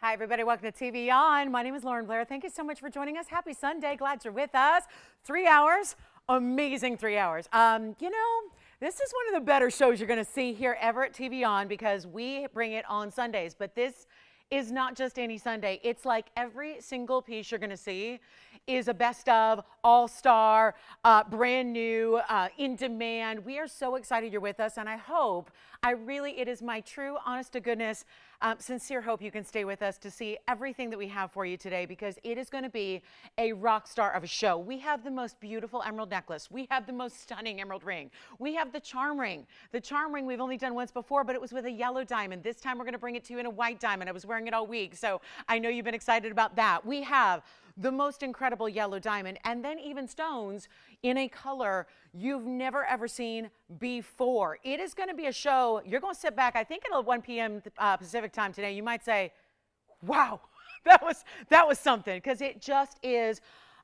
Hi, everybody. Welcome to TVON. My name is Lauren Blair. Thank you so much for joining us. Happy Sunday. Glad you're with us. 3 hours. Amazing 3 hours. This is one of the better shows you're going to see here ever at TVON because we bring it on Sundays. But this is not just any Sunday. It's like every single piece you're going to see is a best of, all-star, brand new, in demand. We are so excited you're with us, and it is my true, honest to goodness, sincere hope you can stay with us to see everything that we have for you today, because it is going to be a rock star of a show. We have the most beautiful emerald necklace. We have the most stunning emerald ring. We have the charm ring. The charm ring we've only done once before, but it was with a yellow diamond. This time we're going to bring it to you in a white diamond. I was wearing it all week, so I know you've been excited about that. We have the most incredible yellow diamond, and then even stones in a color you've never ever seen before. It is going to be a show. You're going to sit back, I think at 1 p.m. Pacific time today. You might say, wow, that was something, because it just is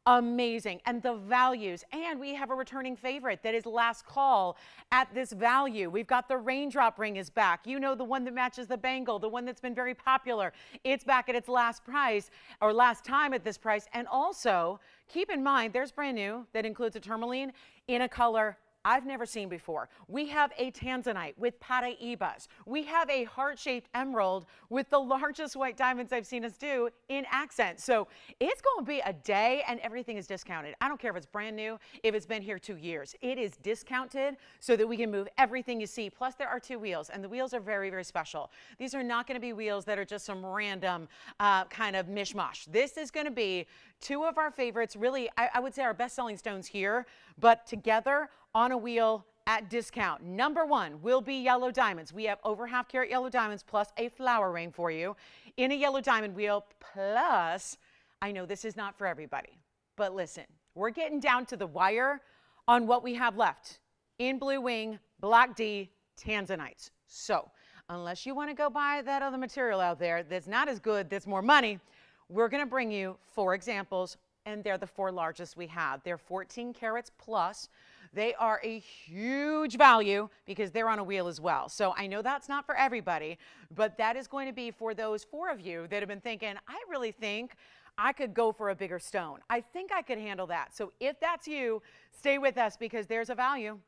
amazing. And the values, and we have a returning favorite that is last call at this value. We've got the Raindrop Ring is back. You know, the one that matches the bangle, the one that's been very popular. It's back at its last price, or last time at this price. And also, keep in mind, there's brand new that includes a tourmaline in a color I've never seen before. We have a Tanzanite with Pataibas. We have a heart-shaped emerald with the largest white diamonds I've seen us do in accent. So it's going to be a day, and everything is discounted. I don't care if it's brand new, if it's been here 2 years. It is discounted so that we can move everything you see. Plus, there are 2 wheels, and the wheels are very, very special. These are not going to be wheels that are just some random kind of mishmash. This is going to be 2 of our favorites, really, I would say our best-selling stones here, but together on a wheel at discount. Number 1 will be yellow diamonds. We have over ½ carat yellow diamonds plus a flower ring for you in a yellow diamond wheel. Plus, I know this is not for everybody, but listen, we're getting down to the wire on what we have left in blue wing, black D, Tanzanites. So unless you want to go buy that other material out there that's not as good, that's more money, we're going to bring you 4 examples, and they're the 4 largest we have. They're 14 carats plus. They are a huge value because they're on a wheel as well. So I know that's not for everybody, but that is going to be for those 4 of you that have been thinking, I really think I could go for a bigger stone. I think I could handle that. So if that's you, stay with us, because there's a value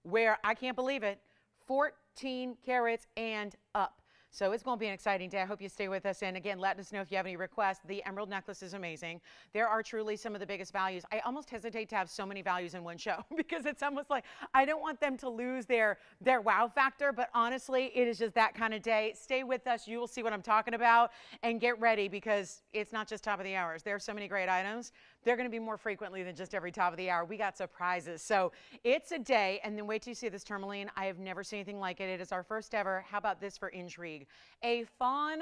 where I can't believe it, 14 carats and up. So it's going to be an exciting day. I hope you stay with us. And again, let us know if you have any requests. The emerald necklace is amazing. There are truly some of the biggest values. I almost hesitate to have so many values in one show because it's almost like I don't want them to lose their wow factor. But honestly, it is just that kind of day. Stay with us. You will see what I'm talking about. And get ready, because it's not just top of the hours. There are so many great items. They're going to be more frequently than just every top of the hour. We got surprises. So it's a day. And then wait till you see this tourmaline. I have never seen anything like it. It is our first ever. How about this for intrigue? A fawn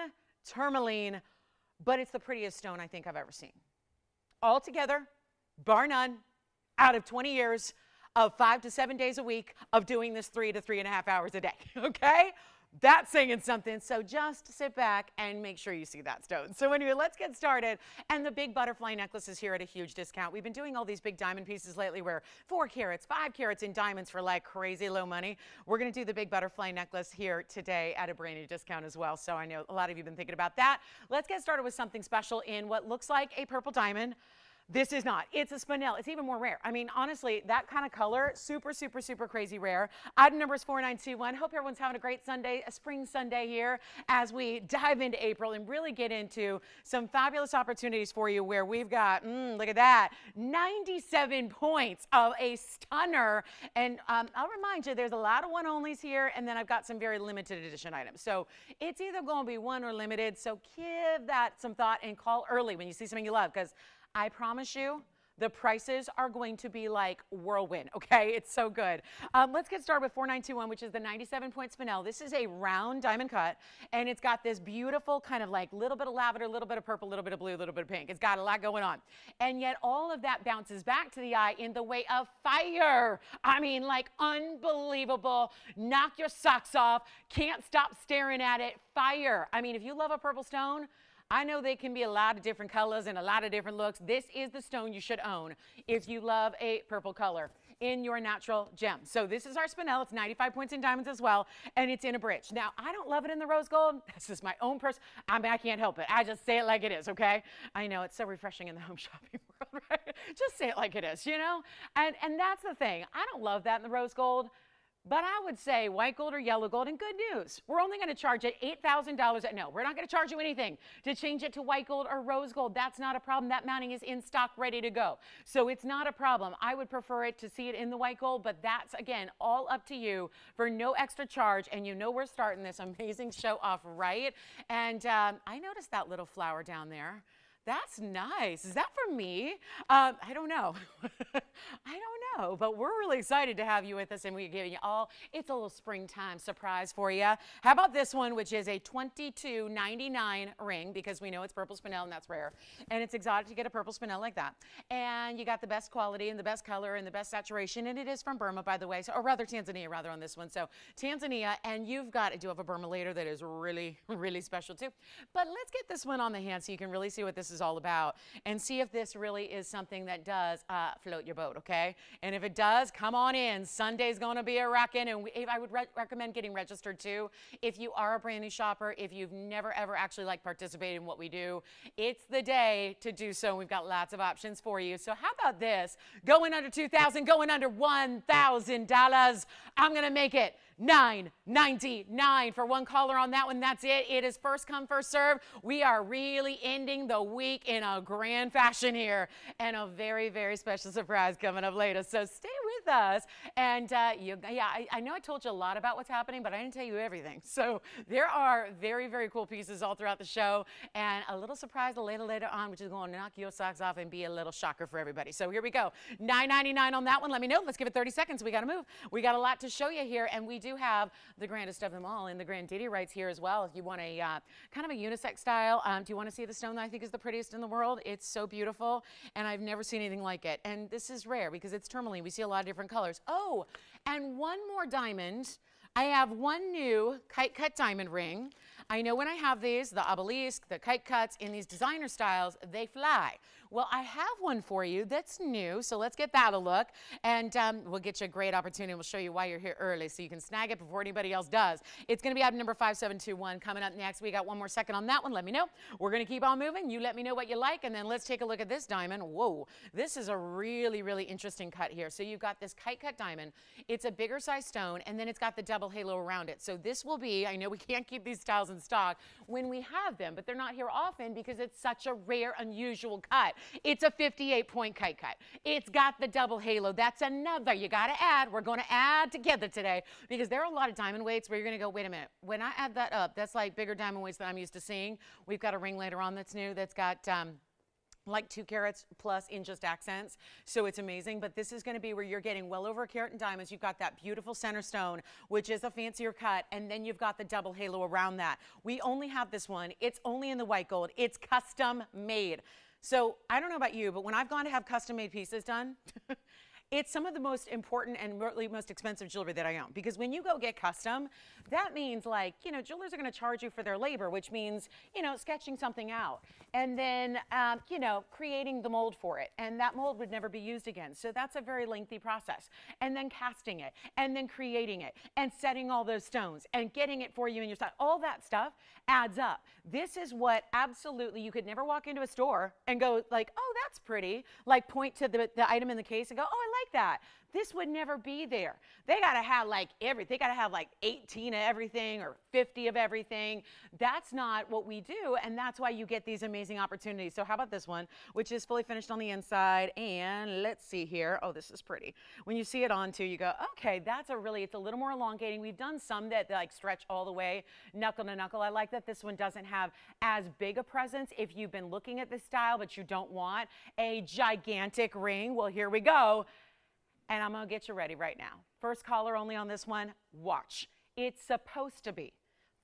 tourmaline, but it's the prettiest stone I think I've ever seen. All together, bar none, out of 20 years of 5 to 7 days a week of doing this 3 to 3.5 hours a day, okay? That's saying something. So just sit back and make sure you see that stone. So anyway, let's get started. And the big butterfly necklace is here at a huge discount. We've been doing all these big diamond pieces lately where 4 carats, 5 carats in diamonds for like crazy low money. We're going to do the big butterfly necklace here today at a brand new discount as well. So I know a lot of you have been thinking about that. Let's get started with something special in what looks like a purple diamond. This is not. It's a spinel. It's even more rare. I mean, honestly, that kind of color, super, super, super crazy rare. Item number is 4921. Hope everyone's having a great Sunday, a spring Sunday here as we dive into April and really get into some fabulous opportunities for you where we've got, look at that, 97 points of a stunner. And I'll remind you, there's a lot of one-onlys here, and then I've got some very limited edition items. So it's either going to be one or limited. So give that some thought and call early when you see something you love, because I promise you, the prices are going to be like whirlwind, okay? It's so good. Let's get started with 4921, which is the 97-point spinel. This is a round diamond cut, and it's got this beautiful kind of like little bit of lavender, little bit of purple, little bit of blue, little bit of pink. It's got a lot going on. And yet all of that bounces back to the eye in the way of fire. I mean, like unbelievable. Knock your socks off. Can't stop staring at it. Fire. I mean, if you love a purple stone, I know they can be a lot of different colors and a lot of different looks. This is the stone you should own if you love a purple color. in your natural gem. So this is our Spinel. It's 95 points in diamonds as well, and it's in a bridge. Now, I don't love it in the rose gold. This is my own I mean, I can't help it. I just say it like it is, okay? I know it's so refreshing in the home shopping world, right? Just say it like it is, you know? And that's the thing. I don't love that in the rose gold. But I would say white gold or yellow gold, and good news, we're only going to charge it $8,000. No, we're not going to charge you anything to change it to white gold or rose gold. That's not a problem. That mounting is in stock, ready to go. So it's not a problem. I would prefer it to see it in the white gold, but that's, again, all up to you for no extra charge. And you know we're starting this amazing show off right. And I noticed that little flower down there. That's nice. Is that for me? I don't know. I don't know, but we're really excited to have you with us, and we're giving you all, it's a little springtime surprise for you. How about this one, which is a $22.99 ring, because we know it's purple spinel, and that's rare. And it's exotic to get a purple spinel like that. And you got the best quality and the best color and the best saturation, and it is from Burma, by the way, so, or rather Tanzania, rather, on this one. So Tanzania, and you've got, I do have a Burma later that is really, really special too. But let's get this one on the hand so you can really see what this is all about and see if this really is something that does float your boat, okay? And if it does, come on in. Sunday's going to be a rockin', and I would recommend getting registered too. If you are a brand new shopper, if you've never ever actually participated in what we do, it's the day to do so. We've got lots of options for you. So how about this? Going under $2,000, going under $1,000. I'm going to make it $9.99 for one caller on that one. That's it. It is first come, first serve. We are really ending the week in a grand fashion here, and a very, very special surprise coming up later. So stay with us. And I know I told you a lot about what's happening, but I didn't tell you everything. So there are very, very cool pieces all throughout the show, and a little surprise later on, which is going to knock your socks off and be a little shocker for everybody. So here we go. $9.99 on that one. Let me know. Let's give it 30 seconds. We got to move. We got a lot to show you here, and we do have the grandest of them all in the granddaddy rights here as well. If you want a kind of a unisex style, do you want to see the stone that I think is the prettiest in the world? It's so beautiful, and I've never seen anything like it. And this is rare because it's tourmaline. We see a lot of different colors. Oh, and one more diamond. I have one new kite cut diamond ring. I know when I have these, the obelisk, the kite cuts in these designer styles, they fly. Well, I have one for you that's new, so let's get that a look, and we'll get you a great opportunity. We'll show you why you're here early so you can snag it before anybody else does. It's going to be item number 5721 coming up next. We got one more second on that one. Let me know. We're going to keep on moving. You let me know what you like, and then let's take a look at this diamond. Whoa, this is a really, really interesting cut here. So you've got this kite cut diamond. It's a bigger size stone, and then it's got the double halo around it. So this will be, I know we can't keep these styles in stock when we have them, but they're not here often because it's such a rare, unusual cut. It's a 58-point kite cut. It's got the double halo. That's another you got to add. We're going to add together today because there are a lot of diamond weights where you're going to go, wait a minute. When I add that up, that's like bigger diamond weights than I'm used to seeing. We've got a ring later on that's new that's got like 2 carats plus in just accents. So it's amazing. But this is going to be where you're getting well over a carat in diamonds. You've got that beautiful center stone, which is a fancier cut. And then you've got the double halo around that. We only have this one. It's only in the white gold. It's custom made. So I don't know about you, but when I've gone to have custom made pieces done, it's some of the most important and really most expensive jewelry that I own. Because when you go get custom, that means like, you know, jewelers are going to charge you for their labor, which means, you know, sketching something out and then, you know, creating the mold for it. And that mold would never be used again. So that's a very lengthy process. And then casting it and then creating it and setting all those stones and getting it for you in your style. All that stuff adds up. This is what absolutely you could never walk into a store and go like, oh, that's pretty. Like point to the item in the case and go, oh, I like that. This would never be there. They got to have like everything. They got to have like 18 of everything or 50 of everything. That's not what we do, and that's why you get these amazing opportunities. So how about this one, which is fully finished on the inside, and let's see here. Oh, this is pretty. When you see it on too, you go, okay, that's a really, it's a little more elongating. We've done some that like stretch all the way knuckle to knuckle. I like that this one doesn't have as big a presence if you've been looking at this style, but you don't want a gigantic ring. Well, here we go. And I'm going to get you ready right now. First caller only on this one. Watch. It's supposed to be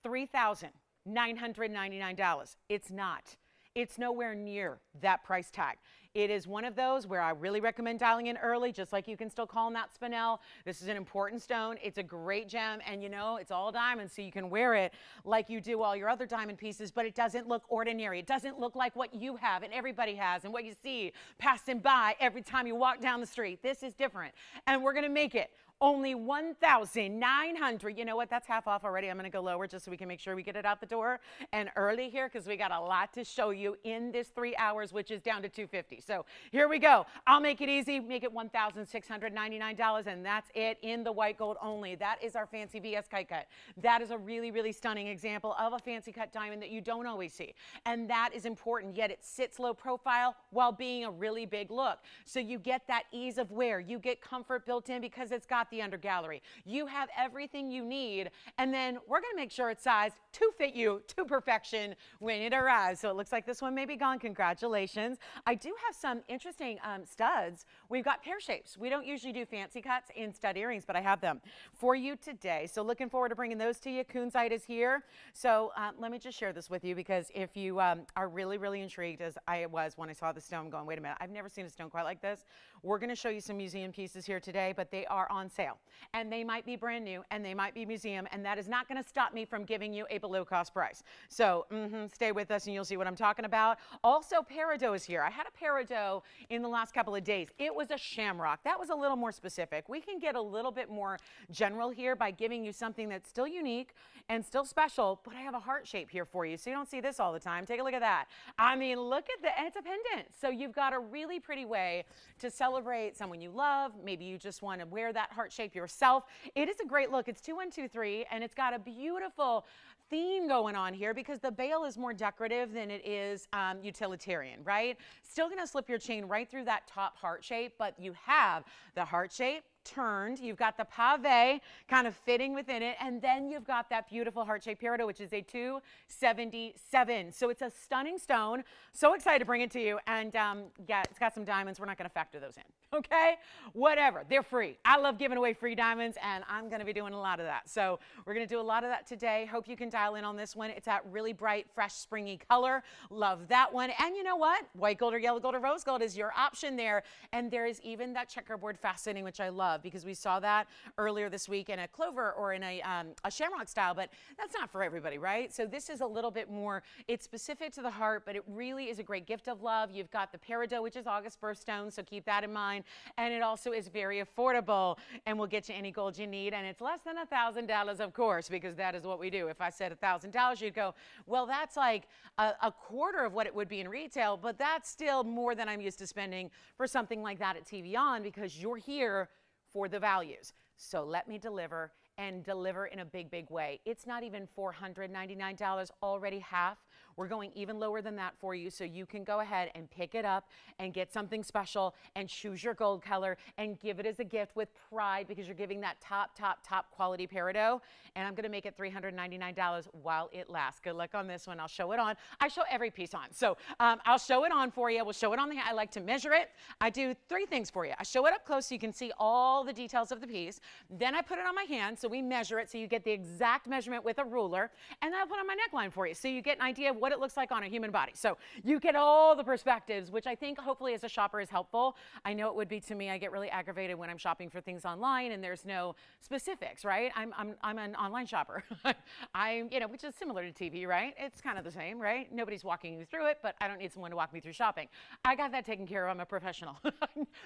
$3,999. It's not. It's nowhere near that price tag. It is one of those where I really recommend dialing in early, just like you can still call them that spinel. This is an important stone. It's a great gem, and you know, it's all diamonds, so you can wear it like you do all your other diamond pieces, but it doesn't look ordinary. It doesn't look like what you have and everybody has and what you see passing by every time you walk down the street. This is different, and we're gonna make it only 1,900. You know what? That's half off already. I'm going to go lower just so we can make sure we get it out the door and early here, because we got a lot to show you in this 3 hours, which is down to $250. So here we go. I'll make it easy. Make it $1,699, and that's it in the white gold only. That is our fancy VS kite cut. That is a really, really stunning example of a fancy cut diamond that you don't always see. And that is important, yet it sits low profile while being a really big look. So you get that ease of wear. You get comfort built in because it's got the under gallery. You have everything you need, and then we're going to make sure it's sized to fit you to perfection when it arrives. So it looks like this one may be gone. Congratulations. I do have some interesting studs. We've got pear shapes. We don't usually do fancy cuts in stud earrings, but I have them for you today. So looking forward to bringing those to you. Kunzite is here. So let me just share this with you, because if you are really, really intrigued, as I was when I saw the stone, going, wait a minute, I've never seen a stone quite like this. We're going to show you some museum pieces here today, but they are on sale, and they might be brand new, and they might be museum, and that is not going to stop me from giving you a below cost price. So stay with us and you'll see what I'm talking about. Also, Peridot is here. I had a Peridot in the last couple of days. It was a shamrock. That was a little more specific. We can get a little bit more general here by giving you something that's still unique and still special, but I have a heart shape here for you, so you don't see this all the time. Take a look at that. I mean, look at the, and it's a pendant. So you've got a really pretty way to celebrate someone you love. Maybe you just want to wear that heart shape yourself. It is a great look. It's 2123, and it's got a beautiful theme going on here, because the bail is more decorative than it is utilitarian, right? Still going to slip your chain right through that top heart shape, but you have the heart shape turned. You've got the pave kind of fitting within it, and then you've got that beautiful heart-shaped peridot, which is a 277. So it's a stunning stone. So excited to bring it to you. And yeah, it's got some diamonds. We're not going to factor those in. Okay? Whatever. They're free. I love giving away free diamonds, and I'm going to be doing a lot of that. So we're going to do a lot of that today. Hope you can dial in on this one. It's that really bright, fresh, springy color. Love that one. And you know what? White gold or yellow gold or rose gold is your option there. And there is even that checkerboard faceting, which I love, because we saw that earlier this week in a clover or in a shamrock style, but that's not for everybody, right? So this is a little bit more, it's specific to the heart, but it really is a great gift of love. You've got the Peridot, which is August birthstone, so keep that in mind. And it also is very affordable, and we'll get you any gold you need, and it's less than $1,000, of course, because that is what we do. If I said $1,000, you'd go, well, that's like a quarter of what it would be in retail, but that's still more than I'm used to spending for something like that at TVON, because you're here for the values. So let me deliver, and deliver in a big, big way. It's not even $499, already half. We're going even lower than that for you, so you can go ahead and pick it up and get something special and choose your gold color and give it as a gift with pride, because you're giving that top quality peridot. And I'm gonna make it $399 while it lasts. Good luck on this one. I'll show it on. I show every piece on. So I'll show it on for you. We'll show it on the, I like to measure it. I do 3 things for you. I show it up close so you can see all the details of the piece. Then I put it on my hand, so we measure it so you get the exact measurement with a ruler. And then I put it on my neckline for you, so you get an idea of what it looks like on a human body. So you get all the perspectives, which I think hopefully as a shopper is helpful. I know it would be to me. I get really aggravated when I'm shopping for things online and there's no specifics, right? I'm an online shopper. Which is similar to TV, right? It's kind of the same, right? Nobody's walking you through it, but I don't need someone to walk me through shopping. I got that taken care of. I'm a professional.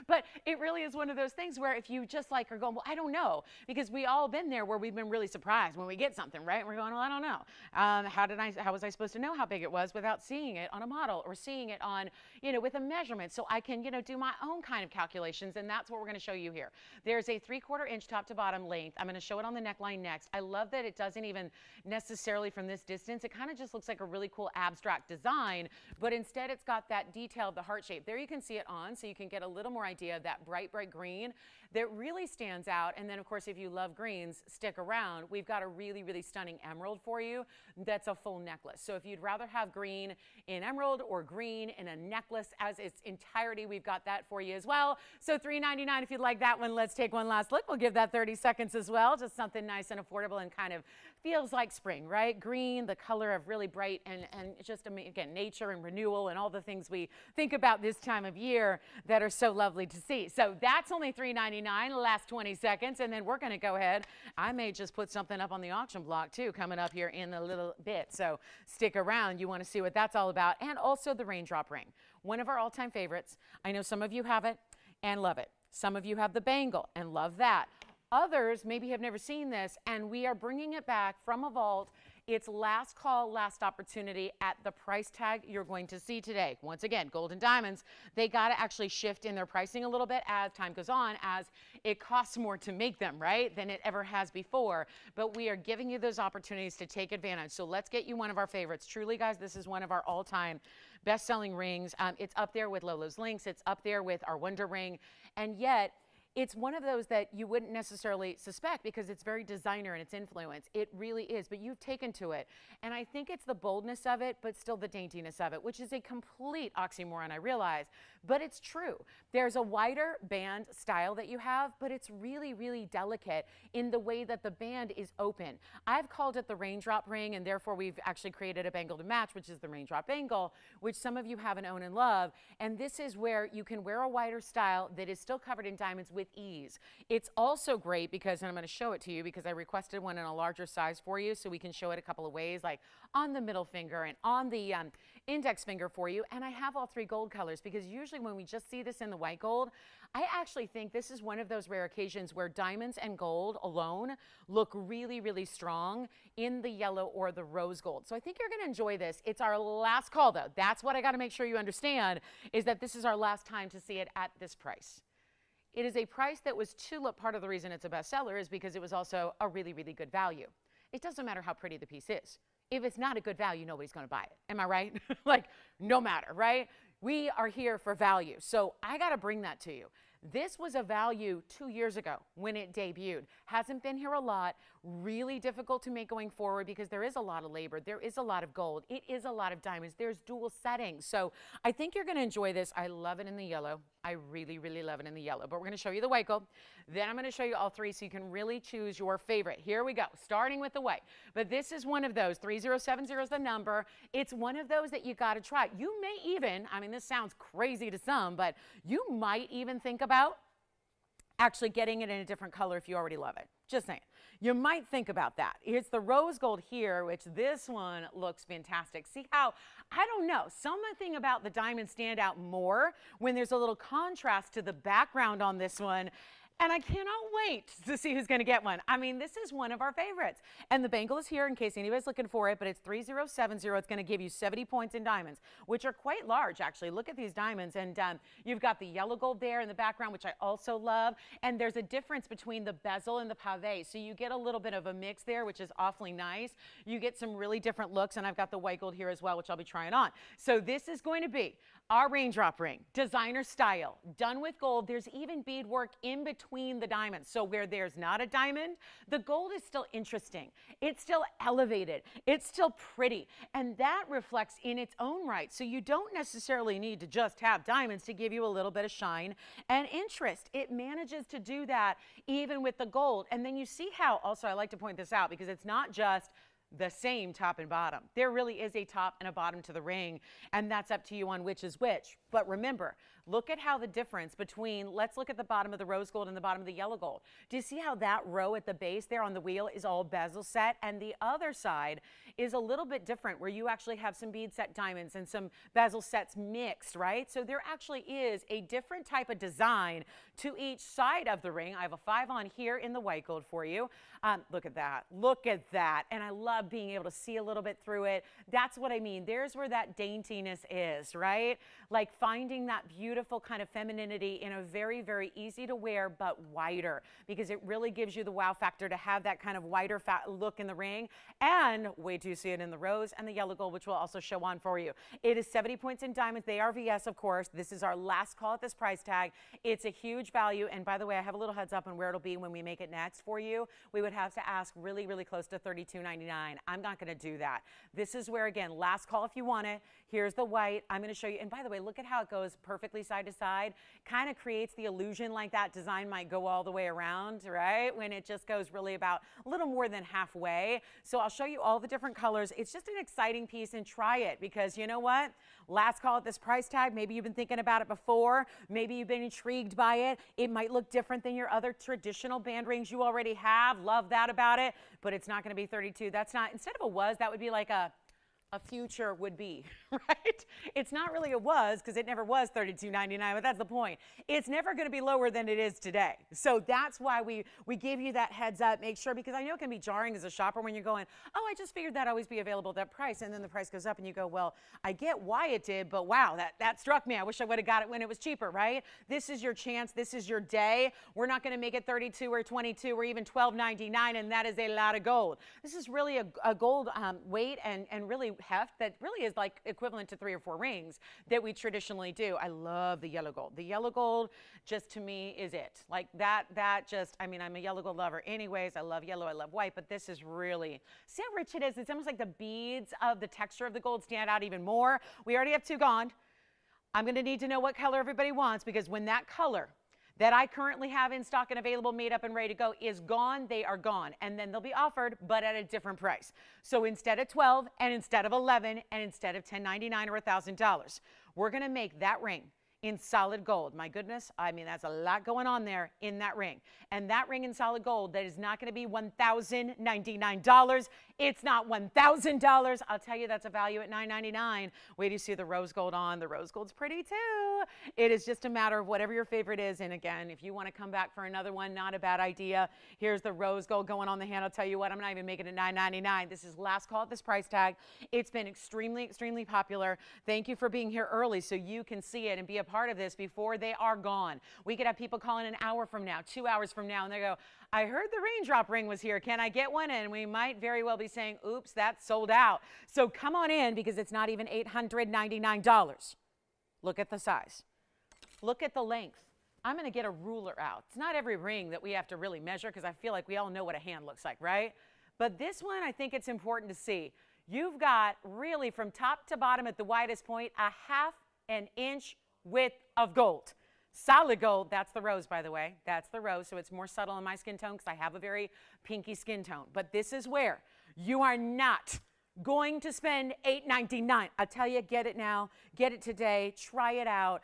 But it really is one of those things where if you just like are going, well, I don't know, because we all been there where we've been really surprised when we get something, right? And we're going, well, I don't know. How was I supposed to know how big it was without seeing it on a model or seeing it on, with a measurement? So I can, do my own kind of calculations, and that's what we're going to show you here. There's a 3/4 inch top to bottom length. I'm going to show it on the neckline next. I love that it doesn't even necessarily from this distance. It kind of just looks like a really cool abstract design, but instead it's got that detail of the heart shape. There you can see it on, so you can get a little more idea of that bright, bright green that really stands out. And then, of course, if you love greens, stick around. We've got a really, really stunning emerald for you that's a full necklace. So if you'd rather rather have green in emerald or green in a necklace as its entirety, we've got that for you as well. So $3.99 if you'd like that one. Let's take one last look. We'll give that 30 seconds as well. Just something nice and affordable and kind of feels like spring, right? Green, the color of really bright and just, again, nature and renewal and all the things we think about this time of year that are so lovely to see. So that's only $3.99, last 20 seconds, and then we're going to go ahead. I may just put something up on the auction block too coming up here in a little bit. So stick around. You want to see what that's all about. And also the Raindrop Ring, one of our all-time favorites. I know some of you have it and love it. Some of you have the bangle and love that. Others maybe have never seen this, and we are bringing it back from a vault. It's last call, last opportunity at the price tag you're going to see today. Once again, gold and diamonds, they got to actually shift in their pricing a little bit as time goes on, as it costs more to make them, right, than it ever has before. But we are giving you those opportunities to take advantage. So let's get you one of our favorites. Truly, guys, this is one of our all-time best-selling rings. It's up there with Lolo's Links. It's up there with our Wonder Ring. And yet, it's one of those that you wouldn't necessarily suspect because it's very designer in its influence. It really is, but you've taken to it. And I think it's the boldness of it, but still the daintiness of it, which is a complete oxymoron, I realize, but it's true. There's a wider band style that you have, but it's really, really delicate in the way that the band is open. I've called it the Raindrop Ring, and therefore we've actually created a bangle to match, which is the Raindrop Bangle, which some of you have and own and love. And this is where you can wear a wider style that is still covered in diamonds with ease. It's also great because, and I'm going to show it to you because I requested one in a larger size for you so we can show it a couple of ways, like on the middle finger and on the index finger for you. And I have all three gold colors because usually when we just see this in the white gold, I actually think this is one of those rare occasions where diamonds and gold alone look really, really strong in the yellow or the rose gold. So I think you're going to enjoy this. It's our last call though. That's what I got to make sure you understand, is that this is our last time to see it at this price. It is a price that was part of the reason it's a bestseller is because it was also a really, really good value. It doesn't matter how pretty the piece is. If it's not a good value, nobody's going to buy it. Am I right? Like, no matter, right? We are here for value. So I got to bring that to you. This was a value 2 years ago when it debuted. Hasn't been here a lot. Really difficult to make going forward because there is a lot of labor. There is a lot of gold. It is a lot of diamonds. There's dual settings. So I think you're going to enjoy this. I love it in the yellow. I really, really love it in the yellow. But we're going to show you the white gold. Then I'm going to show you all three so you can really choose your favorite. Here we go, starting with the white. But this is one of those. 3070 is the number. It's one of those that you got to try. You may even, I mean, this sounds crazy to some, but you might even think about actually getting it in a different color if you already love it. Just saying. You might think about that. It's the rose gold here, which this one looks fantastic. See how, I don't know, something about the diamonds stand out more when there's a little contrast to the background on this one. And I cannot wait to see who's going to get one. I mean, this is one of our favorites. And the bangle is here in case anybody's looking for it, but it's 3070. It's going to give you 70 points in diamonds, which are quite large, actually. Look at these diamonds. And you've got the yellow gold there in the background, which I also love. And there's a difference between the bezel and the pave. So you get a little bit of a mix there, which is awfully nice. You get some really different looks. And I've got the white gold here as well, which I'll be trying on. So this is going to be our Raindrop Ring, designer style, done with gold. There's even beadwork in between the diamonds. So where there's not a diamond, the gold is still interesting. It's still elevated. It's still pretty. And that reflects in its own right. So you don't necessarily need to just have diamonds to give you a little bit of shine and interest. It manages to do that even with the gold. And then you see how, also I like to point this out because it's not just the same top and bottom. There really is a top and a bottom to the ring, and that's up to you on which is which. But remember, look at how the difference between, let's look at the bottom of the rose gold and the bottom of the yellow gold. Do you see how that row at the base there on the wheel is all bezel set, and the other side is a little bit different where you actually have some bead set diamonds and some bezel sets mixed, right? So there actually is a different type of design to each side of the ring. I have a 5 on here in the white gold for you. Look at that. Look at that. And I love being able to see a little bit through it. That's what I mean. There's where that daintiness is, right? Like finding that beauty beautiful kind of femininity in a very, very easy to wear but wider, because it really gives you the wow factor to have that kind of wider look in the ring. And wait till you see it in the rose and the yellow gold, which will also show on for you. It is 70 points in diamonds. They are VS, of course. This is our last call at this price tag. It's a huge value. And by the way, I have a little heads up on where it'll be when we make it next for you. We would have to ask really, really close to $32.99. I'm not going to do that. This is where, again, last call if you want it. Here's the white. I'm going to show you. And by the way, look at how it goes perfectly side to side. Kind of creates the illusion like that design might go all the way around, right? When it just goes really about a little more than halfway. So I'll show you all the different colors. It's just an exciting piece, and try it, because you know what? Last call at this price tag. Maybe you've been thinking about it before. Maybe you've been intrigued by it. It might look different than your other traditional band rings you already have. Love that about it, but it's not going to be 32. That's not, instead of a was, that would be like a future would be, right? It's not really a was, because it never was $32.99, but that's the point. It's never going to be lower than it is today. So that's why we give you that heads up. Make sure, because I know it can be jarring as a shopper when you're going, oh, I just figured that'd always be available at that price, and then the price goes up and you go, well, I get why it did, but wow, that struck me. I wish I would have got it when it was cheaper, right? This is your chance. This is your day. We're not going to make it 32 or 22 or even $12.99, and that is a lot of gold. This is really a gold weight and really heft that really is like equivalent to 3 or 4 rings that we traditionally do. I love the yellow gold. The yellow gold just, to me, is it. Like that just, I mean, I'm a yellow gold lover anyways. I love yellow, I love white, but this is really, see how rich it is? It's almost like the beads of the texture of the gold stand out even more. We already have 2 gone. I'm going to need to know what color everybody wants, because when that color that I currently have in stock and available, made up and ready to go is gone, they are gone. And then they'll be offered, but at a different price. So instead of $12 and instead of $11 and instead of $10.99 or $1,000, we're going to make that ring in solid gold. My goodness, I mean, that's a lot going on there in that ring. And that ring in solid gold, that is not going to be $1,099. It's not $1,000. I'll tell you, that's a value at $9.99. Wait till you see the rose gold on. The rose gold's pretty too. It is just a matter of whatever your favorite is. And again, if you want to come back for another one, not a bad idea. Here's the rose gold going on the hand. I'll tell you what, I'm not even making it $9.99. This is last call at this price tag. It's been extremely, extremely popular. Thank you for being here early so you can see it and be a part of this before they are gone. We could have people calling an hour from now, 2 hours from now, and they go, I heard the Raindrop Ring was here. Can I get one? And we might very well be saying, oops, that's sold out. So come on in, because it's not even $899. Look at the size. Look at the length. I'm going to get a ruler out. It's not every ring that we have to really measure, because I feel like we all know what a hand looks like, right? But this one, I think it's important to see. You've got really from top to bottom at the widest point, a half an inch width of gold. Solid gold. That's the rose, by the way. That's the rose. So it's more subtle in my skin tone, because I have a very pinky skin tone. But this is where you are not going to spend $8.99. I tell you, get it now. Get it today. Try it out.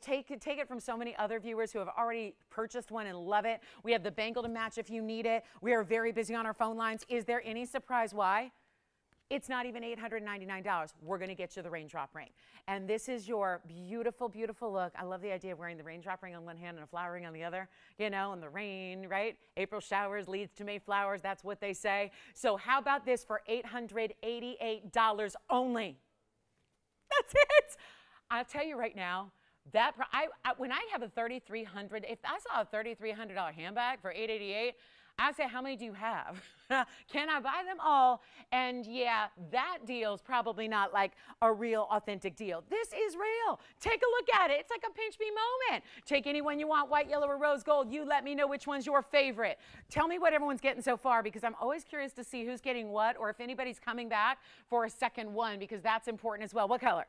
Take it from so many other viewers who have already purchased one and love it. We have the bangle to match if you need it. We are very busy on our phone lines. Is there any surprise why? It's not even $899. We're going to get you the Raindrop Ring. And this is your beautiful, beautiful look. I love the idea of wearing the Raindrop Ring on one hand and a flower ring on the other, you know, and the rain, right? April showers leads to May flowers. That's what they say. So how about this for $888 only? That's it. I'll tell you right now, that when I have a $3,300, if I saw a $3,300 handbag for $888, I say, how many do you have? Can I buy them all? And yeah, that deal's probably not like a real authentic deal. This is real. Take a look at it. It's like a pinch me moment. Take any one you want, white, yellow, or rose gold. You let me know which one's your favorite. Tell me what everyone's getting so far, because I'm always curious to see who's getting what, or if anybody's coming back for a second one, because that's important as well. What color?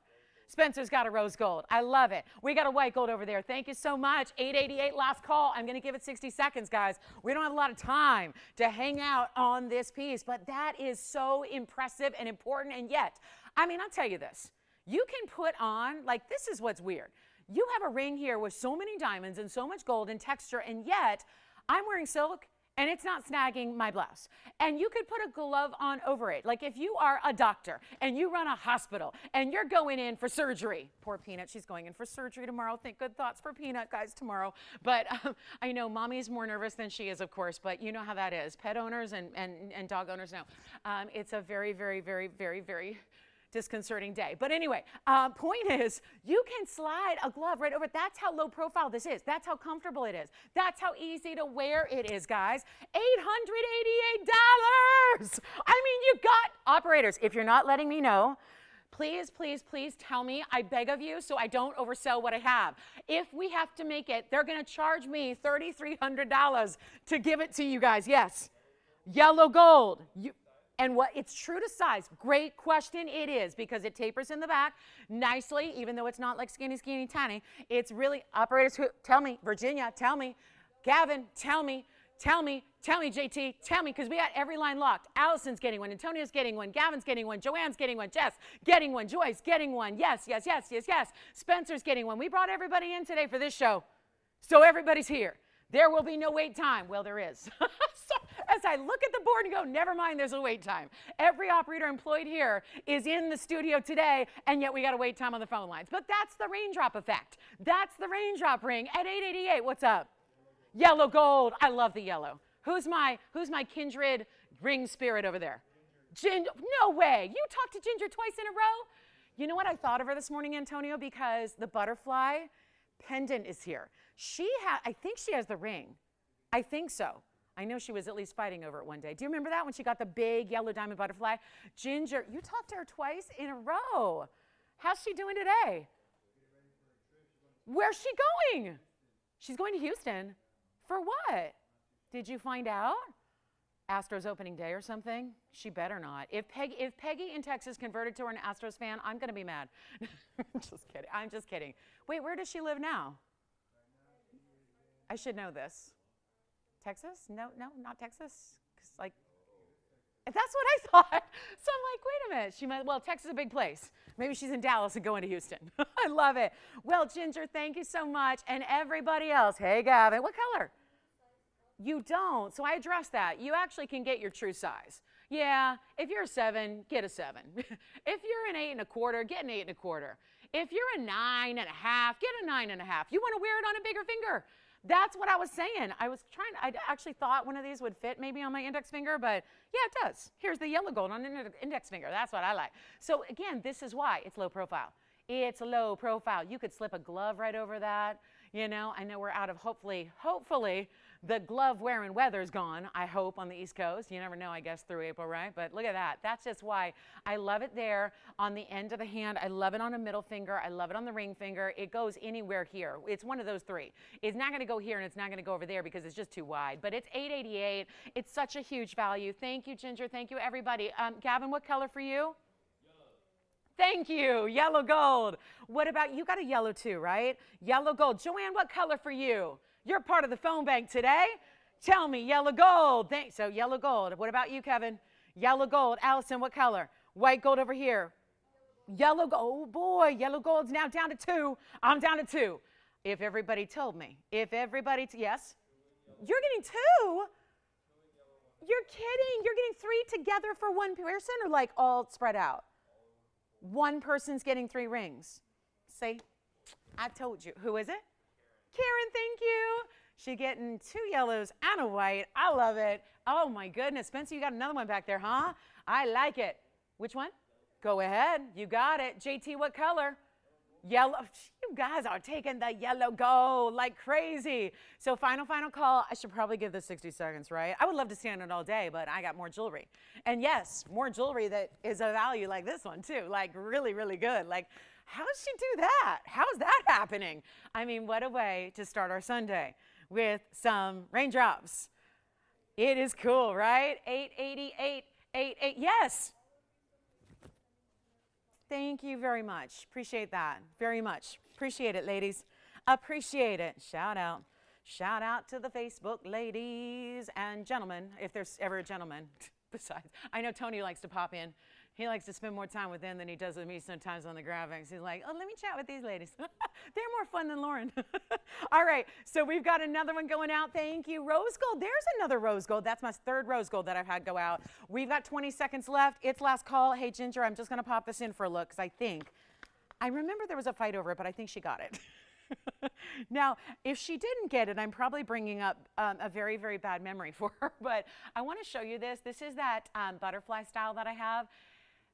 Spencer's got a rose gold. I love it. We got a white gold over there. Thank you so much. $888 last call. I'm going to give it 60 seconds, guys. We don't have a lot of time to hang out on this piece, but that is so impressive and important. And yet, I mean, I'll tell you this. You can put on, like, this is what's weird. You have a ring here with so many diamonds and so much gold and texture, and yet I'm wearing silk, and it's not snagging my blouse. And you could put a glove on over it. Like if you are a doctor and you run a hospital and you're going in for surgery. Poor Peanut, she's going in for surgery tomorrow. Think good thoughts for Peanut, guys, tomorrow. But I know mommy's more nervous than she is, of course, but you know how that is. Pet owners and dog owners know. It's a very, very, very, very, very disconcerting day. But anyway, point is, you can slide a glove right over. That's how low profile this is. That's how comfortable it is. That's how easy to wear it is, guys. $888. I mean, you got operators. If you're not letting me know, please, please, please tell me, I beg of you, so I don't oversell what I have. If we have to make it, they're going to charge me $3,300 to give it to you guys. Yes. Yellow gold. And what it's true to size. Great question it is, because it tapers in the back nicely, even though it's not like skinny, skinny, tiny. It's really, operators who, tell me, Virginia, tell me, Gavin, tell me, JT, tell me, because we got every line locked. Allison's getting one, Antonia's getting one, Gavin's getting one, Joanne's getting one, Jess getting one, Joyce getting one. Yes, yes, yes, yes, yes. Spencer's getting one. We brought everybody in today for this show, so everybody's here. There will be no wait time. Well, there is. So as I look at the board and go, never mind, there's a wait time. Every operator employed here is in the studio today, and yet we got a wait time on the phone lines. But that's the raindrop effect. That's the Raindrop Ring at $888. What's up? Yellow gold. I love the yellow. Who's my kindred ring spirit over there? Ginger. No way. You talked to Ginger twice in a row? You know what I thought of her this morning, Antonio? Because the butterfly pendant is here. I think she has the ring. I think so. I know she was at least fighting over it one day. Do you remember that when she got the big yellow diamond butterfly? Ginger, you talked to her twice in a row. How's she doing today? Where's she going? She's going to Houston. For what? Did you find out? Astros opening day or something? She better not. If Peggy in Texas converted to her an Astros fan, I'm going to be mad. Just kidding. I'm just kidding. Wait, where does she live now? I should know this. Texas? No, not Texas. 'Cause, like, that's what I thought. So I'm like, wait a minute. Well, Texas is a big place. Maybe she's in Dallas and going to Houston. I love it. Well, Ginger, thank you so much. And everybody else. Hey, Gavin, what color? You don't. So I addressed that. You actually can get your true size. Yeah, if you're a 7, get a 7. If you're an 8 1/4, get an 8 1/4. If you're a 9 1/2, get a 9 1/2. You want to wear it on a bigger finger. That's what I was saying. I actually thought one of these would fit maybe on my index finger, but yeah, it does. Here's the yellow gold on an index finger. That's what I like. So again, this is why it's low profile. It's low profile. You could slip a glove right over that. You know, I know we're out of hopefully the glove wearing weather's gone, I hope, on the East Coast. You never know, I guess, through April, right? But look at that. That's just why I love it there on the end of the hand. I love it on a middle finger. I love it on the ring finger. It goes anywhere here. It's one of those three. It's not going to go here and it's not going to go over there because it's just too wide. But it's $888. It's such a huge value. Thank you, Ginger. Thank you, everybody. Gavin, what color for you? Thank you. Yellow gold. What about, you got a yellow too, right? Yellow gold. Joanne, what color for you? You're part of the phone bank today. Tell me, yellow gold. Thanks. So yellow gold. What about you, Kevin? Yellow gold. Allison, what color? White gold over here. Yellow gold. Oh boy, yellow gold's now down to 2. I'm down to 2. If everybody told me. If everybody, yes? You're getting 2? You're kidding. You're getting 3 together for one person, or like all spread out? One person's getting 3 rings. See, I told you. Who is it? Karen, thank you. She's getting 2 yellows and a white. I love it. Oh my goodness. Spencer, you got another one back there, huh? I like it. Which one? Go ahead. You got it. JT, what color? Yellow. You guys are taking the yellow gold like crazy. So final call. I should probably give this 60 seconds, right? I would love to stand it all day, but I got more jewelry. And yes, more jewelry that is a value like this one too. Like really, really good. Like, how does she do that? How's that happening? I mean, what a way to start our Sunday with some raindrops. It is cool, right? 888. Yes. Thank you very much. Appreciate that very much. Appreciate it, ladies. Appreciate it. Shout out. Shout out to the Facebook ladies and gentlemen, if there's ever a gentleman besides. I know Tony likes to pop in. He likes to spend more time with them than he does with me sometimes on the graphics. He's like, oh, let me chat with these ladies. They're more fun than Lauren. All right, so we've got another one going out. Thank you. Rose gold. There's another rose gold. That's my 3rd rose gold that I've had go out. We've got 20 seconds left. It's last call. Hey, Ginger, I'm just going to pop this in for a look because I remember there was a fight over it, but I think she got it. Now, if she didn't get it, I'm probably bringing up a very, very bad memory for her. But I want to show you this. This is that butterfly style that I have.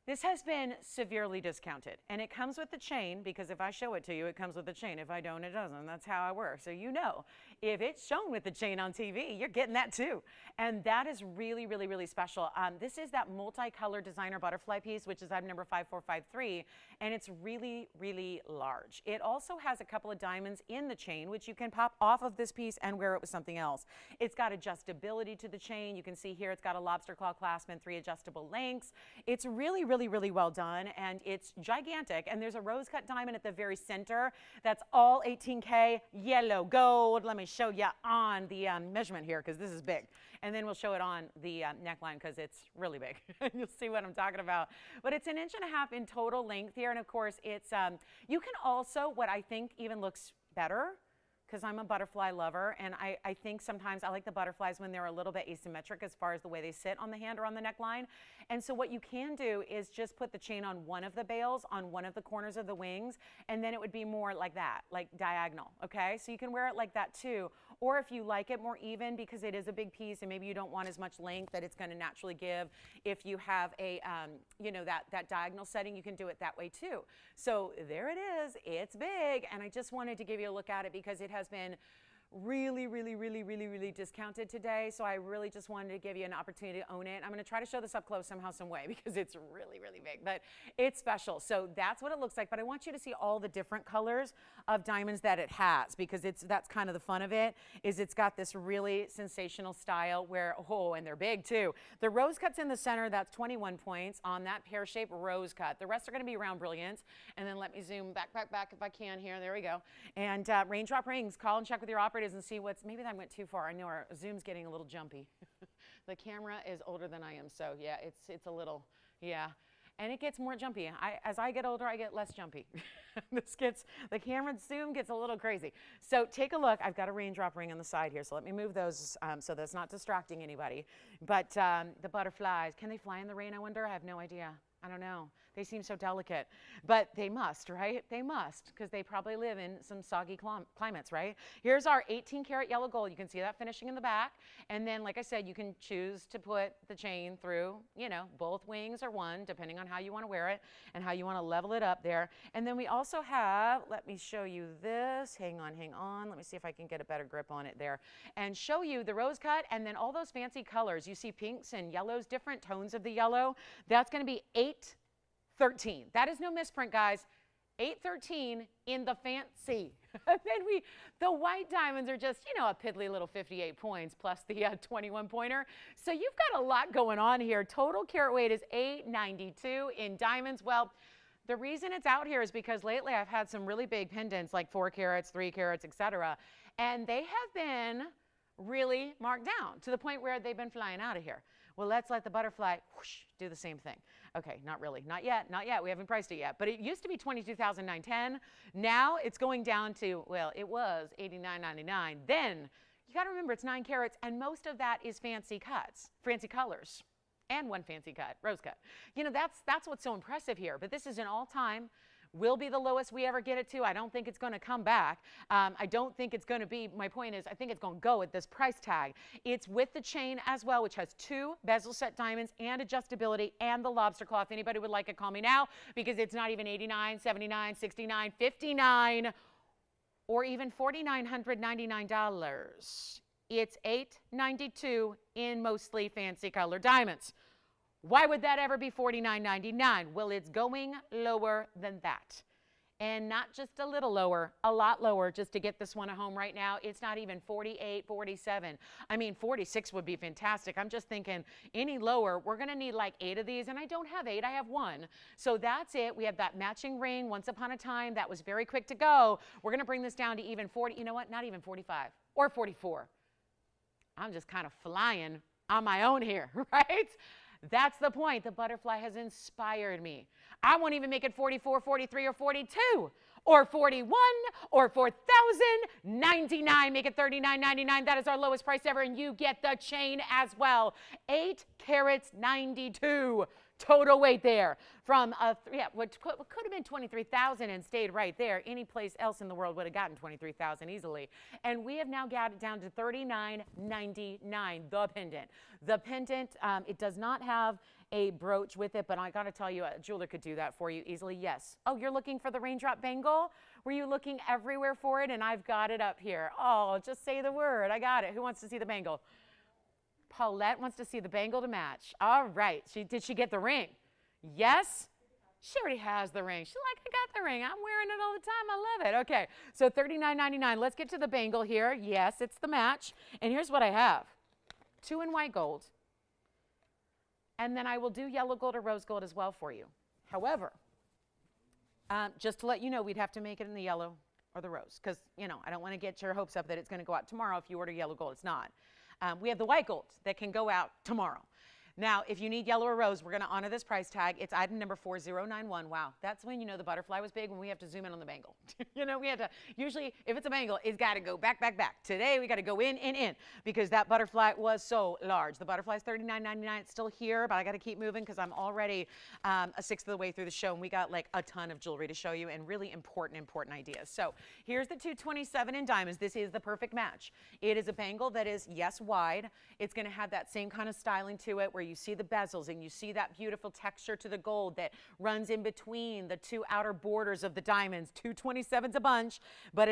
This has been severely discounted, and it comes with the chain, because if I show it to you, it comes with the chain. If I don't, it doesn't. That's how I work. So you know, if it's shown with the chain on TV, you're getting that too. And that is really, really, really special. This is that multicolor designer butterfly piece, which is item number 5453, and it's really, really large. It also has a couple of diamonds in the chain, which you can pop off of this piece and wear it with something else. It's got adjustability to the chain. You can see here it's got a lobster claw clasp and 3 adjustable links. It's really, really, really well done, and it's gigantic. And there's a rose cut diamond at the very center. That's all 18K yellow gold. Let me show you on the measurement here, because this is big. And then we'll show it on the neckline, because it's really big. You'll see what I'm talking about. But it's 1.5 inches in total length here. And of course, it's you can also, what I think even looks better, because I'm a butterfly lover, and I think sometimes I like the butterflies when they're a little bit asymmetric as far as the way they sit on the hand or on the neckline. And so what you can do is just put the chain on one of the bails, on one of the corners of the wings, and then it would be more like that, like diagonal, okay? So you can wear it like that too. Or if you like it more even, because it is a big piece and maybe you don't want as much length that it's going to naturally give, if you have a, you know, that diagonal setting, you can do it that way too. So there it is. It's big, and I just wanted to give you a look at it because it has been really, really, really, really, really discounted today. So I really just wanted to give you an opportunity to own it. I'm going to try to show this up close somehow, some way, because it's really, really big, but it's special. So that's what it looks like. But I want you to see all the different colors of diamonds that it has, because that's kind of the fun of it, is it's got this really sensational style where, oh, and they're big too. The rose cut's in the center. That's 21 points on that pear-shaped rose cut. The rest are going to be round brilliants. And then let me zoom back if I can here. There we go. And Raindrop Rings. Call and check with your operator and see what's, maybe that went too far. I know our zoom's getting a little jumpy. The camera is older than I am, so yeah, it's a little, yeah. And it gets more jumpy. As I get older, I get less jumpy. The camera zoom gets a little crazy. So take a look. I've got a raindrop ring on the side here, so let me move those so that's not distracting anybody. But the butterflies, can they fly in the rain, I wonder? I have no idea. I don't know. They seem so delicate, but they must, right? They must, because they probably live in some soggy climates, right? Here's our 18-karat yellow gold. You can see that finishing in the back. And then, like I said, you can choose to put the chain through, you know, both wings or one, depending on how you want to wear it and how you want to level it up there. And then we also have, let me show you this. Hang on. Let me see if I can get a better grip on it there. And show you the rose cut and then all those fancy colors. You see pinks and yellows, different tones of the yellow. That's going to be 813. That is no misprint, guys. 813 in the fancy. And then the white diamonds are just, you know, a piddly little 58 points plus the 21 pointer. So you've got a lot going on here. Total carat weight is 892 in diamonds. Well, the reason it's out here is because lately I've had some really big pendants, like 4 carats, 3 carats, etc. And they have been really marked down to the point where they've been flying out of here. Well, let's let the butterfly whoosh, do the same thing. Okay, not really, not yet. We haven't priced it yet. But it used to be $22,910. Now it's going down to, well, it was $89.99. Then you got to remember it's 9 carats, and most of that is fancy cuts, fancy colors, and one fancy cut, rose cut. You know, that's what's so impressive here. But this is an all-time. Will be the lowest we ever get it to. I don't think it's going to come back. I don't think it's going to be, my point is, I think it's going to go at this price tag. It's with the chain as well, which has 2 bezel set diamonds and adjustability and the lobster claw. If anybody would like it, call me now, because it's not even $89, $79, $69, $59, or even $4,999. It's $892 in mostly fancy color diamonds. Why would that ever be $49.99? Well, it's going lower than that. And not just a little lower, a lot lower just to get this one at home right now. It's not even 48, 47. I mean, 46 would be fantastic. I'm just thinking any lower, we're going to need like 8 of these, and I don't have 8, I have 1. So that's it. We have that matching ring. Once upon a time, that was very quick to go. We're going to bring this down to even 40, you know what, not even 45 or 44. I'm just kind of flying on my own here, right? That's the point. The butterfly has inspired me. I won't even make it 44, 43, or 42, or 41, or 4,099. Make it $39.99. That is our lowest price ever, and you get the chain as well. 8 carats, 92. Total weight there from what could have been 23,000 and stayed right there. Any place else in the world would have gotten 23,000 easily. And we have now got it down to $39.99. The pendant. The pendant, it does not have a brooch with it, but I gotta tell you, a jeweler could do that for you easily. Yes. Oh, you're looking for the Raindrop Bangle? Were you looking everywhere for it? And I've got it up here. Oh, just say the word. I got it. Who wants to see the bangle? Paulette wants to see the bangle to match. All right. Did she get the ring? Yes? She already has the ring. She's like, I got the ring. I'm wearing it all the time. I love it. Okay. So $39.99. Let's get to the bangle here. Yes, it's the match. And here's what I have. 2 in white gold. And then I will do yellow gold or rose gold as well for you. However, just to let you know, we'd have to make it in the yellow or the rose because, you know, I don't want to get your hopes up that it's going to go out tomorrow if you order yellow gold. It's not. We have the white gold that can go out tomorrow. Now, if you need yellow or rose, we're going to honor this price tag. It's item number 4091. Wow, that's when you know the butterfly was big, when we have to zoom in on the bangle. You know, we have to, usually, if it's a bangle, it's got to go back, back, back. Today, we got to go in, because that butterfly was so large. The butterfly's $39.99. It's still here, but I got to keep moving because I'm already a sixth of the way through the show, and we got like a ton of jewelry to show you and really important ideas. So here's the 227 in diamonds. This is the perfect match. It is a bangle that is, yes, wide. It's going to have that same kind of styling to it where you see the bezels and you see that beautiful texture to the gold that runs in between the two outer borders of the diamonds. 227's a bunch, but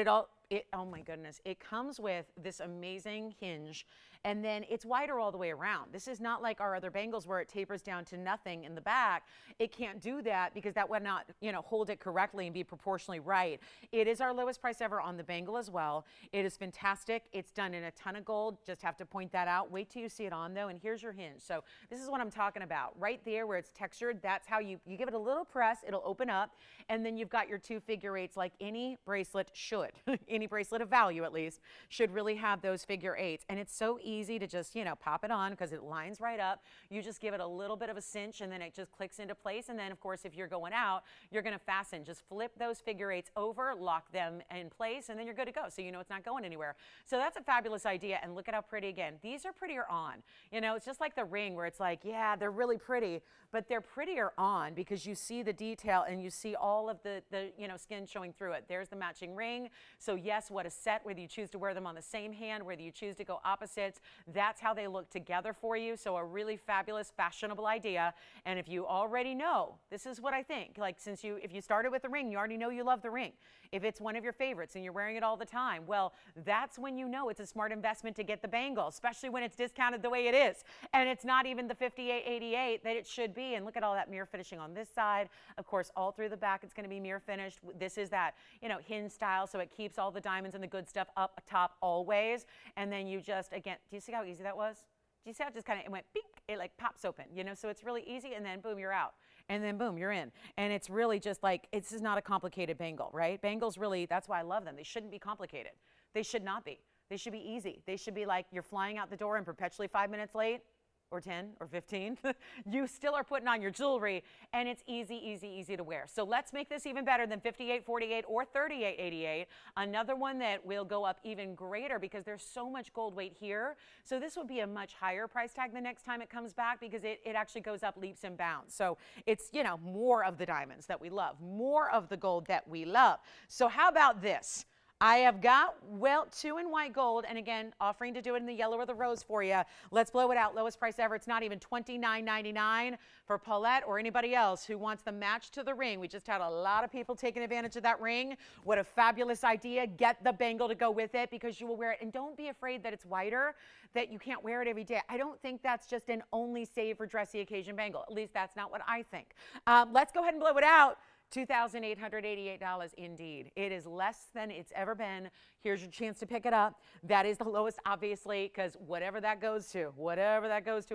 oh my goodness, it comes with this amazing hinge, and then it's wider all the way around. This is not like our other bangles where it tapers down to nothing in the back. It can't do that because that would not, you know, hold it correctly and be proportionally right. It is our lowest price ever on the bangle as well. It is fantastic. It's done in a ton of gold. Just have to point that out. Wait till you see it on though, and here's your hinge. So this is what I'm talking about. Right there where it's textured, that's how you give it a little press, it'll open up, and then you've got your 2 figure eights like any bracelet should. Any bracelet of value at least should really have those figure eights, and it's so easy to just, you know, pop it on because it lines right up. You just give it a little bit of a cinch and then it just clicks into place, and then of course if you're going out, you're going to fasten. Just flip those figure eights over, lock them in place, and then you're good to go, so you know it's not going anywhere. So that's a fabulous idea, and look at how pretty. Again, these are prettier on. You know, it's just like the ring where it's like, yeah, they're really pretty, but they're prettier on because you see the detail and you see all of the you know, skin showing through it. There's the matching ring. So yes, what a set, whether you choose to wear them on the same hand, whether you choose to go opposites, that's how they look together for you. So a really fabulous, fashionable idea. And if you already know, this is what I think, like if you started with the ring, you already know you love the ring. If it's one of your favorites and you're wearing it all the time, well, that's when you know it's a smart investment to get the bangle, especially when it's discounted the way it is. And it's not even the $58.88 that it should be. And look at all that mirror finishing on this side. Of course, all through the back, it's going to be mirror finished. This is that, you know, hinge style, so it keeps all the diamonds and the good stuff up top always. And then you just, again, do you see how easy that was? Do you see how it just kind of, it went beep, it like pops open, you know, so it's really easy, and then boom, you're out. And then boom, you're in. And it's really just like, this is not a complicated bangle, right? Bangles really, that's why I love them. They shouldn't be complicated. They should not be. They should be easy. They should be like you're flying out the door and perpetually 5 minutes late, or 10 or 15. You still are putting on your jewelry, and it's easy to wear. So let's make this even better than $58.48 or $38.88. Another one that will go up even greater because there's so much gold weight here. So this would be a much higher price tag the next time it comes back because it actually goes up leaps and bounds. So it's, you know, more of the diamonds that we love, more of the gold that we love. So how about this? I have got, well, 2 in white gold, and again, offering to do it in the yellow or the rose for you. Let's blow it out. Lowest price ever. It's not even $29.99 for Paulette or anybody else who wants the match to the ring. We just had a lot of people taking advantage of that ring. What a fabulous idea. Get the bangle to go with it because you will wear it. And don't be afraid that it's wider, that you can't wear it every day. I don't think that's just an only save for dressy occasion bangle. At least that's not what I think. Let's go ahead and blow it out. $2,888 indeed. It is less than it's ever been. Here's your chance to pick it up. That is the lowest, obviously, because whatever that goes to,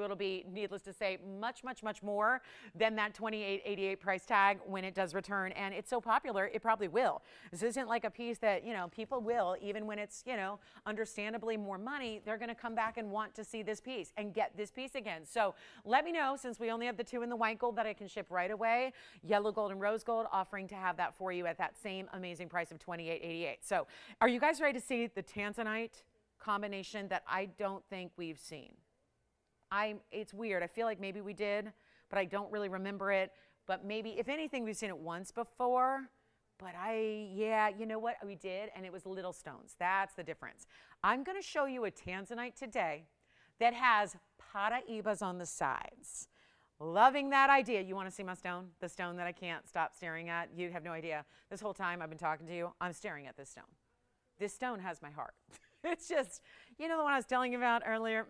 it'll be, needless to say, much more than that $28.88 price tag when it does return. And it's so popular, it probably will. This isn't like a piece that, you know, people will, even when it's, you know, understandably more money, they're going to come back and want to see this piece and get this piece again. So let me know, since we only have the 2 in the white gold, that I can ship right away. Yellow gold and rose gold, offering to have that for you at that same amazing price of $28.88. So are you guys ready to see the Tanzanite combination that I don't think we've seen? It's weird. I feel like maybe we did, but I don't really remember it. But maybe, if anything, we've seen it once before. But yeah, you know what? We did, and it was little stones. That's the difference. I'm going to show you a Tanzanite today that has Pataibas on the sides. Loving that idea. You want to see my stone? The stone that I can't stop staring at? You have no idea. This whole time I've been talking to you, I'm staring at this stone. This stone has my heart. It's just, you know the one I was telling you about earlier?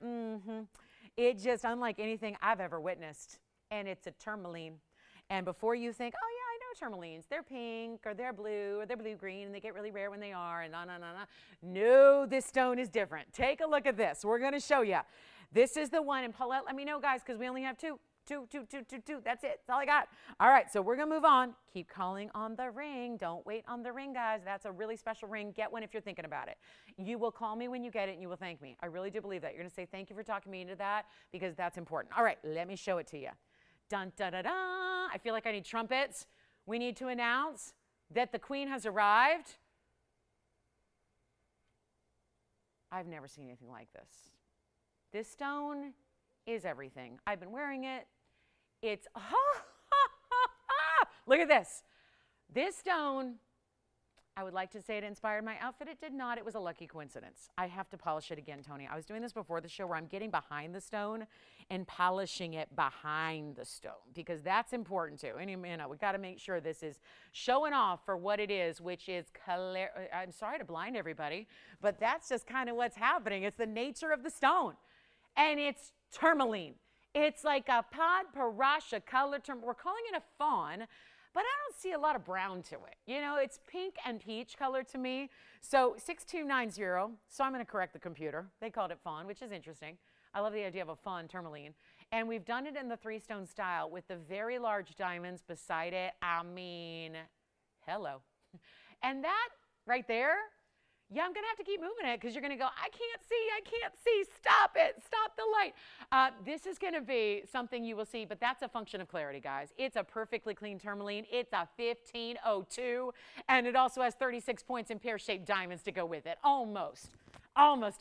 It just unlike anything I've ever witnessed. And it's a tourmaline. And before you think, oh yeah, I know tourmalines. They're pink or they're blue or they're blue-green and they get really rare when they are and No, this stone is different. Take a look at this. We're going to show you. This is the one, and Paulette, let me know, guys, because we only have two. Two. That's it. That's all I got. All right, so we're going to move on. Keep calling on the ring. Don't wait on the ring, guys. That's a really special ring. Get one if you're thinking about it. You will call me when you get it, and you will thank me. I really do believe that. You're going to say thank you for talking me into that because that's important. All right, let me show it to you. Dun, da, da, da. I feel like I need trumpets. We need to announce that the queen has arrived. I've never seen anything like this. This stone is everything. I've been wearing it. It's, look at this. This stone, I would like to say it inspired my outfit. It did not. It was a lucky coincidence. I have to polish it again, Tony. I was doing this before the show where I'm getting behind the stone and polishing it behind the stone because that's important too. And, you know, we got to make sure this is showing off for what it is, which is color. I'm sorry to blind everybody, but that's just kind of what's happening. It's the nature of the stone. And it's tourmaline. It's like a Pataibas color term. We're calling it a fawn, but I don't see a lot of brown to it. You know, it's pink and peach color to me. So 6290, so I'm going to correct the computer. They called it fawn, which is interesting. I love the idea of a fawn tourmaline. And we've done it in the 3-stone style with the very large diamonds beside it. I mean, hello. And that right there, yeah, I'm going to have to keep moving it because you're going to go, I can't see, stop it, stop the light. This is going to be something you will see, but that's a function of clarity, guys. It's a perfectly clean tourmaline. It's a 1502, and it also has 36 points in pear-shaped diamonds to go with it. Almost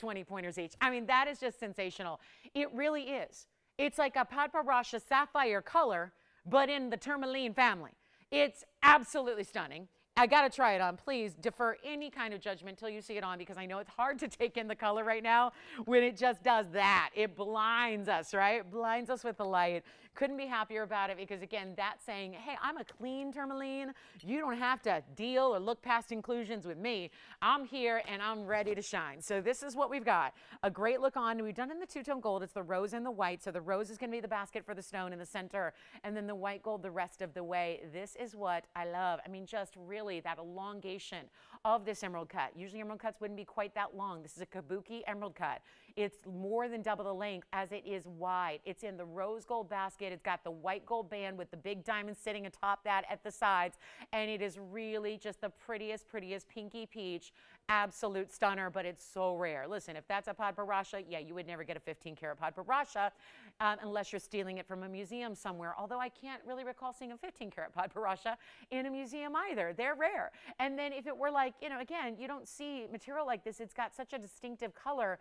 20 pointers each. I mean, that is just sensational. It really is. It's like a Pataibas sapphire color, but in the tourmaline family. It's absolutely stunning. I got to try it on. Please defer any kind of judgment till you see it on because I know it's hard to take in the color right now when it just does that. It blinds us, right? It blinds us with the light. Couldn't be happier about it because, again, that's saying, hey, I'm a clean tourmaline. You don't have to deal or look past inclusions with me. I'm here and I'm ready to shine. So this is what we've got. A great look on. We've done it in the two-tone gold. It's the rose and the white. So the rose is going to be the basket for the stone in the center and then the white gold the rest of the way. This is what I love. I mean, just really that elongation of this emerald cut. Usually emerald cuts wouldn't be quite that long. This is a Kabuki Emerald Cut. It's more than double the length as it is wide. It's in the rose gold basket. It's got the white gold band with the big diamonds sitting atop that at the sides. And it is really just the prettiest pinky peach. Absolute stunner, but it's so rare. Listen, if that's a Pataibas, yeah, you would never get a 15-karat Pataibas unless you're stealing it from a museum somewhere. Although I can't really recall seeing a 15-karat Pataibas in a museum either. They're rare. And then if it were like, you know, again, you don't see material like this. It's got such a distinctive color,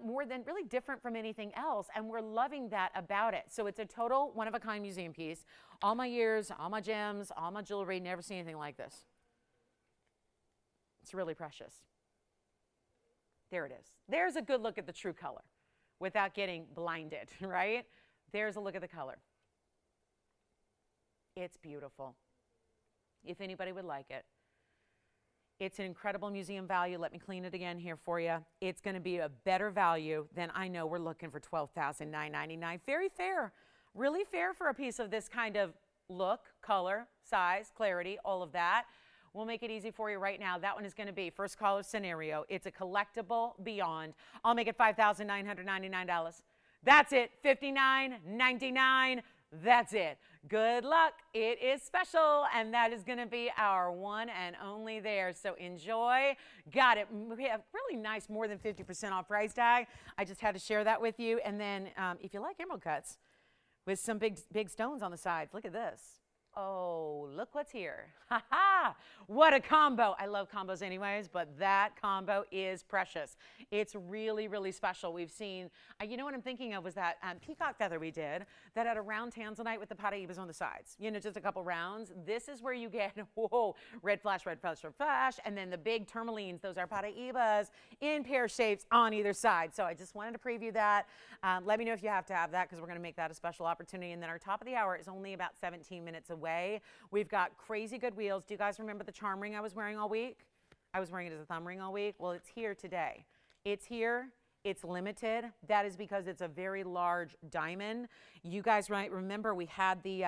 more than really different from anything else. And we're loving that about it. So it's a total one-of-a-kind museum piece. All my years, all my gems, all my jewelry, never seen anything like this. It's really precious. There it is. There's a good look at the true color without getting blinded, right? There's a look at the color. It's beautiful. If anybody would like it. It's an incredible museum value. Let me clean it again here for you. It's going to be a better value than I know we're looking for $12,999. Very fair. Really fair for a piece of this kind of look, color, size, clarity, all of that. We'll make it easy for you right now. That one is going to be first caller scenario. It's a collectible beyond. I'll make it $5,999. That's it. $59.99. That's it. Good luck. It is special, and that is going to be our one and only there. So enjoy. Got it. We have really nice, more than 50% off price tag. I just had to share that with you. And then if you like emerald cuts with some big stones on the sides, look at this. Oh, look what's here. Ha ha! What a combo. I love combos anyways, but that combo is precious. It's really, really special. We've seen, you know what I'm thinking of was that peacock feather we did that had a round Tanzanite with the Pataibas on the sides. You know, just a couple rounds. This is where you get, whoa, red flash, red flash, red flash, and then the big tourmalines. Those are Pataibas in pear shapes on either side. So I just wanted to preview that. Let me know if you have to have that because we're going to make that a special opportunity. And then our top of the hour is only about 17 minutes away. We've got crazy good wheels. Do you guys remember the charm ring I was wearing all week? I was wearing it as a thumb ring all week. Well, it's here today. It's here. It's limited. That is because it's a very large diamond. You guys might remember we had the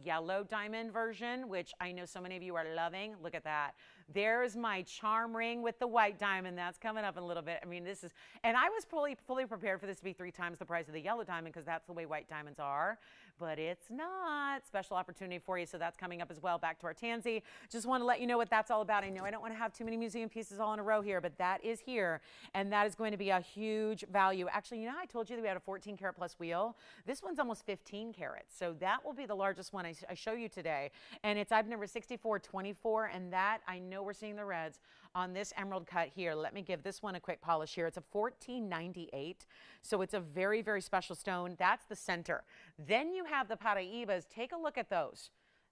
yellow diamond version, which I know so many of you are loving. Look at that. There's my charm ring with the white diamond. That's coming up in a little bit. I mean, this is, and I was fully prepared for this to be 3 times the price of the yellow diamond because that's the way white diamonds are, but it's not. Special opportunity for you, so that's coming up as well. Back to our Tansy. Just want to let you know what that's all about. I know I don't want to have too many museum pieces all in a row here, but that is here, and that is going to be a huge value. Actually, you know how I told you that we had a 14 karat plus wheel? This one's almost 15 carats, so that will be the largest one I show you today, and it's item number 6424, and that, I know we're seeing the reds on this emerald cut here. Let me give this one a quick polish here. It's a 1498, so it's a very, very special stone. That's the center. Then you have the Pataibas. Take a look at those.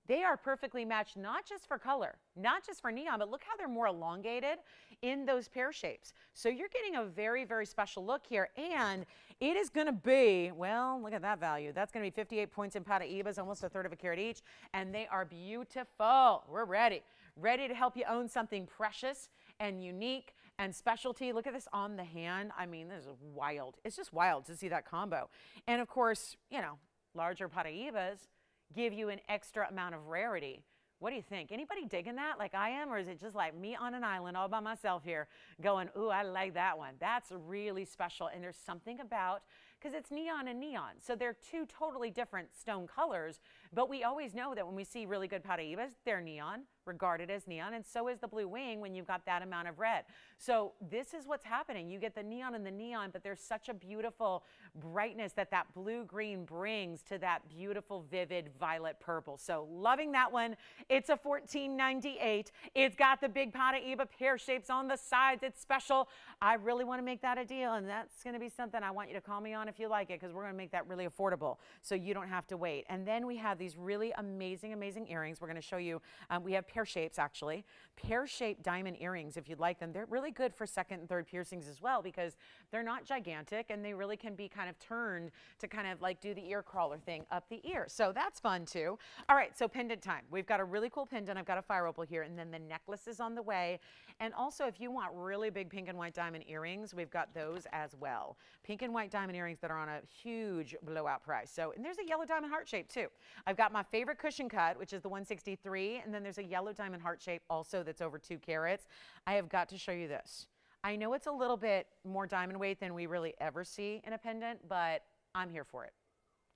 They are perfectly matched, not just for color, not just for neon, but look how they're more elongated in those pear shapes. So you're getting a very, very special look here, and it is going to be, well, look at that value. That's going to be 58 points in Pataibas, almost 1/3 of a carat each, and they are beautiful. We're ready to help you own something precious and unique and specialty. Look at this on the hand. I mean, this is wild. It's just wild to see that combo. And of course, you know, larger Pataibas give you an extra amount of rarity. What do you think? Anybody digging that like I am, or is it just like me on an island all by myself here going, ooh, I like that one. That's really special. And there's something about, because it's neon and neon. So they're 2 totally different stone colors, but we always know that when we see really good Pataibas, they're neon, regarded as neon, and so is the blue wing when you've got that amount of red. So this is what's happening. You get the neon and the neon, but there's such a beautiful brightness that that blue-green brings to that beautiful, vivid violet purple. So loving that one. It's a 1498. It's got the big Pataiba pear shapes on the sides. It's special. I really want to make that a deal, and that's going to be something I want you to call me on if you like it, because we're going to make that really affordable so you don't have to wait. And then we have these really amazing, amazing earrings. We're going to show you. We have pear shapes, actually. Pear-shaped diamond earrings, if you'd like them. They're really good for 2nd and 3rd piercings as well because they're not gigantic and they really can be kind of turned to kind of like do the ear crawler thing up the ear. So that's fun too. All right, so pendant time. We've got a really cool pendant. I've got a fire opal here, and then the necklace is on the way. And also, if you want really big pink and white diamond earrings, we've got those as well. Pink and white diamond earrings that are on a huge blowout price. So, and there's a yellow diamond heart shape too. I've got my favorite cushion cut, which is the 163, and then there's a yellow diamond heart shape also that's over 2 carats. I have got to show you this. I know it's a little bit more diamond weight than we really ever see in a pendant, but I'm here for it.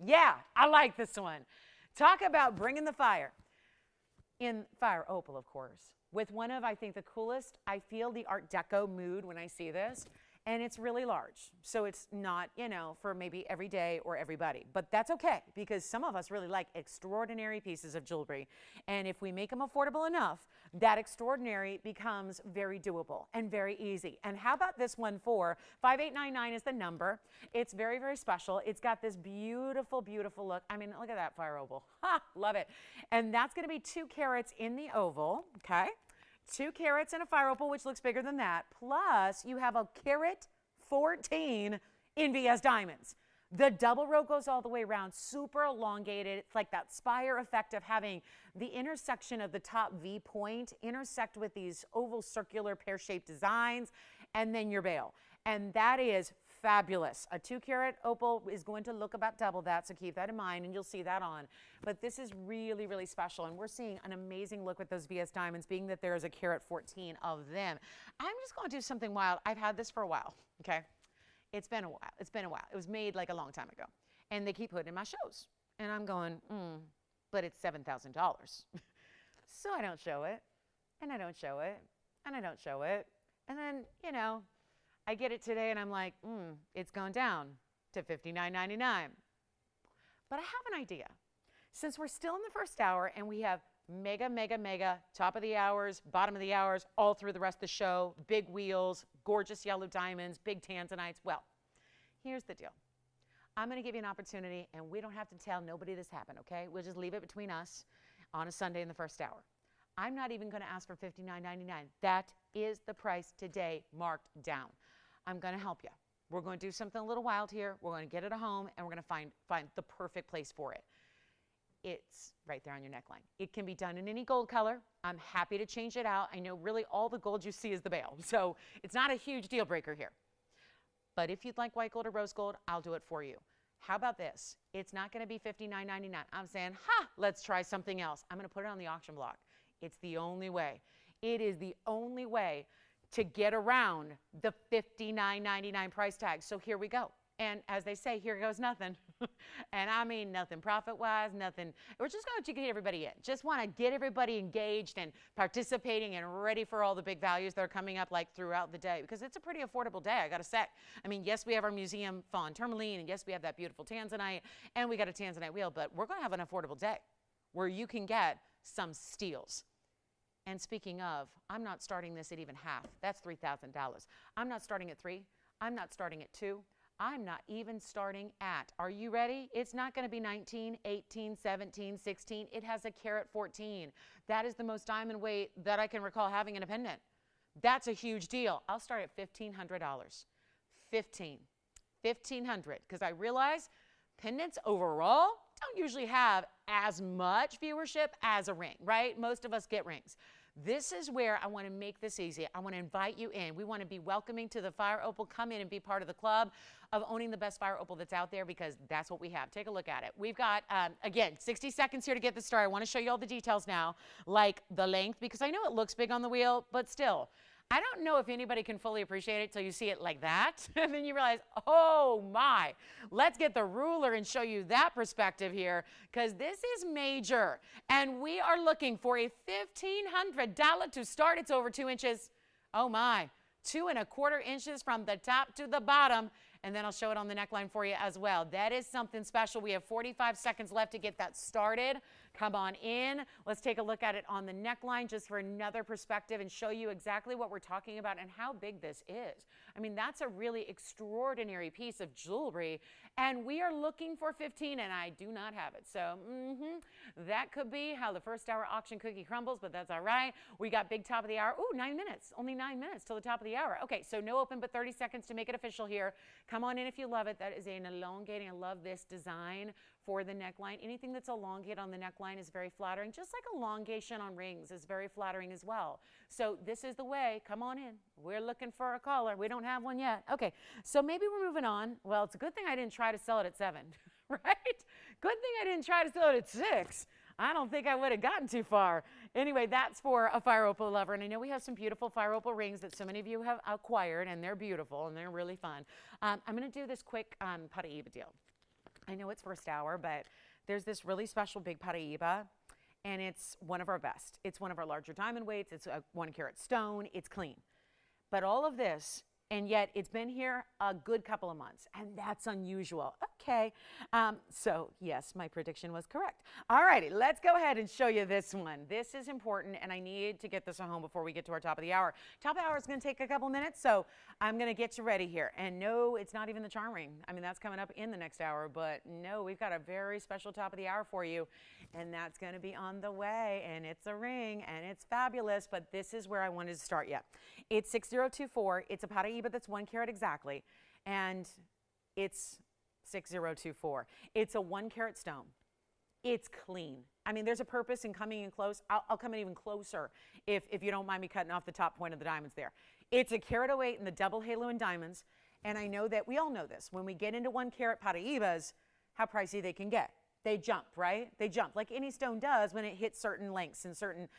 Yeah, I like this one. Talk about bringing the fire. In fire opal, of course, with one of, I think, the coolest. I feel the Art Deco mood when I see this. And it's really large, so it's not, you know, for maybe every day or everybody. But that's okay, because some of us really like extraordinary pieces of jewelry. And if we make them affordable enough, that extraordinary becomes very doable and very easy. And how about this one for 5899 is the number. It's very, very special. It's got this beautiful, beautiful look. I mean, look at that fire opal. Ha, love it. And that's going to be 2 carats in the oval, okay? 2 carats and a fire opal, which looks bigger than that. Plus, you have a carat 14 in VS diamonds. The double row goes all the way around, super elongated. It's like that spire effect of having the intersection of the top V point intersect with these oval circular pear-shaped designs, and then your bail. And that is fabulous. A 2 carat opal is going to look about double that, so keep that in mind, and you'll see that on. But this is really, really special, and we're seeing an amazing look with those VS diamonds, being that there is a carat 14 of them. I'm just going to do something wild. I've had this for a while, okay? It's been a while. It's been a while. It was made like a long time ago, and they keep putting it in my shows. And I'm going, but it's $7,000. So I don't show it, and I don't show it, and I don't show it. And then, you know, I get it today, and I'm like, it's gone down to $59.99. But I have an idea. Since we're still in the first hour and we have mega, mega, mega top of the hours, bottom of the hours, all through the rest of the show, big wheels, gorgeous yellow diamonds, big tanzanites. Well, here's the deal. I'm going to give you an opportunity, and we don't have to tell nobody this happened, okay? We'll just leave it between us on a Sunday in the first hour. I'm not even going to ask for $59.99. That is the price today marked down. I'm going to help you. We're going to do something a little wild here. We're going to get it at home, and we're going to find the perfect place for it. It's right there on your neckline. It can be done in any gold color. I'm happy to change it out. I know really all the gold you see is the bail, so it's not a huge deal breaker here. But if you'd like white gold or rose gold, I'll do it for you. How about this? It's not going to be $59.99. I'm saying, let's try something else. I'm going to put it on the auction block. It's the only way. It is the only way to get around the $59.99 price tag. So here we go. And as they say, here goes nothing. And I mean nothing profit-wise, nothing. We're just going to get everybody in. Just want to get everybody engaged and participating and ready for all the big values that are coming up like throughout the day, because it's a pretty affordable day, I got to say. I mean, yes, we have our museum fawn tourmaline, and yes, we have that beautiful tanzanite, and we got a tanzanite wheel, but we're going to have an affordable day where you can get some steals. And speaking of, I'm not starting this at even half. That's $3,000. I'm not starting at 3. I'm not starting at 2. I'm not even starting at, are you ready? It's not going to be 19, 18, 17, 16. It has a carat 14. That is the most diamond weight that I can recall having in a pendant. That's a huge deal. I'll start at $1,500. $1,500, because I realize pendants overall don't usually have as much viewership as a ring, right? Most of us get rings. This is where I want to make this easy. I want to invite you in. We want to be welcoming to the fire opal. Come in and be part of the club of owning the best fire opal that's out there, because that's what we have. Take a look at it. We've got, again, 60 seconds here to get this started. I want to show you all the details now, like the length, because I know it looks big on the wheel, but still, I don't know if anybody can fully appreciate it till you see it like that. And then you realize, oh my, let's get the ruler and show you that perspective here, because this is major. And we are looking for a $1,500 to start. It's over 2 inches. Oh my, 2¼ inches from the top to the bottom. And then I'll show it on the neckline for you as well. That is something special. We have 45 seconds left to get that started. Come on in. Let's take a look at it on the neckline just for another perspective and show you exactly what we're talking about and how big this is. I mean, that's a really extraordinary piece of jewelry, and we are looking for 15, and I do not have it. So that could be how the first hour auction cookie crumbles, but that's all right. We got big top of the hour. Ooh, 9 minutes. Only 9 minutes till the top of the hour. Okay, so no open but 30 seconds to make it official here. Come on in if you love it. That is an elongating. I love this design for the neckline. Anything that's elongated on the neckline is very flattering, just like elongation on rings is very flattering as well. So this is the way. Come on in. We're looking for a caller. We don't have one yet. Okay, so maybe we're moving on. Well, it's a good thing I didn't try to sell it at 7, right? Good thing I didn't try to sell it at 6. I don't think I would have gotten too far. Anyway, that's for a fire opal lover. And I know we have some beautiful fire opal rings that so many of you have acquired, and they're beautiful and they're really fun. I'm going to do this quick Pataibas deal. I know it's first hour, but there's this really special big Pataibas, and it's one of our best. It's one of our larger diamond weights. It's a 1 carat stone. It's clean. But all of this, and yet it's been here a good couple of months, and that's unusual. Okay, so yes, my prediction was correct. All righty, let's go ahead and show you this one. This is important, and I need to get this at home before we get to our top of the hour. Top of the hour is going to take a couple minutes, so I'm going to get you ready here. And no, it's not even the charm ring. I mean, that's coming up in the next hour, but no, we've got a very special top of the hour for you, and that's going to be on the way, and it's a ring, and it's fabulous, but this is where I wanted to start you. It's 6024. It's a Pataibas that's 1 carat exactly, and it's 6024. It's a 1 carat stone. It's clean. I mean, there's a purpose in coming in close. I'll come in even closer if you don't mind me cutting off the top point of the diamonds there. It's a carat 08 in the double halo in diamonds, and I know that we all know this. When we get into 1 carat Pataibas, how pricey they can get. They jump, right? They jump like any stone does when it hits certain lengths and certain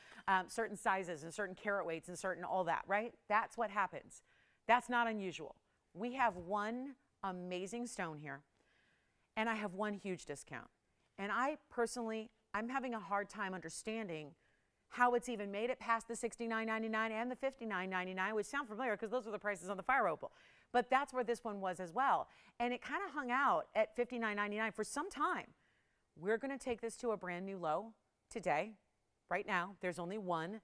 sizes and certain carat weights and certain all that, right? That's what happens. That's not unusual. We have one amazing stone here, and I have one huge discount. And I personally, I'm having a hard time understanding how it's even made it past the $69.99 and the $59.99, which sound familiar because those are the prices on the fire opal. But that's where this one was as well. And it kind of hung out at $59.99 for some time. We're going to take this to a brand new low today, right now. There's only one.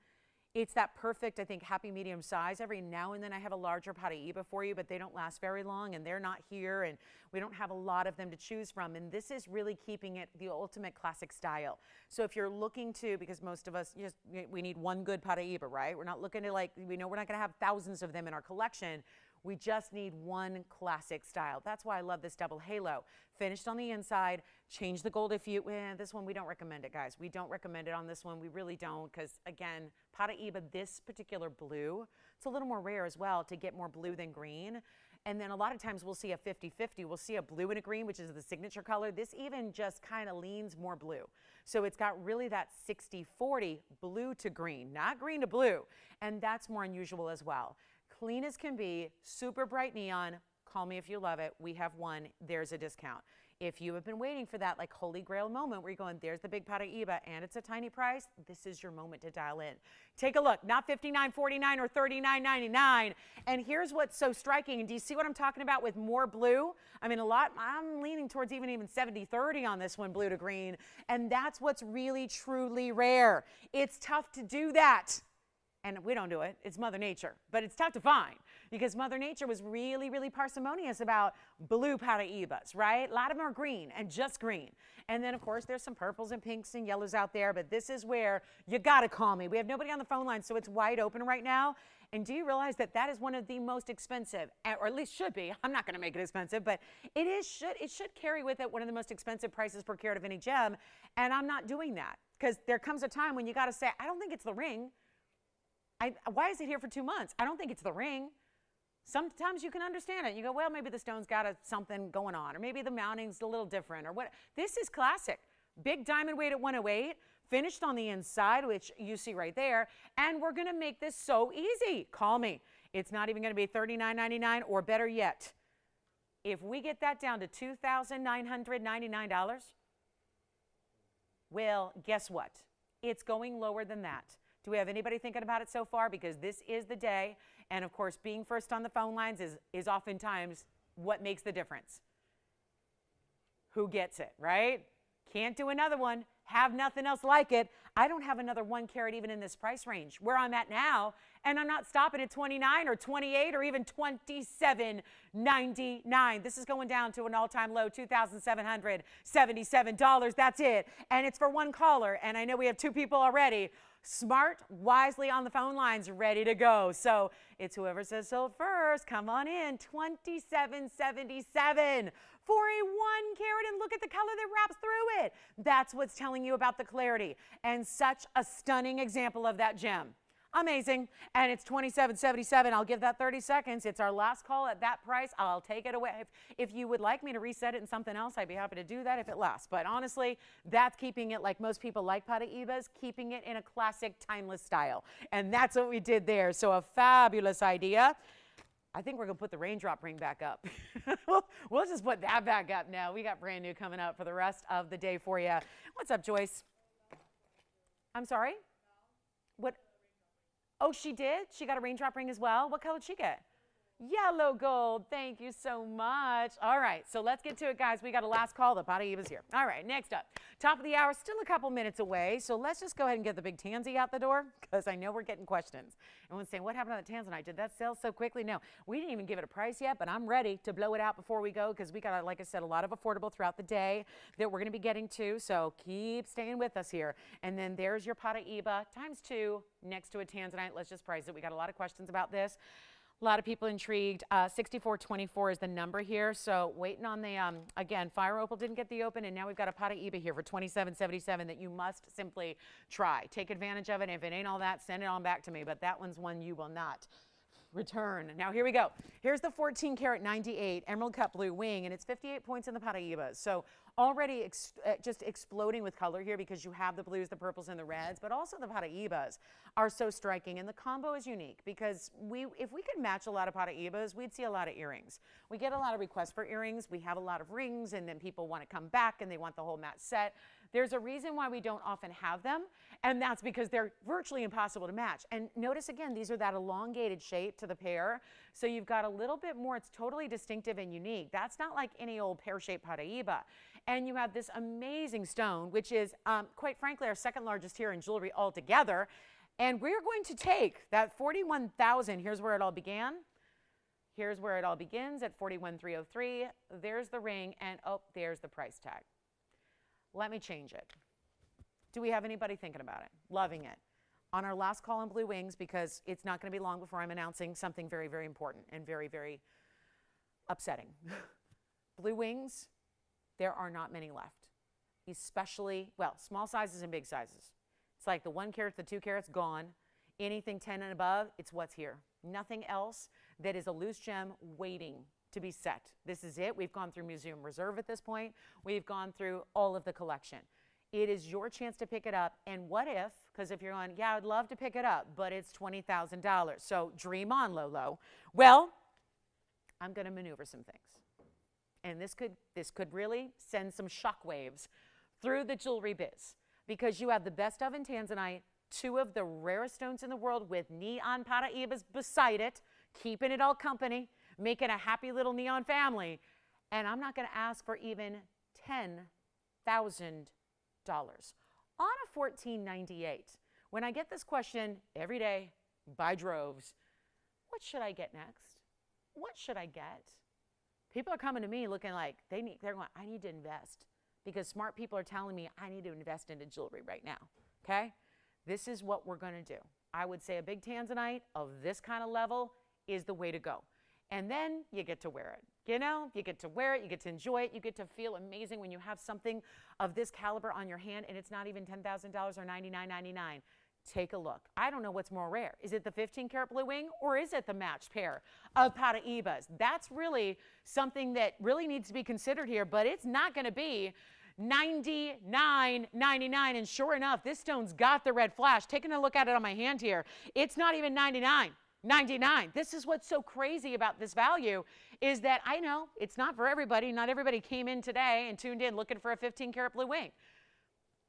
It's that perfect, I think, happy medium size. Every now and then I have a larger Pataibas for you, but they don't last very long, and they're not here, and we don't have a lot of them to choose from. And this is really keeping it the ultimate classic style. So if you're looking to, because most of us, we need one good Pataiba, right? We're not looking to, like, we know we're not going to have thousands of them in our collection. We just need one classic style. That's why I love this double halo. Finished on the inside, change the gold if you, this one we don't recommend it, guys. We don't recommend it on this one. We really don't, because again, Pataiba, this particular blue, it's a little more rare as well to get more blue than green. And then a lot of times we'll see a 50-50. We'll see a blue and a green, which is the signature color. This even just kind of leans more blue. So it's got really that 60-40 blue to green, not green to blue. And that's more unusual as well. Clean as can be, super bright neon. Call me if you love it. We have one. There's a discount. If you have been waiting for that like holy grail moment where you're going, there's the big Pataiba and it's a tiny price, this is your moment to dial in. Take a look, not $59.49 or $39.99. And here's what's so striking. And do you see what I'm talking about with more blue? I mean, I'm leaning towards even 70-30 on this one, blue to green. And that's what's really, truly rare. It's tough to do that. And we don't do it, it's Mother Nature. But it's tough to find because Mother Nature was really, really parsimonious about blue Pataibas, right? A lot of them are green and just green. And then, of course, there's some purples and pinks and yellows out there, but this is where you gotta call me. We have nobody on the phone line, so it's wide open right now. And do you realize that that is one of the most expensive, or at least should be, I'm not gonna make it expensive, but it should carry with it one of the most expensive prices per carat of any gem, and I'm not doing that. Because there comes a time when you gotta say, I don't think it's the ring. Why is it here for 2 months? I don't think it's the ring. Sometimes you can understand it. You go, well, maybe the stone's got something going on, or maybe the mounting's a little different, or what. This is classic. Big diamond weight at 108, finished on the inside, which you see right there, and we're gonna make this so easy. Call me. It's not even gonna be $39.99, or better yet, if we get that down to $2,999, well, guess what? It's going lower than that. Do we have anybody thinking about it so far? Because this is the day. And of course, being first on the phone lines is oftentimes what makes the difference. Who gets it, right? Can't do another one. Have nothing else like it. I don't have another 1 carat even in this price range where I'm at now. And I'm not stopping at 29 or 28 or even $27.99. This is going down to an all-time low, $2,777. That's it. And it's for one caller. And I know we have 2 people already. Smart, wisely on the phone lines, ready to go. So it's whoever says sold first. Come on in, $27.77 for a 1 carat, and look at the color that wraps through it. That's what's telling you about the clarity, and such a stunning example of that gem. Amazing. And it's $27.77. I'll give that 30 seconds. It's our last call at that price. I'll take it away. If you would like me to reset it in something else, I'd be happy to do that if it lasts. But honestly, that's keeping it like most people like Pataibas, keeping it in a classic, timeless style. And that's what we did there. So a fabulous idea. I think we're going to put the Raindrop Ring back up. We'll just put that back up now. We got brand new coming up for the rest of the day for you. What's up, Joyce? I'm sorry? What? Oh, she did? She got a raindrop ring as well? What color did she get? Yellow gold. Thank you so much. All right, so let's get to it, guys. We got a last call. The Pataiba's here. All right, next up. Top of the hour, still a couple minutes away, so let's just go ahead and get the big tansy out the door, because I know we're getting questions. Everyone's saying, what happened to the Tanzanite? Did that sell so quickly? No, we didn't even give it a price yet, but I'm ready to blow it out before we go, because we got, like I said, a lot of affordable throughout the day that we're going to be getting to, so keep staying with us here. And then there's your Pataiba ×2 next to a Tanzanite. Let's just price it. We got a lot of questions about this. A lot of people intrigued. 6424 is the number here. So waiting on the, again, Fire Opal didn't get the open, and now we've got a Pataiba here for $27.77 that you must simply try. Take advantage of it. If it ain't all that, send it on back to me. But that one's one you will not return. Now here we go. Here's the 14 karat 98 Emerald Cut Blue Wing, and it's 58 points in the Pataibas. So already just exploding with color here, because you have the blues, the purples, and the reds, but also the Pataibas are so striking, and the combo is unique because if we could match a lot of Pataibas, we'd see a lot of earrings. We get a lot of requests for earrings. We have a lot of rings, and then people want to come back and they want the whole match set. There's a reason why we don't often have them, and that's because they're virtually impossible to match. And notice again, these are that elongated shape to the pair, so you've got a little bit more. It's totally distinctive and unique. That's not like any old pear-shaped Pataiba. And you have this amazing stone, which is, quite frankly, our second largest here in jewelry altogether. And we're going to take that 41,000. Here's where it all began. Here's where it all begins at 41,303. There's the ring, and oh, there's the price tag. Let me change it. Do we have anybody thinking about it? Loving it. On our last call on Blue Wings, because it's not going to be long before I'm announcing something very, very important and very, very upsetting. Blue Wings, there are not many left, especially, well, small sizes and big sizes. It's like the 1 carat, the 2 carats, gone. Anything 10 and above, it's what's here. Nothing else that is a loose gem waiting to be set. This is it. We've gone through Museum Reserve at this point. We've gone through all of the collection. It is your chance to pick it up. And what if, because if you're going, yeah, I'd love to pick it up, but it's $20,000. So dream on, Lolo. Well, I'm going to maneuver some things. And this could really send some shockwaves through the jewelry biz, because you have the best of in Tanzanite, 2 of the rarest stones in the world with neon Pataibas beside it, keeping it all company, making a happy little neon family. And I'm not going to ask for even $10,000 on a $14.98. When I get this question every day by droves, what should I get next? What should I get? People are coming to me looking like they're going, I need to invest, because smart people are telling me I need to invest into jewelry right now, okay? This is what we're going to do. I would say a big Tanzanite of this kind of level is the way to go. And then you get to wear it. You know, you get to wear it, you get to enjoy it, you get to feel amazing when you have something of this caliber on your hand and it's not even $10,000 or $99.99. Take a look. I don't know what's more rare. Is it the 15-karat blue wing, or is it the matched pair of Pataibas? That's really something that really needs to be considered here, but it's not going to be $99.99. And sure enough, this stone's got the red flash. Taking a look at it on my hand here, it's not even $99.99. This is what's so crazy about this value, is that I know it's not for everybody. Not everybody came in today and tuned in looking for a 15-karat blue wing.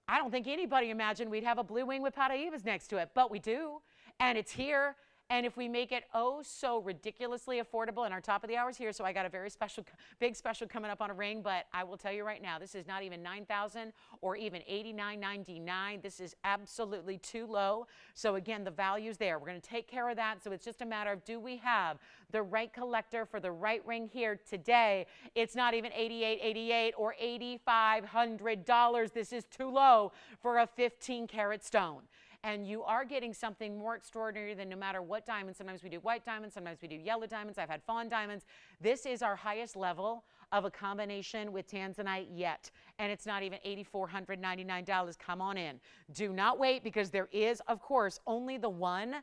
I don't think anybody imagined we'd have a blue wing with Pataibas next to it, but we do, and it's here. And if we make it oh so ridiculously affordable, in our top of the hours here, so I got a very special, big special coming up on a ring, but I will tell you right now, this is not even $9,000 or even $89.99. This is absolutely too low. So again, the value's there. We're going to take care of that. So it's just a matter of, do we have the right collector for the right ring here today? It's not even $88.88 or $8,500. This is too low for a 15-karat stone. And you are getting something more extraordinary than no matter what diamond. Sometimes we do white diamonds, sometimes we do yellow diamonds. I've had fawn diamonds. This is our highest level of a combination with Tanzanite yet. And it's not even $8,499. Come on in. Do not wait, because there is, of course, only the one.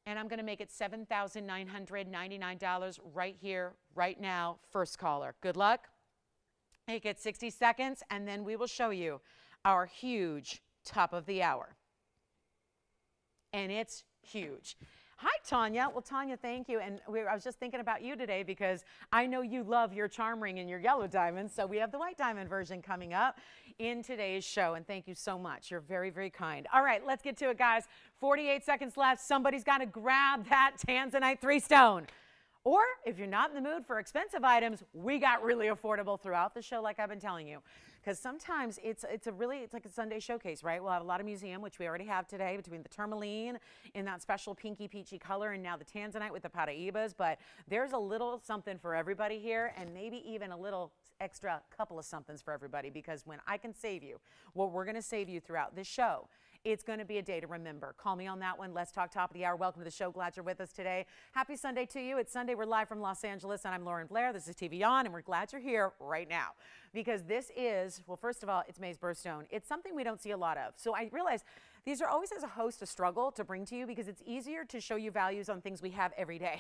And I'm going to make it $7,999 right here, right now. First caller. Good luck. Make it 60 seconds, and then we will show you our huge top of the hour. And it's huge. Hi, Tanya. Well, Tanya, thank you. And I was just thinking about you today, because I know you love your charm ring and your yellow diamonds. So we have the white diamond version coming up in today's show. And thank you so much. You're very, very kind. All right, let's get to it, guys. 48 seconds left. Somebody's got to grab that Tanzanite 3-stone. Or if you're not in the mood for expensive items, we got really affordable throughout the show, like I've been telling you. Because sometimes it's like a Sunday showcase, right? We'll have a lot of museum, which we already have today, between the tourmaline in that special pinky peachy color, and now the Tanzanite with the Pataibas. But there's a little something for everybody here, and maybe even a little extra couple of somethings for everybody, because when I can save you what we're going to save you throughout this show, it's going to be a day to remember. Call me on that one. Let's talk top of the hour. Welcome to the show. Glad you're with us today. Happy Sunday to you. It's Sunday. We're live from Los Angeles, and I'm Lauren Blair. This is TVON, and we're glad you're here right now, because this is, well, first of all, it's May's birthstone. It's something we don't see a lot of. So I realize these are always, as a host, a struggle to bring to you, because it's easier to show you values on things we have every day.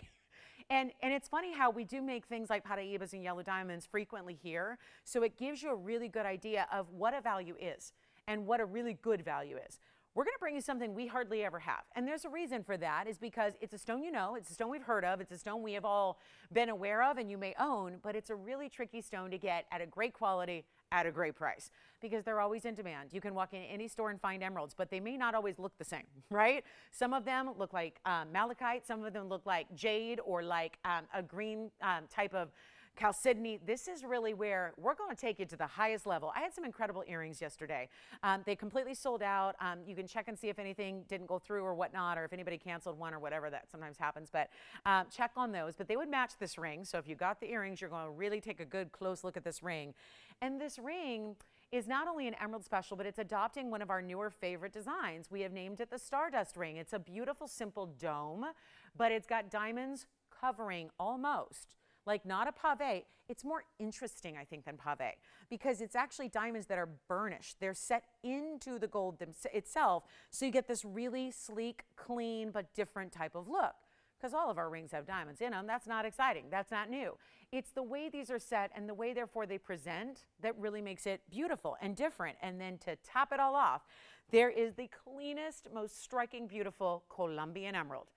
And it's funny how we do make things like Pataibas and yellow diamonds frequently here. So it gives you a really good idea of what a value is and what a really good value is. We're going to bring you something we hardly ever have. And there's a reason for that, is because it's a stone you know, it's a stone we've heard of, it's a stone we have all been aware of and you may own, but it's a really tricky stone to get at a great quality at a great price, because they're always in demand. You can walk in any store and find emeralds, but they may not always look the same, right? Some of them look like malachite, some of them look like jade, or like a green type of chalcedony. This is really where we're going to take you to the highest level. I had some incredible earrings yesterday. They completely sold out. You can check and see if anything didn't go through or whatnot, or if anybody canceled one or whatever. That sometimes happens, but check on those. But they would match this ring. So if you got the earrings, you're going to really take a good close look at this ring. And this ring is not only an emerald special, but it's adopting one of our newer favorite designs. We have named it the Stardust Ring. It's a beautiful, simple dome, but it's got diamonds covering almost, like not a pave. It's more interesting, I think, than pave, because it's actually diamonds that are burnished. They're set into the gold itself, so you get this really sleek, clean, but different type of look. Because all of our rings have diamonds in them. That's not exciting. That's not new. It's the way these are set and the way, therefore, they present that really makes it beautiful and different. And then to top it all off, there is the cleanest, most striking, beautiful Colombian emerald.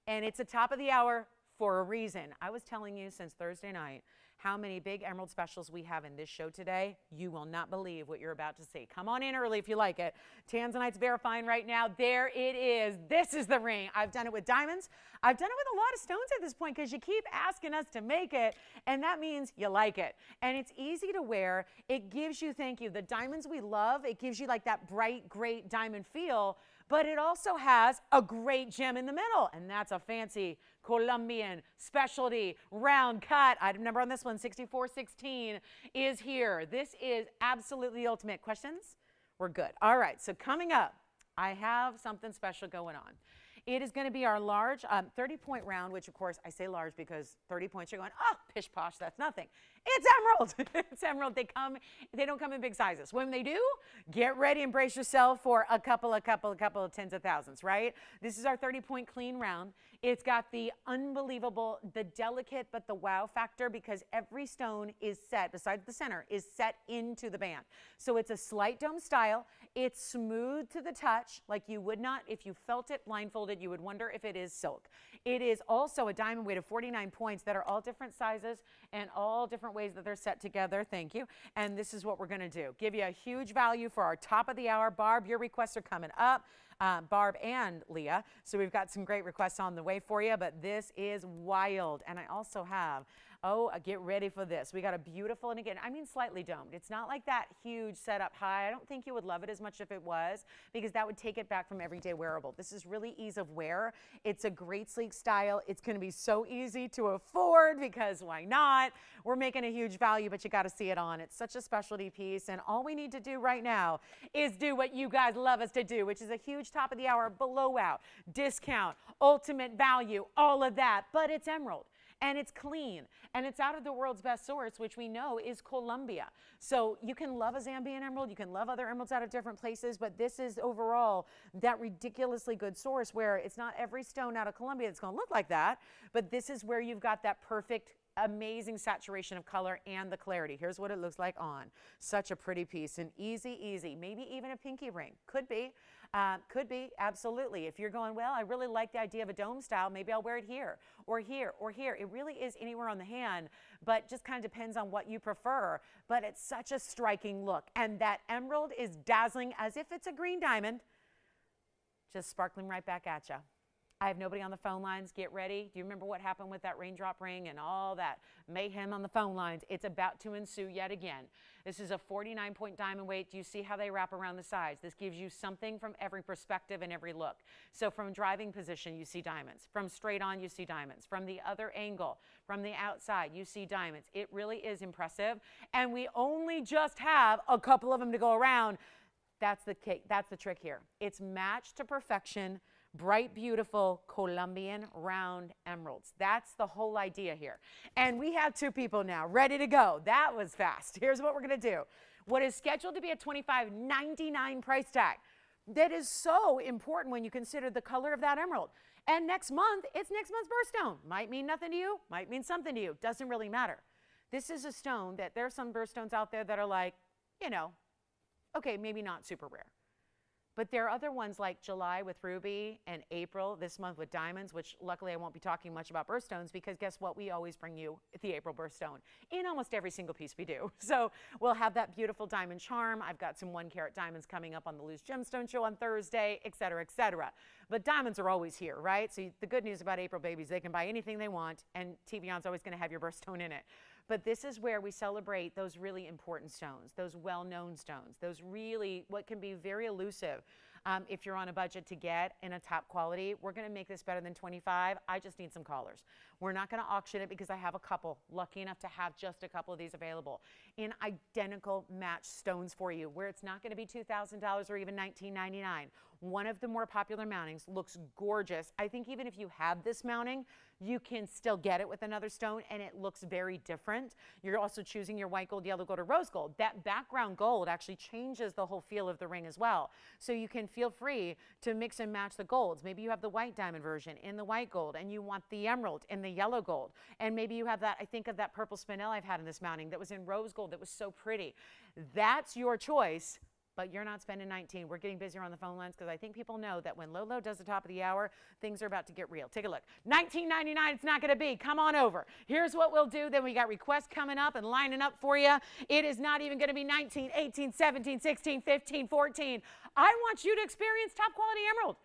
And it's a top of the hour for a reason. I was telling you since Thursday night how many big emerald specials we have in this show today. You will not believe what you're about to see. Come on in early if you like it. Tanzanite's verifying right now. There it is. This is the ring. I've done it with diamonds. I've done it with a lot of stones at this point because you keep asking us to make it, and that means you like it. And it's easy to wear. It gives you, thank you, the diamonds we love. It gives you like that bright, great diamond feel, but it also has a great gem in the middle, and that's a fancy Colombian specialty round cut. Item number on this one, 6416, is here. This is absolutely the ultimate. Questions? We're good. All right, so coming up, I have something special going on. It is going to be our large 30-point round, which, of course, I say large because 30 points, you're going, oh, pish posh, that's nothing. It's emerald. It's emerald. They don't come in big sizes. When they do, get ready and brace yourself for a couple of tens of thousands, right? This is our 30-point clean round. It's got the unbelievable, the delicate, but the wow factor because every stone is set, besides the center, is set into the band. So it's a slight dome style. It's smooth to the touch, like you would not, if you felt it blindfolded, you would wonder if it is silk. It is also a diamond weight of 49 points that are all different sizes and all different ways that they're set together. Thank you. And this is what we're going to do. Give you a huge value for our top of the hour. Barb, your requests are coming up. Barb and Leah. So we've got some great requests on the way for you, but this is wild. And I also have, get ready for this. We got a beautiful, and again, I mean slightly domed. It's not like that huge set up high. I don't think you would love it as much if it was, because that would take it back from everyday wearable. This is really ease of wear. It's a great sleek style. It's going to be so easy to afford because why not? We're making a huge value, but you got to see it on. It's such a specialty piece, and all we need to do right now is do what you guys love us to do, which is a huge top of the hour blowout, discount, ultimate value, all of that, but it's emerald. And it's clean, and it's out of the world's best source, which we know is Colombia. So you can love a Zambian emerald, you can love other emeralds out of different places, but this is overall that ridiculously good source where it's not every stone out of Colombia that's going to look like that, but this is where you've got that perfect, amazing saturation of color and the clarity. Here's what it looks like on. Such a pretty piece, and easy, maybe even a pinky ring. Could be, absolutely. If you're going, well, I really like the idea of a dome style, maybe I'll wear it here, or here, or here. It really is anywhere on the hand, but just kind of depends on what you prefer. But it's such a striking look, and that emerald is dazzling as if it's a green diamond, just sparkling right back at you. I have nobody on the phone lines. Get ready. Do you remember what happened with that Raindrop Ring and all that mayhem on the phone lines? It's about to ensue yet again. This is a 49-point diamond weight. Do you see how they wrap around the sides? This gives you something from every perspective and every look. So from driving position, you see diamonds. From straight on, you see diamonds. From the other angle, from the outside, you see diamonds. It really is impressive. And we only just have a couple of them to go around. That's the cake. That's the trick here. It's matched to perfection. Bright, beautiful Colombian round emeralds. That's the whole idea here. And we have two people now ready to go. That was fast. Here's what we're going to do. What is scheduled to be a $25.99 price tag. That is so important when you consider the color of that emerald. And next month, it's next month's birthstone. Might mean nothing to you, might mean something to you. Doesn't really matter. This is a stone that there are some birthstones out there that are like, you know, okay, maybe not super rare. But there are other ones like July with ruby and April this month with diamonds, which luckily I won't be talking much about birthstones because guess what? We always bring you the April birthstone in almost every single piece we do. So we'll have that beautiful diamond charm. I've got some 1-carat diamonds coming up on the Loose Gemstone Show on Thursday, et cetera, et cetera. But diamonds are always here, right? So the good news about April babies, they can buy anything they want, and TVON's always going to have your birthstone in it. But this is where we celebrate those really important stones, those well-known stones, those really, what can be very elusive. If you're on a budget to get in a top quality, we're going to make this better than 25. I just need some callers. We're not going to auction it because I have a couple, lucky enough to have just a couple of these available in identical matched stones for you, where it's not going to be $2,000 or even $19.99. One of the more popular mountings looks gorgeous. I think even if you have this mounting, you can still get it with another stone and it looks very different. You're also choosing your white gold, yellow gold, or rose gold. That background gold actually changes the whole feel of the ring as well. So you can feel free to mix and match the golds. Maybe you have the white diamond version in the white gold and you want the emerald in the yellow gold. And maybe you have that, I think of that purple spinel I've had in this mounting that was in rose gold that was so pretty. That's your choice. But you're not spending 19. We're getting busier on the phone lines because I think people know that when Lolo does the top of the hour, things are about to get real. Take a look. $19.99, it's not going to be. Come on over. Here's what we'll do. Then we got requests coming up and lining up for you. It is not even going to be 19, 18, 17, 16, 15, 14. I want you to experience top quality emerald.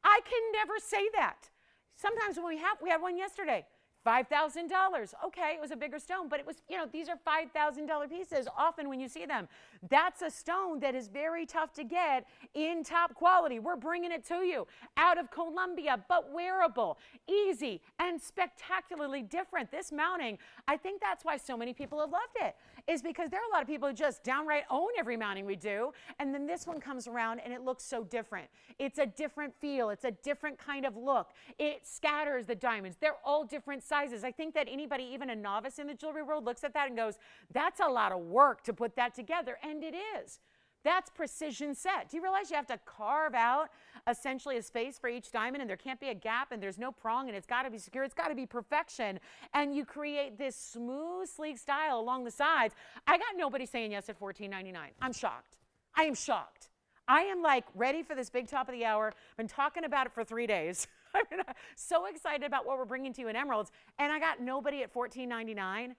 I can never say that. Sometimes when we had one yesterday. $5,000. Okay, it was a bigger stone, but it was, you know, these are $5,000 pieces often when you see them. That's a stone that is very tough to get in top quality. We're bringing it to you out of Colombia, but wearable, easy, and spectacularly different. This mounting, I think that's why so many people have loved it, is because there are a lot of people who just downright own every mounting we do, and then this one comes around and it looks so different. It's a different feel. It's a different kind of look. It scatters the diamonds. They're all different sizes. I think that anybody, even a novice in the jewelry world, looks at that and goes, that's a lot of work to put that together. And it is. That's precision set. Do you realize you have to carve out essentially a space for each diamond, and there can't be a gap, and there's no prong, and it's got to be secure. It's got to be perfection. And you create this smooth, sleek style along the sides. I got nobody saying yes at $14.99. I'm shocked. I am shocked. I am like ready for this big top of the hour. I've been talking about it for 3 days. I'm so excited about what we're bringing to you in emeralds, and I got nobody at $14.99,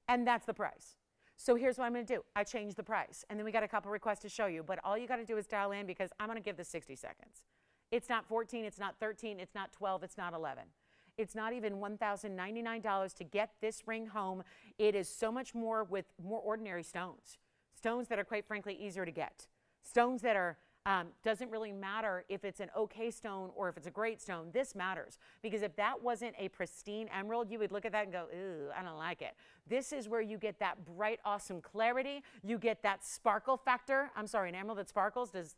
and that's the price. So here's what I'm going to do. I changed the price, and then we got a couple requests to show you, but all you got to do is dial in because I'm going to give this 60 seconds. It's not 14, it's not 13, it's not 12, it's not 11. It's not even $1,099 to get this ring home. It is so much more with more ordinary stones. Stones that are quite frankly easier to get. Stones that are doesn't really matter if it's an okay stone or if it's a great stone. This matters because if that wasn't a pristine emerald, you would look at that and go, ooh, I don't like it. This is where you get that bright, awesome clarity. You get that sparkle factor. I'm sorry, an emerald that sparkles, does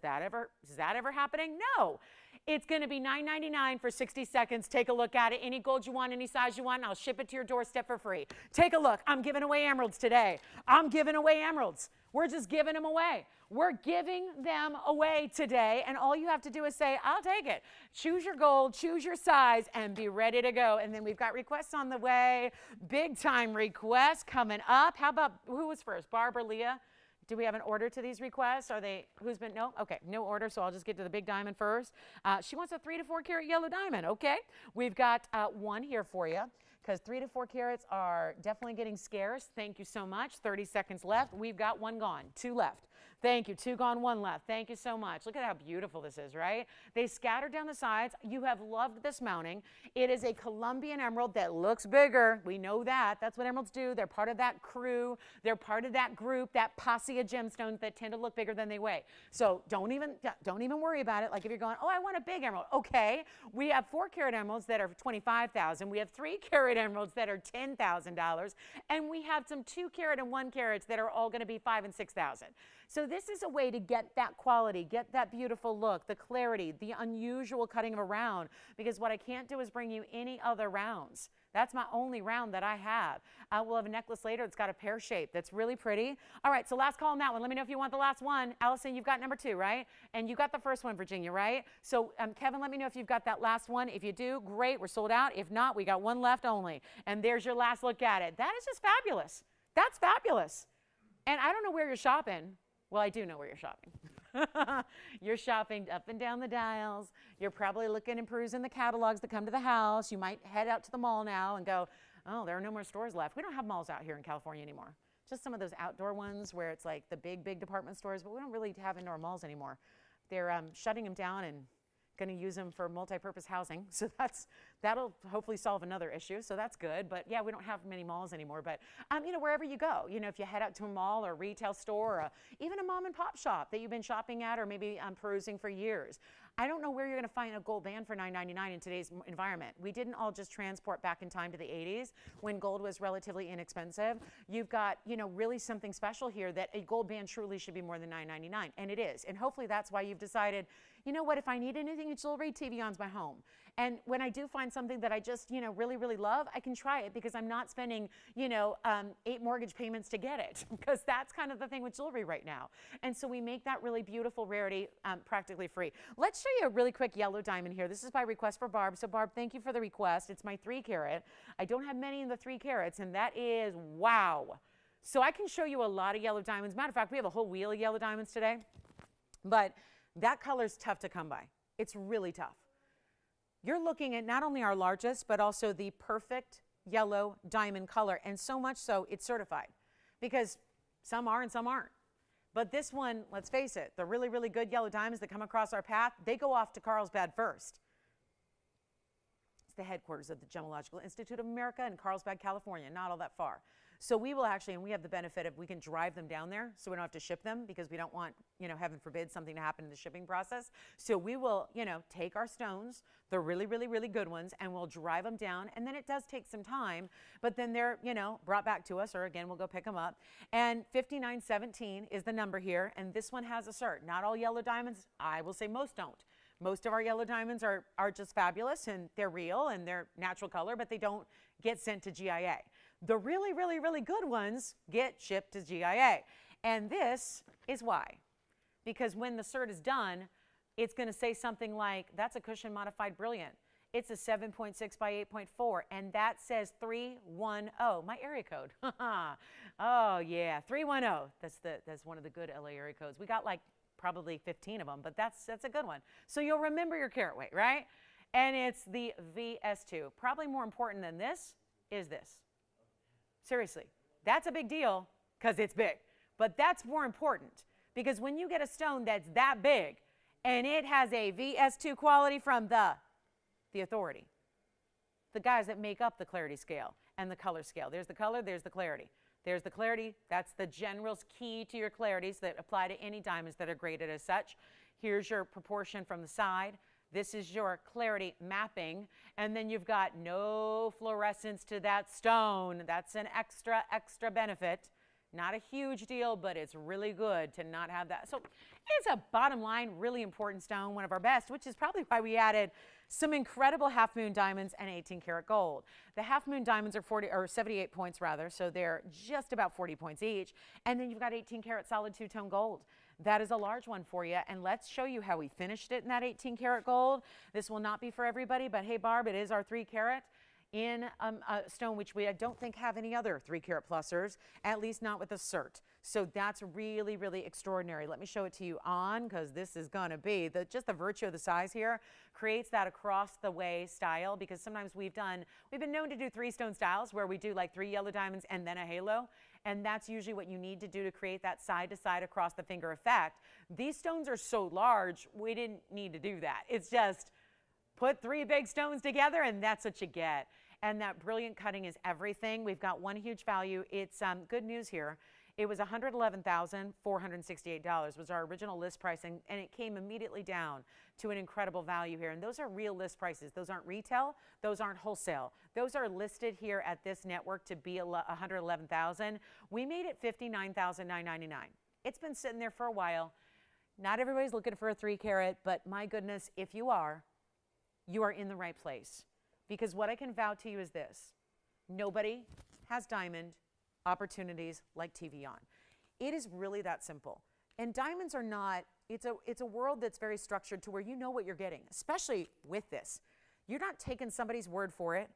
that ever happening? No. It's going to be $9.99 for 60 seconds. Take a look at it. Any gold you want, any size you want, and I'll ship it to your doorstep for free. Take a look. I'm giving away emeralds today. I'm giving away emeralds. We're just giving them away. We're giving them away today, and all you have to do is say, I'll take it. Choose your gold, choose your size, and be ready to go. And then we've got requests on the way. Big time requests coming up. How about, who was first? Barb or Leah? Do we have an order to these requests? Are they, who's been, no? Okay, no order, so I'll just get to the big diamond first. She wants a 3 to 4 carat yellow diamond, okay? We've got one here for you because 3 to 4 carats are definitely getting scarce. Thank you so much. 30 seconds left. We've got one gone, 2 left. Thank you, 2 gone, 1 left. Thank you so much. Look at how beautiful this is, right? They scatter down the sides. You have loved this mounting. It is a Colombian emerald that looks bigger. We know that. That's what emeralds do. They're part of that crew. They're part of that group, that posse of gemstones that tend to look bigger than they weigh. So don't even worry about it. Like if you're going, oh, I want a big emerald. Okay, we have 4 carat emeralds that are $25,000. We have 3 carat emeralds that are $10,000, and we have some 2 carat and 1 carats that are all going to be $5,000 and $6,000. So this is a way to get that quality, get that beautiful look, the clarity, the unusual cutting of a round, because what I can't do is bring you any other rounds. That's my only round that I have. We'll have a necklace later that's got a pear shape that's really pretty. All right, so last call on that one. Let me know if you want the last one. Allison, you've got number 2, right? And you got the first one, Virginia, right? So Kevin, let me know if you've got that last one. If you do, great, we're sold out. If not, we got one left only. And there's your last look at it. That is just fabulous. That's fabulous. And I don't know where you're shopping. Well, I do know where you're shopping. You're shopping up and down the dials. You're probably looking and perusing the catalogs that come to the house. You might head out to the mall now and go, oh, there are no more stores left. We don't have malls out here in California anymore. Just some of those outdoor ones where it's like the big, big department stores, but we don't really have indoor malls anymore. They're shutting them down and going to use them for multi-purpose housing. So That'll hopefully solve another issue, so that's good. But yeah, we don't have many malls anymore. But you know, wherever you go, you know, if you head out to a mall or a retail store, or even a mom and pop shop that you've been shopping at or maybe perusing for years, I don't know where you're going to find a gold band for $9.99 in today's environment. We didn't all just transport back in time to the 80s when gold was relatively inexpensive. You've got, you know, really something special here that a gold band truly should be more than $9.99, and it is. And hopefully that's why you've decided, you know what, if I need anything in jewelry, TVON's my home. And when I do find something that I just, you know, really, really love, I can try it because I'm not spending, you know, 8 mortgage payments to get it, because that's kind of the thing with jewelry right now. And so we make that really beautiful rarity practically free. Let's show you a really quick yellow diamond here. This is by request for Barb. So Barb, thank you for the request. It's my 3 carat. I don't have many in the 3 carats, and that is wow. So I can show you a lot of yellow diamonds. Matter of fact, we have a whole wheel of yellow diamonds today, but that color's tough to come by. It's really tough. You're looking at not only our largest, but also the perfect yellow diamond color, and so much so it's certified, because some are and some aren't. But this one, let's face it, the really, really good yellow diamonds that come across our path, they go off to Carlsbad first. It's the headquarters of the Gemological Institute of America in Carlsbad, California, not all that far. So we will actually, and we have the benefit of, we can drive them down there so we don't have to ship them, because we don't want, you know, heaven forbid, something to happen in the shipping process. So we will, you know, take our stones, the really, really, really good ones, and we'll drive them down. And then it does take some time, but then they're, you know, brought back to us, or again, we'll go pick them up. And 5917 is the number here. And this one has a cert. Not all yellow diamonds, I will say most don't. Most of our yellow diamonds are just fabulous, and they're real and they're natural color, but they don't get sent to GIA. The really, really, really good ones get shipped to GIA. And this is why. Because when the cert is done, it's going to say something like, that's a cushion modified brilliant. It's a 7.6 by 8.4, and that says 310, my area code. Oh yeah, 310. That's one of the good LA area codes. We got like probably 15 of them, but that's a good one. So you'll remember your carat weight, right? And it's the VS2. Probably more important than this is this. Seriously, that's a big deal because it's big. But that's more important, because when you get a stone that's that big and it has a VS2 quality from the authority, the guys that make up the clarity scale and the color scale. There's the color, there's the clarity. There's the clarity, that's the general's key to your clarities that apply to any diamonds that are graded as such. Here's your proportion from the side. This is your clarity mapping, and then you've got no fluorescence to that stone. That's an extra benefit. Not a huge deal, but it's really good to not have that. So it's a bottom line, really important stone, one of our best, which is probably why we added some incredible half moon diamonds and 18 karat gold. The half moon diamonds are 78 points rather, so they're just about 40 points each. And then you've got 18 karat solid two-tone gold. That is a large one for you, and let's show you how we finished it in that 18 karat gold. This will not be for everybody, but hey Barb, it is our 3 carat in a stone which I don't think have any other 3 carat plusers, at least not with a cert. So that's really, really extraordinary. Let me show it to you on, because this is going to be, just the virtue of the size here creates that across the way style, because sometimes we've been known to do 3 stone styles where we do like 3 yellow diamonds and then a halo. And that's usually what you need to do to create that side to side across the finger effect. These stones are so large, we didn't need to do that. It's just put 3 big stones together and that's what you get. And that brilliant cutting is everything. We've got one huge value. It's good news here. It was $111,468 was our original list price, and it came immediately down to an incredible value here. And those are real list prices. Those aren't retail. Those aren't wholesale. Those are listed here at this network to be $111,000. We made it $59,999. It's been sitting there for a while. Not everybody's looking for a 3 carat, but my goodness, if you are in the right place. Because what I can vow to you is this: nobody has diamond opportunities like TVON. It is really that simple. And diamonds are not, it's a world that's very structured to where you know what you're getting, especially with this. You're not taking somebody's word for it.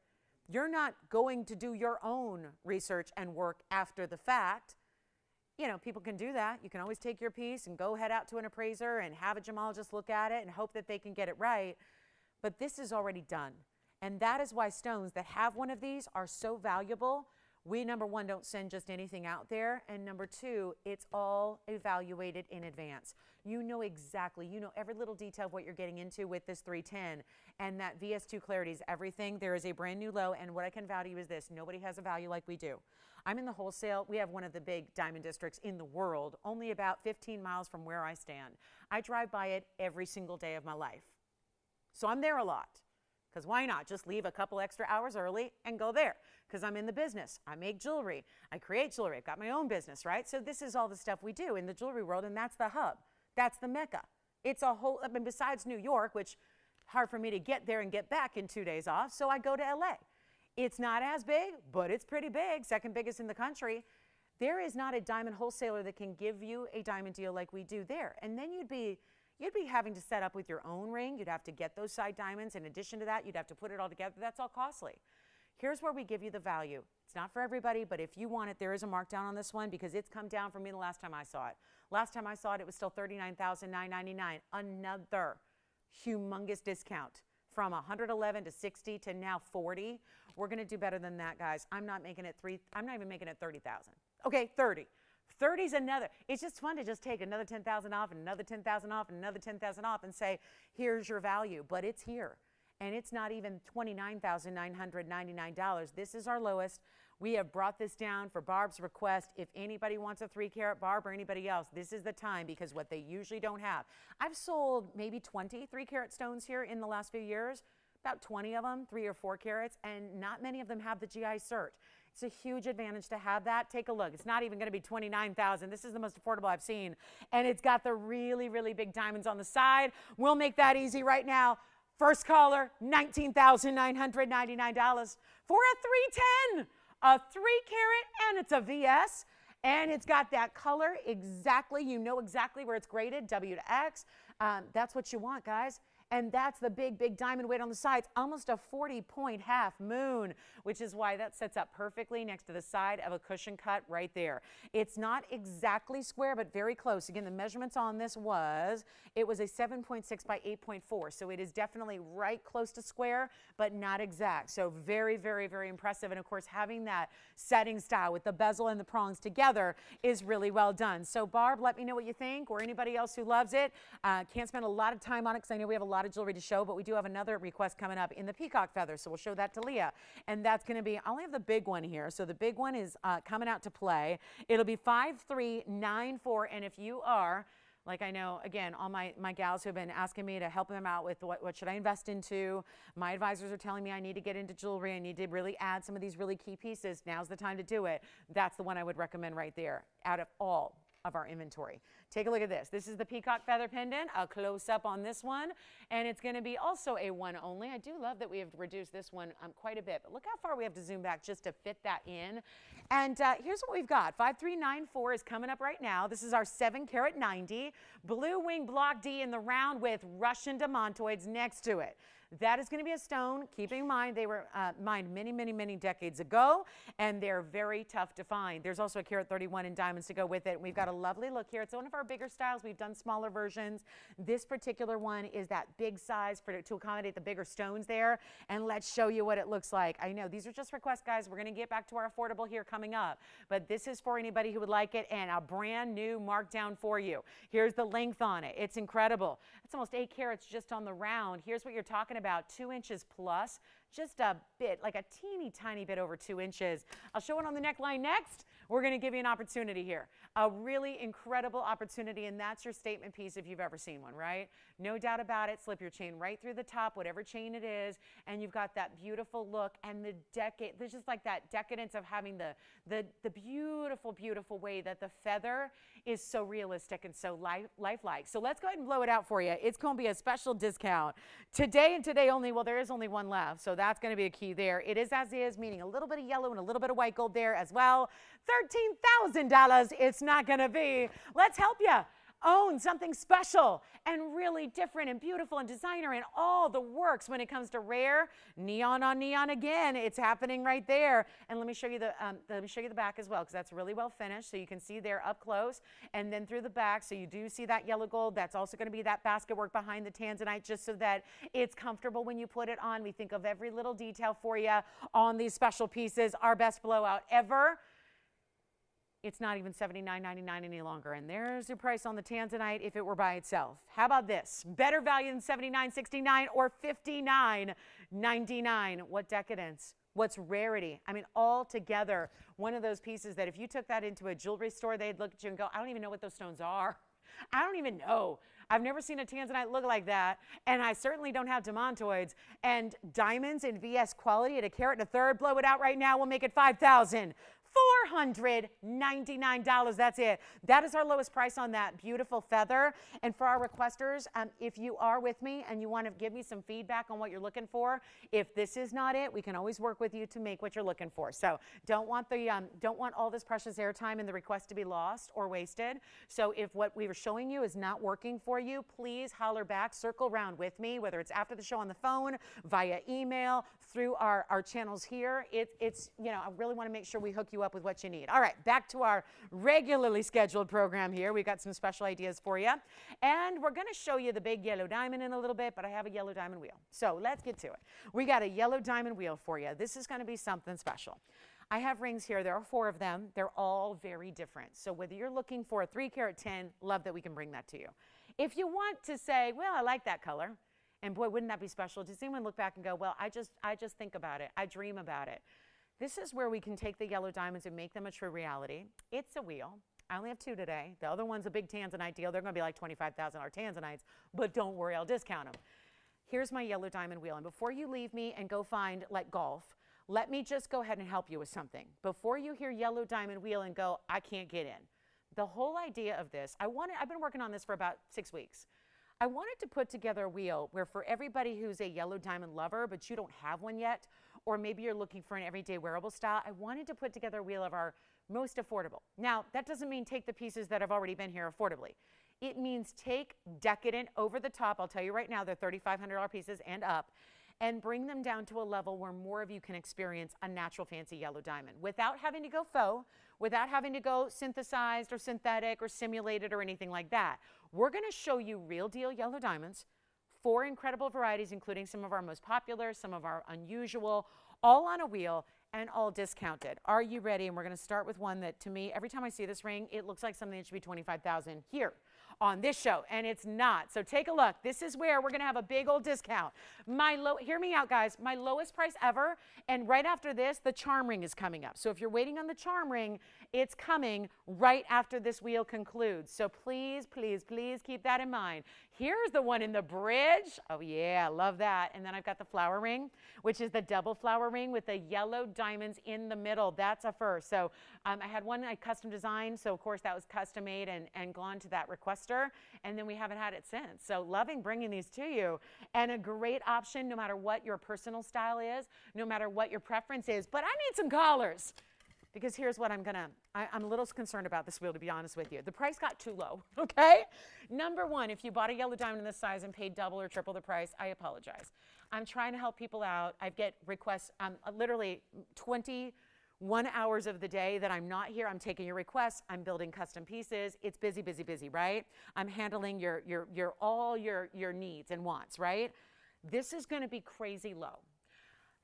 You're not going to do your own research and work after the fact. You know, people can do that. You can always take your piece and go head out to an appraiser and have a gemologist look at it and hope that they can get it right. But this is already done. And that is why stones that have one of these are so valuable. We, number one, don't send just anything out there. And number two, it's all evaluated in advance. You know exactly, you know every little detail of what you're getting into with this 310. And that VS2 clarity is everything. There is a brand new low. And what I can value is this. Nobody has a value like we do. I'm in the wholesale. We have one of the big diamond districts in the world, only about 15 miles from where I stand. I drive by it every single day of my life. So I'm there a lot. Because why not? Just leave a couple extra hours early and go there. Because I'm in the business. I make jewelry. I create jewelry. I've got my own business, right? So this is all the stuff we do in the jewelry world, and that's the hub. That's the mecca. It's a whole, I mean, besides New York, which hard for me to get there and get back in 2 days off, so I go to LA. It's not as big, but it's pretty big, second biggest in the country. There is not a diamond wholesaler that can give you a diamond deal like we do there. And then you'd be having to set up with your own ring. You'd have to get those side diamonds. In addition to that, you'd have to put it all together. That's all costly. Here's where we give you the value. It's not for everybody, but if you want it, there is a markdown on this one because it's come down for me the last time I saw it. Last time I saw it, it was still $39,999. Another humongous discount from 111 to 60 to now 40. We're going to do better than that, guys. I'm not making it I'm not even making it 30,000. Okay, 30. 30's another. It's just fun to just take another 10,000 off and another 10,000 off and another 10,000 off and say, here's your value. But it's here. And it's not even $29,999. This is our lowest. We have brought this down for Barb's request. If anybody wants a 3-carat, Barb or anybody else, this is the time because what they usually don't have. I've sold maybe 20 3-carat stones here in the last few years, about 20 of them, 3 or 4 carats, and not many of them have the GI cert. It's a huge advantage to have that. Take a look. It's not even going to be $29,000. This is the most affordable I've seen. And it's got the really, really big diamonds on the side. We'll make that easy right now. First caller, $19,999 for a 310, a 3-carat, and it's a VS. And it's got that color exactly. You know exactly where it's graded, W to X. That's what you want, guys. And that's the big, big diamond weight on the sides, almost a 40-point half moon, which is why that sets up perfectly next to the side of a cushion cut right there. It's not exactly square, but very close. Again, the measurements on this it was a 7.6 by 8.4, so it is definitely right close to square, but not exact. So very, very, very impressive. And of course, having that setting style with the bezel and the prongs together is really well done. So Barb, let me know what you think, or anybody else who loves it. Can't spend a lot of time on it because I know we have a lot of jewelry to show, but we do have another request coming up in the peacock feather, so we'll show that to Leah. And that's going to be, I only have the big one here, so the big one is coming out to play. It'll be 5394, and if you are, like I know, again, all my gals who have been asking me to help them out with what should I invest into, my advisors are telling me I need to get into jewelry, I need to really add some of these really key pieces. Now's the time to do it. That's the one I would recommend right there out of all of our inventory. Take a look at this. This is the peacock feather pendant, a close-up on this one, and it's going to be also a one only. I do love that we have reduced this one quite a bit, but look how far we have to zoom back just to fit that in. And here's what we've got. 5394 is coming up right now. This is our 7-carat 90, blue wing block D in the round with Russian demontoids next to it. That is going to be a stone. Keep in mind, they were mined many, many, many decades ago, and they're very tough to find. There's also a carat 31 in diamonds to go with it. We've got a lovely look here. It's one of our bigger styles. We've done smaller versions. This particular one is that big size to accommodate the bigger stones there, and let's show you what it looks like. I know these are just requests, guys. We're going to get back to our affordable here coming up, but this is for anybody who would like it, and a brand new markdown for you. Here's the length on it. It's incredible. It's almost 8 carats just on the round. Here's what you're talking about, 2 inches plus, just a bit, like a teeny tiny bit over 2 inches. I'll show it on the neckline next. We're going to give you an opportunity here, a really incredible opportunity, and that's your statement piece if you've ever seen one, right? No doubt about it. Slip your chain right through the top, whatever chain it is, and you've got that beautiful look and there's just like that decadence of having the beautiful, beautiful way that the feather is so realistic and so lifelike. So let's go ahead and blow it out for you. It's going to be a special discount today and today only. Well, there is only one left, so that's going to be a key there. It is as is, meaning a little bit of yellow and a little bit of white gold there as well. $13,000 it's not going to be. Let's help you. own something special and really different and beautiful and designer and all the works when it comes to rare neon on neon again. It's happening right there. And let me show you the back as well, because that's really well finished. So you can see there up close and then through the back. So you do see that yellow gold. That's also going to be that basket work behind the Tanzanite, just so that it's comfortable when you put it on. We think of every little detail for you on these special pieces. Our best blowout ever. It's not even $79.99 any longer. And there's your price on the Tanzanite if it were by itself. How about this? Better value than $79.69 or $59.99. What decadence? What's rarity? I mean, all together, one of those pieces that if you took that into a jewelry store, they'd look at you and go, I don't even know what those stones are. I don't even know. I've never seen a Tanzanite look like that, and I certainly don't have demantoids. And diamonds in VS quality at a carat and a third, blow it out right now, we'll make it $5,499. That's it. That is our lowest price on that beautiful feather. And for our requesters, if you are with me and you want to give me some feedback on what you're looking for, if this is not it, we can always work with you to make what you're looking for. So don't want all this precious airtime and the request to be lost or wasted. So if what we were showing you is not working for you, please holler back, circle around with me, whether it's after the show on the phone, via email, through our channels here. It's I really want to make sure we hook you up with what you need. All right, back to our regularly scheduled program here. We've got some special ideas for you. And we're going to show you the big yellow diamond in a little bit, but I have a yellow diamond wheel. So let's get to it. We got a yellow diamond wheel for you. This is going to be something special. I have rings here. There are 4 of them. They're all very different. So whether you're looking for a 3-carat 10, love that we can bring that to you. If you want to say, well, I like that color, and boy, wouldn't that be special? Does anyone look back and go, well, I just think about it. I dream about it. This is where we can take the yellow diamonds and make them a true reality. It's a wheel. I only have 2 today. The other one's a big Tanzanite deal. They're going to be like $25,000 Tanzanites, but don't worry, I'll discount them. Here's my yellow diamond wheel. And before you leave me and go find like golf, let me just go ahead and help you with something. Before you hear yellow diamond wheel and go, I can't get in. The whole idea of this, I've been working on this for about 6 weeks. I wanted to put together a wheel where for everybody who's a yellow diamond lover, but you don't have one yet, or maybe you're looking for an everyday wearable style, I wanted to put together a wheel of our most affordable. Now, that doesn't mean take the pieces that have already been here affordably. It means take decadent, over the top, I'll tell you right now, they're $3,500 pieces and up, and bring them down to a level where more of you can experience a natural fancy yellow diamond without having to go faux, without having to go synthesized or synthetic or simulated or anything like that. We're going to show you real deal yellow diamonds, 4 incredible varieties, including some of our most popular, some of our unusual, all on a wheel and all discounted. Are you ready? And we're going to start with one that, to me, every time I see this ring, it looks like something that should be $25,000 here on this show, and it's not. So take a look. This is where we're going to have a big old discount. Hear me out, guys. My lowest price ever, and right after this, the charm ring is coming up. So if you're waiting on the charm ring, it's coming right after this wheel concludes. So please, please, please keep that in mind. Here's the one in the bridge. Oh yeah, love that. And then I've got the flower ring, which is the double flower ring with the yellow diamonds in the middle. That's a first. So I had one I custom designed, so of course that was custom made and gone to that requester, and then we haven't had it since. So loving bringing these to you, and a great option no matter what your personal style is, no matter what your preference is. But I need some collars, because here's what I'm a little concerned about this wheel, to be honest with you. The price got too low, okay? Number one, if you bought a yellow diamond in this size and paid double or triple the price, I apologize. I'm trying to help people out. I get requests, literally 21 hours of the day that I'm not here. I'm taking your requests. I'm building custom pieces. It's busy, busy, busy, right? I'm handling all your needs and wants, right? This is going to be crazy low.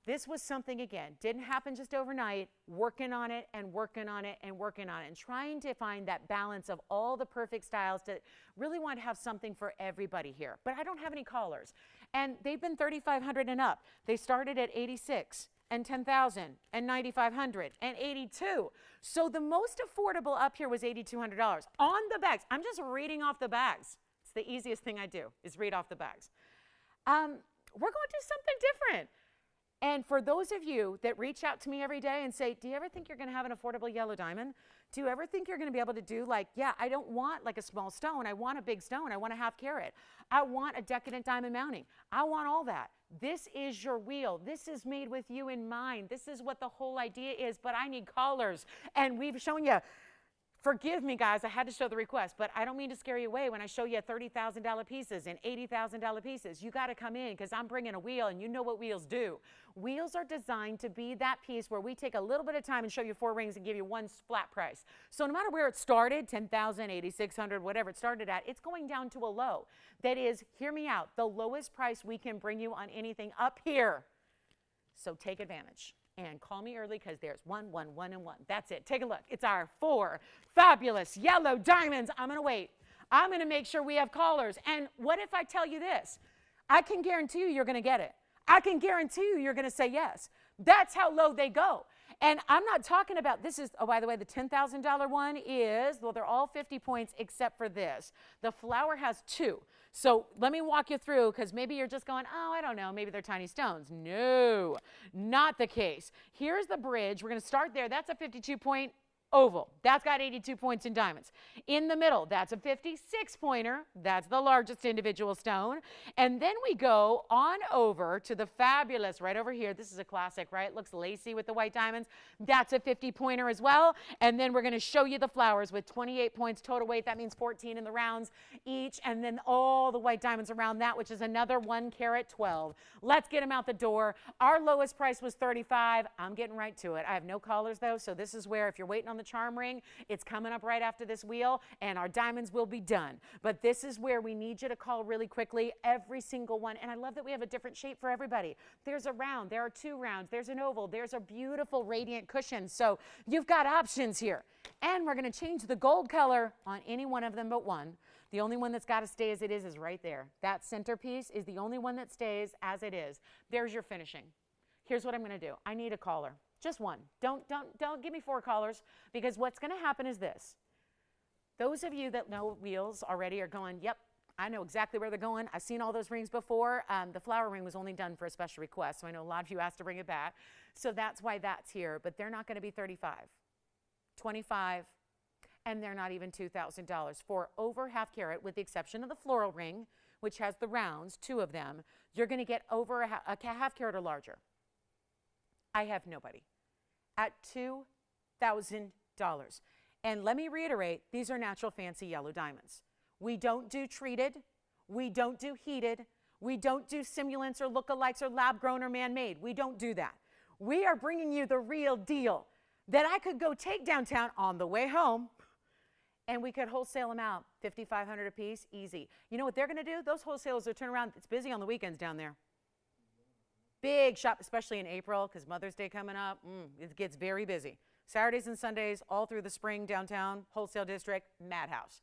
This was something, again, didn't happen just overnight, working on it and working on it and working on it, and trying to find that balance of all the perfect styles to really want to have something for everybody here. But I don't have any callers. And they've been $3,500 and up. They started at $86 and $10,000 and $9,500 and $82. So the most affordable up here was $8,200 on the bags. I'm just reading off the bags. It's the easiest thing I do, is read off the bags. We're going to do something different. And for those of you that reach out to me every day and say, do you ever think you're going to have an affordable yellow diamond? Do you ever think you're going to be able to do, like, yeah, I don't want like a small stone. I want a big stone. I want a half carat. I want a decadent diamond mounting. I want all that. This is your wheel. This is made with you in mind. This is what the whole idea is, but I need callers. And we've shown you Forgive me, guys. I had to show the request, but I don't mean to scare you away when I show you $30,000 pieces and $80,000 pieces. You got to come in because I'm bringing a wheel, and you know what wheels do. Wheels are designed to be that piece where we take a little bit of time and show you 4 rings and give you one flat price. So no matter where it started, $10,000, $8,600, whatever it started at, it's going down to a low. That is, hear me out, the lowest price we can bring you on anything up here. So take advantage. And call me early because there's 1, 1, 1, and 1. That's it. Take a look. It's our 4 fabulous yellow diamonds. I'm going to wait. I'm going to make sure we have callers. And what if I tell you this? I can guarantee you you're going to get it. I can guarantee you you're going to say yes. That's how low they go. And I'm not talking about, this is, oh, by the way, the $10,000 one is, well, they're all 50 points except for this. The flower has 2. So let me walk you through, because maybe you're just going, oh, I don't know, maybe they're tiny stones. No, not the case. Here's the bridge. We're going to start there. That's a 52-point oval. That's got 82 points in diamonds. In the middle, that's a 56-pointer. That's the largest individual stone. And then we go on over to the fabulous, right over here. This is a classic, right? It looks lacy with the white diamonds. That's a 50-pointer as well. And then we're going to show you the flowers with 28 points total weight. That means 14 in the rounds each. And then all the white diamonds around that, which is another 1 carat 12. Let's get them out the door. Our lowest price was $35. I'm getting right to it. I have no callers, though, so this is where if you're waiting on the charm ring, it's coming up right after this wheel, and our diamonds will be done. But this is where we need you to call really quickly, every single one. And I love that we have a different shape for everybody. There's a round, there are 2 rounds, there's an oval, there's a beautiful radiant cushion. So you've got options here. And we're going to change the gold color on any one of them but one. The only one that's got to stay as it is right there. That centerpiece is the only one that stays as it is. There's your finishing. Here's what I'm going to do. I need a caller. Just one. Don't give me 4 callers, because what's going to happen is this. Those of you that know wheels already are going, yep, I know exactly where they're going. I've seen all those rings before. The flower ring was only done for a special request, so I know a lot of you asked to bring it back. So that's why that's here, but they're not going to be 35, 25, and they're not even $2,000. For over half carat, with the exception of the floral ring, which has the rounds, 2 of them, you're going to get over a half carat or larger. I have nobody at $2,000. And let me reiterate, these are natural fancy yellow diamonds. We don't do treated. We don't do heated. We don't do simulants or lookalikes or lab-grown or man-made. We don't do that. We are bringing you the real deal that I could go take downtown on the way home, and we could wholesale them out, $5,500 a piece, easy. You know what they're going to do? Those wholesalers will turn around. It's busy on the weekends down there. Big shop, especially in April, because Mother's Day coming up. It gets very busy. Saturdays and Sundays, all through the spring, downtown, wholesale district, madhouse.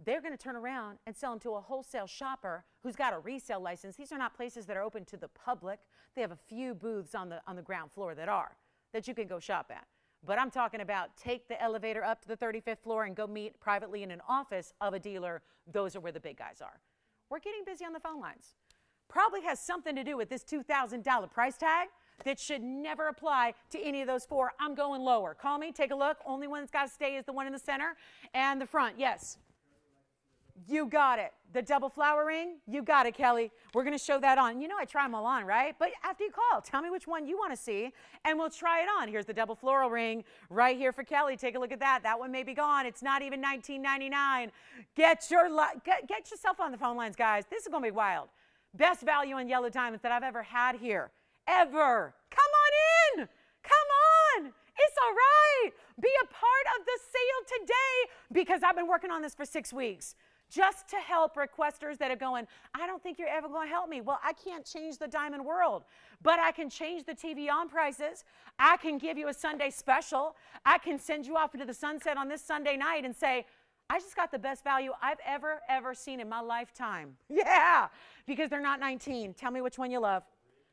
They're going to turn around and sell them to a wholesale shopper who's got a resale license. These are not places that are open to the public. They have a few booths on the ground floor that you can go shop at. But I'm talking about take the elevator up to the 35th floor and go meet privately in an office of a dealer. Those are where the big guys are. We're getting busy on the phone lines. Probably has something to do with this $2,000 price tag that should never apply to any of those 4. I'm going lower. Call me, take a look. Only one that's got to stay is the one in the center and the front. Yes. You got it. The double flower ring, you got it, Kelly. We're going to show that on. You know I try them all on, right? But after you call, tell me which one you want to see, and we'll try it on. Here's the double floral ring right here for Kelly. Take a look at that. That one may be gone. It's not even $19.99. Get yourself on the phone lines, guys. This is going to be wild. Best value on yellow diamonds that I've ever had here. Ever. Come on in. Come on. It's all right. Be a part of the sale today, because I've been working on this for 6 weeks. Just to help requesters that are going, I don't think you're ever going to help me. Well, I can't change the diamond world, but I can change the TVON prices. I can give you a Sunday special. I can send you off into the sunset on this Sunday night and say, I just got the best value I've ever seen in my lifetime. Yeah, because they're not 19. Tell me which one you love.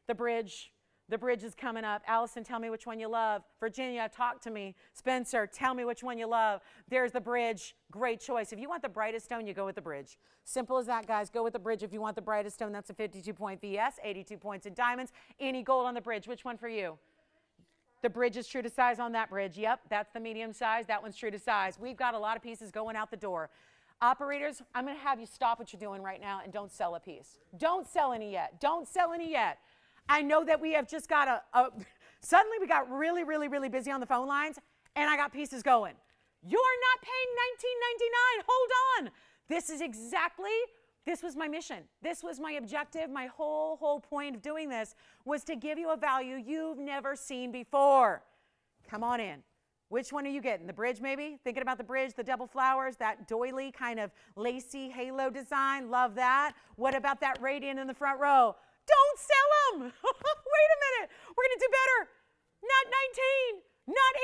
The bridge. The bridge is coming up. Allison, tell me which one you love. Virginia, talk to me. Spencer, tell me which one you love. There's the bridge. Great choice. If you want the brightest stone, you go with the bridge. Simple as that, guys. Go with the bridge if you want the brightest stone. That's a 52-point VS, 82 points in diamonds. Any gold on the bridge. Which one for you? The bridge is true to size on that bridge. Yep, that's the medium size. That one's true to size. We've got a lot of pieces going out the door. Operators, I'm going to have you stop what you're doing right now and don't sell a piece. Don't sell any yet. Don't sell any yet. I know that we have just got suddenly we got really busy on the phone lines, and I got pieces going. You're not paying $19.99. Hold on. This was my mission. This was my objective. My whole point of doing this was to give you a value you've never seen before. Come on in. Which one are you getting? The bridge maybe? Thinking about the bridge, the double flowers, that doily kind of lacy halo design. Love that. What about that radiant in the front row? Don't sell them. Wait a minute. We're going to do better. Not 19, not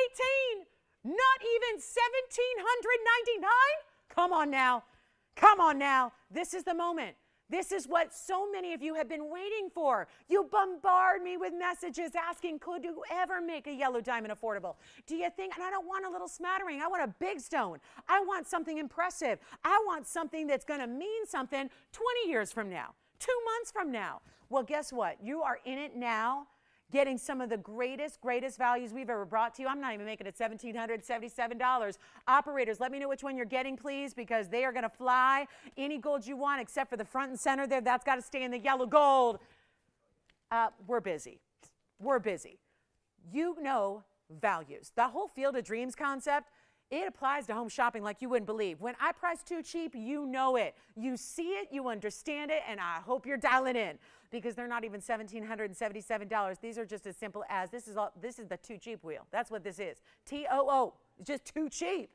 18, not even $1,799. Come on now. Come on now. This is the moment. This is what so many of you have been waiting for. You bombard me with messages asking, could you ever make a yellow diamond affordable? Do you think, and I don't want a little smattering. I want a big stone. I want something impressive. I want something that's going to mean something 20 years from now, 2 months from now. Well, guess what? You are in it now, getting some of the greatest values we've ever brought to you. I'm not even making it $1,777. Operators, let me know which one you're getting, please, because they are going to fly. Any gold you want, except for the front and center there, that's got to stay in the yellow gold. We're busy. We're busy. You know values. The whole Field of Dreams concept, it applies to home shopping like you wouldn't believe. When I price too cheap, you know it. You see it, you understand it, and I hope you're dialing in, because they're not even $1,777. These are just as simple as, this is the too cheap wheel. That's what this is. TOO. It's just too cheap.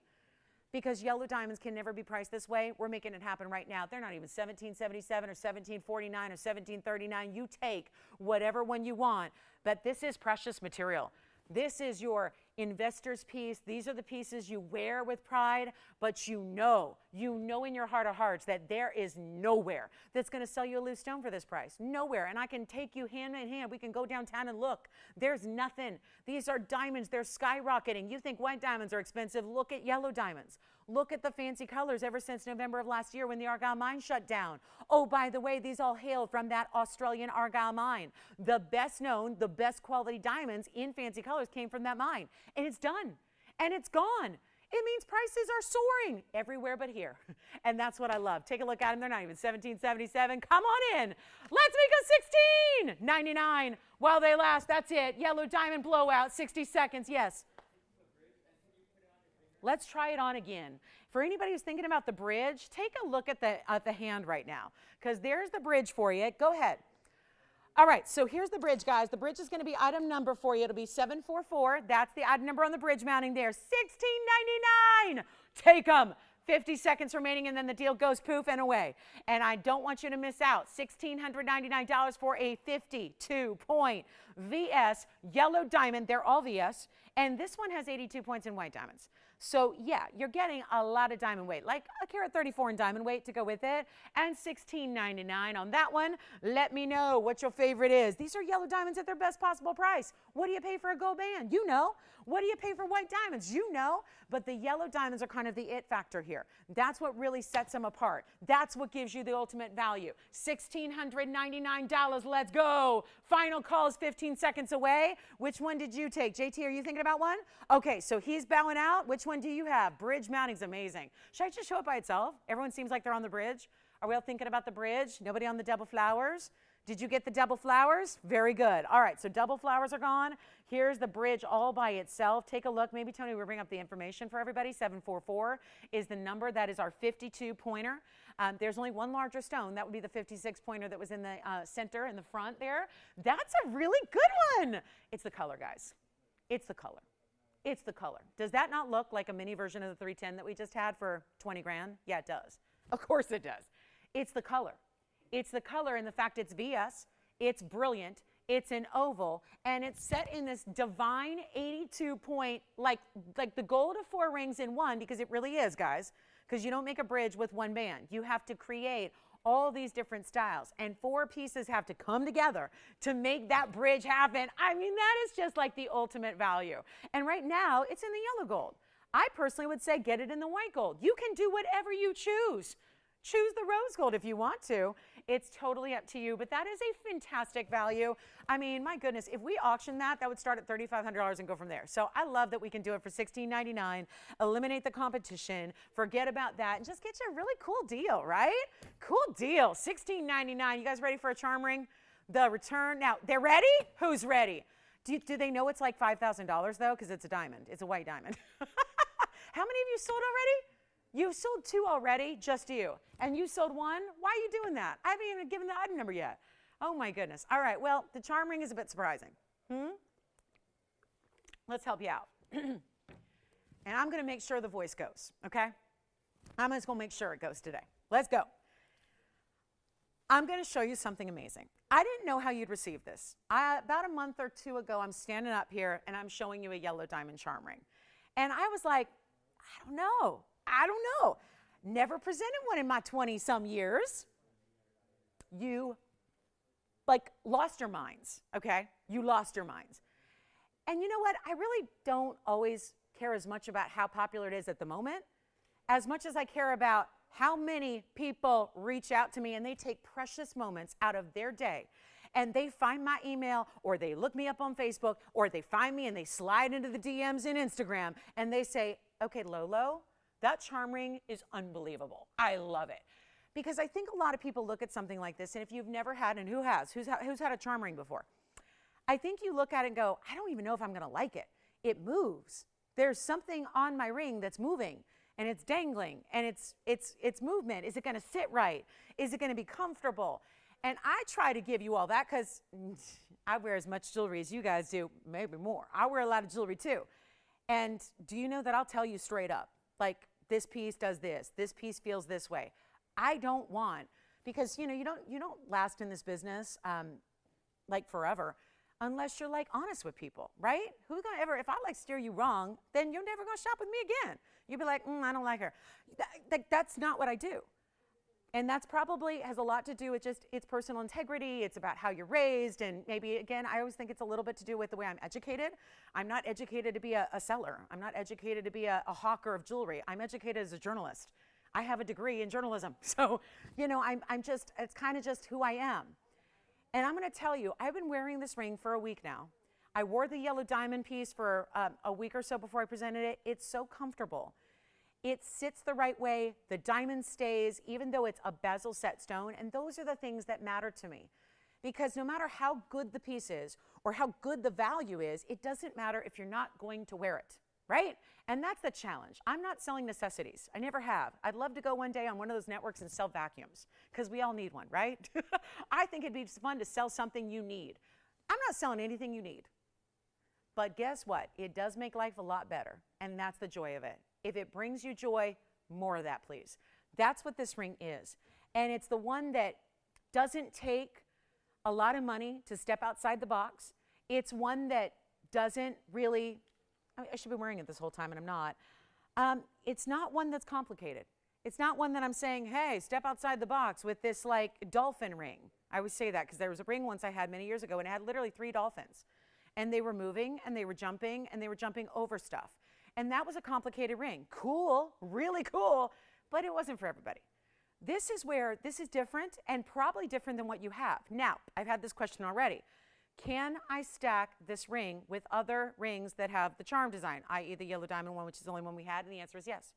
Because yellow diamonds can never be priced this way. We're making it happen right now. They're not even $1,777 or $1,749 or $1,739. You take whatever one you want, but this is precious material. This is your investor's piece. These are the pieces you wear with pride, but you know in your heart of hearts that there is nowhere that's going to sell you a loose stone for this price. Nowhere. And I can take you hand in hand. We can go downtown and look. There's nothing. These are diamonds. They're skyrocketing. You think white diamonds are expensive. Look at yellow diamonds. Look at the fancy colors ever since November of last year when the Argyle mine shut down. Oh, by the way, these all hail from that Australian Argyle mine. The best known, the best quality diamonds in fancy colors came from that mine. And it's done. And it's gone. It means prices are soaring everywhere but here. And that's what I love. Take a look at them. They're not even $1,777. Come on in. Let's make a $1,699 while they last. That's it. Yellow diamond blowout, 60 seconds. Yes. Let's try it on again. For anybody who's thinking about the bridge, take a look at the hand right now, because there's the bridge for you. Go ahead. All right, so here's the bridge, guys. The bridge is going to be item number for you. It'll be 744. That's the item number on the bridge mounting there. $1,699. Take them. 50 seconds remaining, and then the deal goes poof and away. And I don't want you to miss out. $1,699 for a 52-point VS yellow diamond. They're all VS. And this one has 82 points in white diamonds. So, yeah, you're getting a lot of diamond weight, like a carat 34 in diamond weight to go with it, and $16.99 on that one. Let me know what your favorite is. These are yellow diamonds at their best possible price. What do you pay for a gold band? You know. What do you pay for white diamonds? You know. But the yellow diamonds are kind of the it factor here. That's what really sets them apart. That's what gives you the ultimate value. $1,699. Let's go. Final call is 15 seconds away. Which one did you take? JT, are you thinking about one? Okay, so he's bowing out. Which one do you have? Bridge mounting's amazing. Should I just show it by itself? Everyone seems like they're on the bridge. Are we all thinking about the bridge? Nobody on the double flowers? Did you get the double flowers? Very good. All right, so double flowers are gone. Here's the bridge all by itself. Take a look. Maybe Tony will bring up the information for everybody. 744 is the number. That is our 52-pointer. There's only one larger stone. That would be the 56-pointer that was in the center in the front there. That's a really good one. It's the color, guys. It's the color. It's the color. Does that not look like a mini version of the 310 that we just had for 20 grand? Yeah, it does. Of course it does. It's the color. It's the color and the fact it's VS. It's brilliant. It's an oval, and it's set in this divine 82-point, like the gold of 4 rings in one, because it really is, guys, because you don't make a bridge with one band. You have to create all these different styles, and 4 pieces have to come together to make that bridge happen. I mean, that is just like the ultimate value. And right now, it's in the yellow gold. I personally would say get it in the white gold. You can do whatever you choose. Choose the rose gold if you want to. It's totally up to you, but that is a fantastic value. I mean, my goodness, if we auction that, that would start at $3,500 and go from there. So I love that we can do it for $16.99, eliminate the competition, forget about that, and just get you a really cool deal, right? Cool deal, $16.99. You guys ready for a charm ring? The return, now, they're ready? Who's ready? Do they know it's like $5,000 though? Because it's a diamond, it's a white diamond. How many of you sold already? You sold 2 already, just you. And you sold 1? Why are you doing that? I haven't even given the item number yet. Oh my goodness. All right, well, the charm ring is a bit surprising. Let's help you out. And I'm going to make sure the voice goes, okay? I'm just going to make sure it goes today. Let's go. I'm going to show you something amazing. I didn't know how you'd receive this. About a month or 2 ago, I'm standing up here and I'm showing you a yellow diamond charm ring. And I was like, I don't know. Never presented one in my 20-some years. You, lost your minds, okay? You lost your minds. And you know what? I really don't always care as much about how popular it is at the moment, as much as I care about how many people reach out to me and they take precious moments out of their day and they find my email or they look me up on Facebook or they find me and they slide into the DMs in Instagram and they say, okay, Lolo, that charm ring is unbelievable. I love it. Because I think a lot of people look at something like this, and if you've never had, and who has? Who's had a charm ring before? I think you look at it and go, I don't even know if I'm going to like it. It moves. There's something on my ring that's moving. And it's dangling, and it's movement. Is it going to sit right? Is it going to be comfortable? And I try to give you all that because I wear as much jewelry as you guys do, maybe more. I wear a lot of jewelry too. And do you know that I'll tell you straight up, like this piece does this piece feels this way. I don't want, because you don't last in this business like forever unless you're like honest with people, right? Who's gonna ever, if I like steer you wrong, then you're never gonna shop with me again. You'd be like, I don't like her. That's not what I do. And that's probably has a lot to do with just it's personal integrity. It's about how you're raised. And maybe, again, I always think it's a little bit to do with the way I'm educated. I'm not educated to be a seller. I'm not educated to be a hawker of jewelry. I'm educated as a journalist. I have a degree in journalism. So, I'm just, it's kind of just who I am. And I'm going to tell you, I've been wearing this ring for a week now. I wore the yellow diamond piece for a week or so before I presented it. It's so comfortable. It sits the right way. The diamond stays, even though it's a bezel set stone. And those are the things that matter to me. Because no matter how good the piece is or how good the value is, it doesn't matter if you're not going to wear it, right? And that's the challenge. I'm not selling necessities. I never have. I'd love to go one day on one of those networks and sell vacuums, because we all need one, right? I think it'd be fun to sell something you need. I'm not selling anything you need. But guess what? It does make life a lot better, and that's the joy of it. If it brings you joy, more of that, please. That's what this ring is. And it's the one that doesn't take a lot of money to step outside the box. It's one that doesn't really, I should be wearing it this whole time, and I'm not. It's not one that's complicated. It's not one that I'm saying, hey, step outside the box with this like dolphin ring. I always say that because there was a ring once I had many years ago, and it had literally 3 dolphins. And they were moving, and they were jumping over stuff. And that was a complicated ring. Cool, really cool, but it wasn't for everybody. This is where this is different, and probably different than what you have. Now, I've had this question already. Can I stack this ring with other rings that have the charm design, i.e. the yellow diamond one, which is the only one we had? And the answer is yes.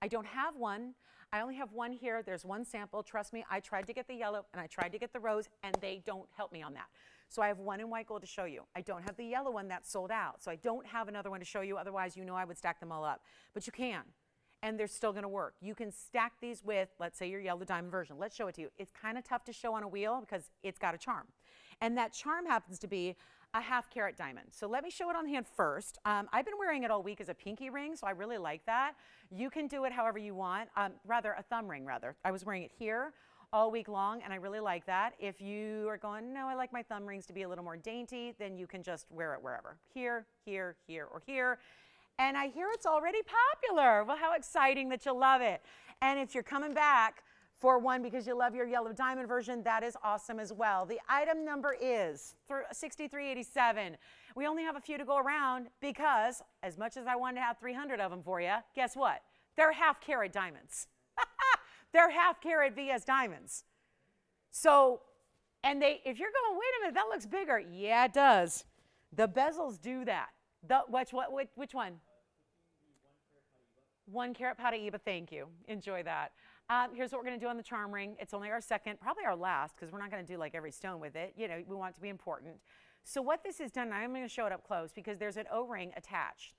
I don't have one. I only have one here. There's one sample. Trust me, I tried to get the yellow, and I tried to get the rose, and they don't help me on that. So I have one in white gold to show you. I don't have the yellow one that's sold out. So I don't have another one to show you. Otherwise, I would stack them all up. But you can, and they're still going to work. You can stack these with, let's say, your yellow diamond version. Let's show it to you. It's kind of tough to show on a wheel because it's got a charm. And that charm happens to be a 1/2 carat diamond. So let me show it on hand first. I've been wearing it all week as a pinky ring, so I really like that. You can do it however you want, rather a thumb ring, rather. I was wearing it here all week long, and I really like that. If you are going, no, I like my thumb rings to be a little more dainty, then you can just wear it wherever. Here, here, here, or here. And I hear it's already popular. Well, how exciting that you love it. And if you're coming back for one because you love your yellow diamond version, that is awesome as well. The item number is 6387. We only have a few to go around because as much as I wanted to have 300 of them for you, guess what? They're 1/2 carat diamonds. They're 1/2 carat VS diamonds. So, and if you're going, wait a minute, that looks bigger. Yeah, it does. The bezels do that. Which one? 1 carat Pataibas, thank you. Enjoy that. Here's what we're going to do on the charm ring. It's only our second, probably our last, because we're not going to do like every stone with it. We want it to be important. So what this is done, I'm going to show it up close because there's an O-ring attached.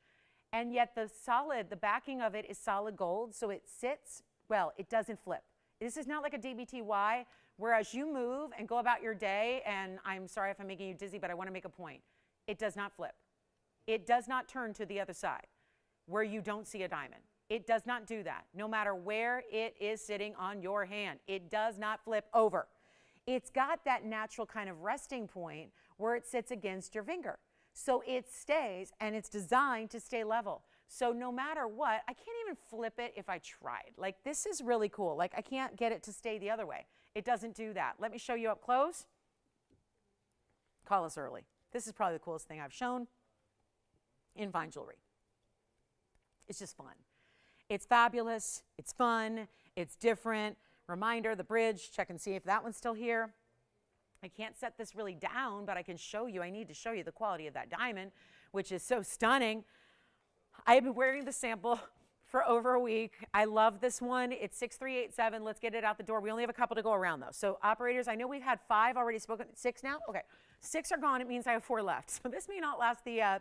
And yet the backing of it is solid gold, so it sits, well, it doesn't flip. This is not like a DBTY, whereas you move and go about your day, and I'm sorry if I'm making you dizzy, but I want to make a point. It does not flip. It does not turn to the other side where you don't see a diamond. It does not do that. No matter where it is sitting on your hand, it does not flip over. It's got that natural kind of resting point where it sits against your finger. So it stays, and it's designed to stay level. So no matter what, I can't even flip it if I tried. Like, this is really cool. Like, I can't get it to stay the other way. It doesn't do that. Let me show you up close. Call us early. This is probably the coolest thing I've shown in fine jewelry. It's just fun. It's fabulous. It's fun. It's different. Reminder, the bridge. Check and see if that one's still here. I can't set this really down, but I can show you. I need to show you the quality of that diamond, which is so stunning. I have been wearing the sample for over a week. I love this one. It's 6387. Let's get it out the door. We only have a couple to go around, though. So operators, I know we've had 5 already spoken. 6 now? Okay. 6 are gone. It means I have 4 left. So this may not last the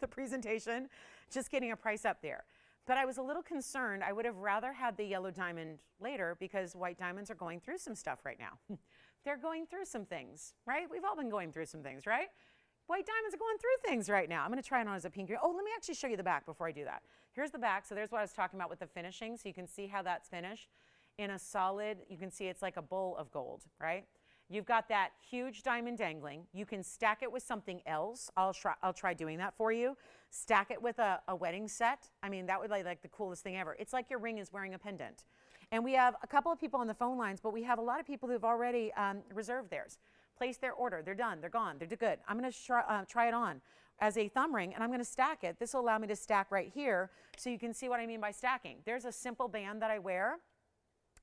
presentation. Just getting a price up there. But I was a little concerned. I would have rather had the yellow diamond later because white diamonds are going through some stuff right now. They're going through some things, right? We've all been going through some things, right? White diamonds are going through things right now. I'm going to try it on as a pink. Oh, let me actually show you the back before I do that. Here's the back. So there's what I was talking about with the finishing. So you can see how that's finished in a solid, you can see it's like a bowl of gold, right? You've got that huge diamond dangling. You can stack it with something else. I'll try doing that for you. Stack it with a wedding set. I mean, that would be like the coolest thing ever. It's like your ring is wearing a pendant. And we have a couple of people on the phone lines, but we have a lot of people who've already reserved theirs. Placed their order. They're done. They're gone. They're good. I'm going to try it on as a thumb ring, and I'm going to stack it. This will allow me to stack right here so you can see what I mean by stacking. There's a simple band that I wear,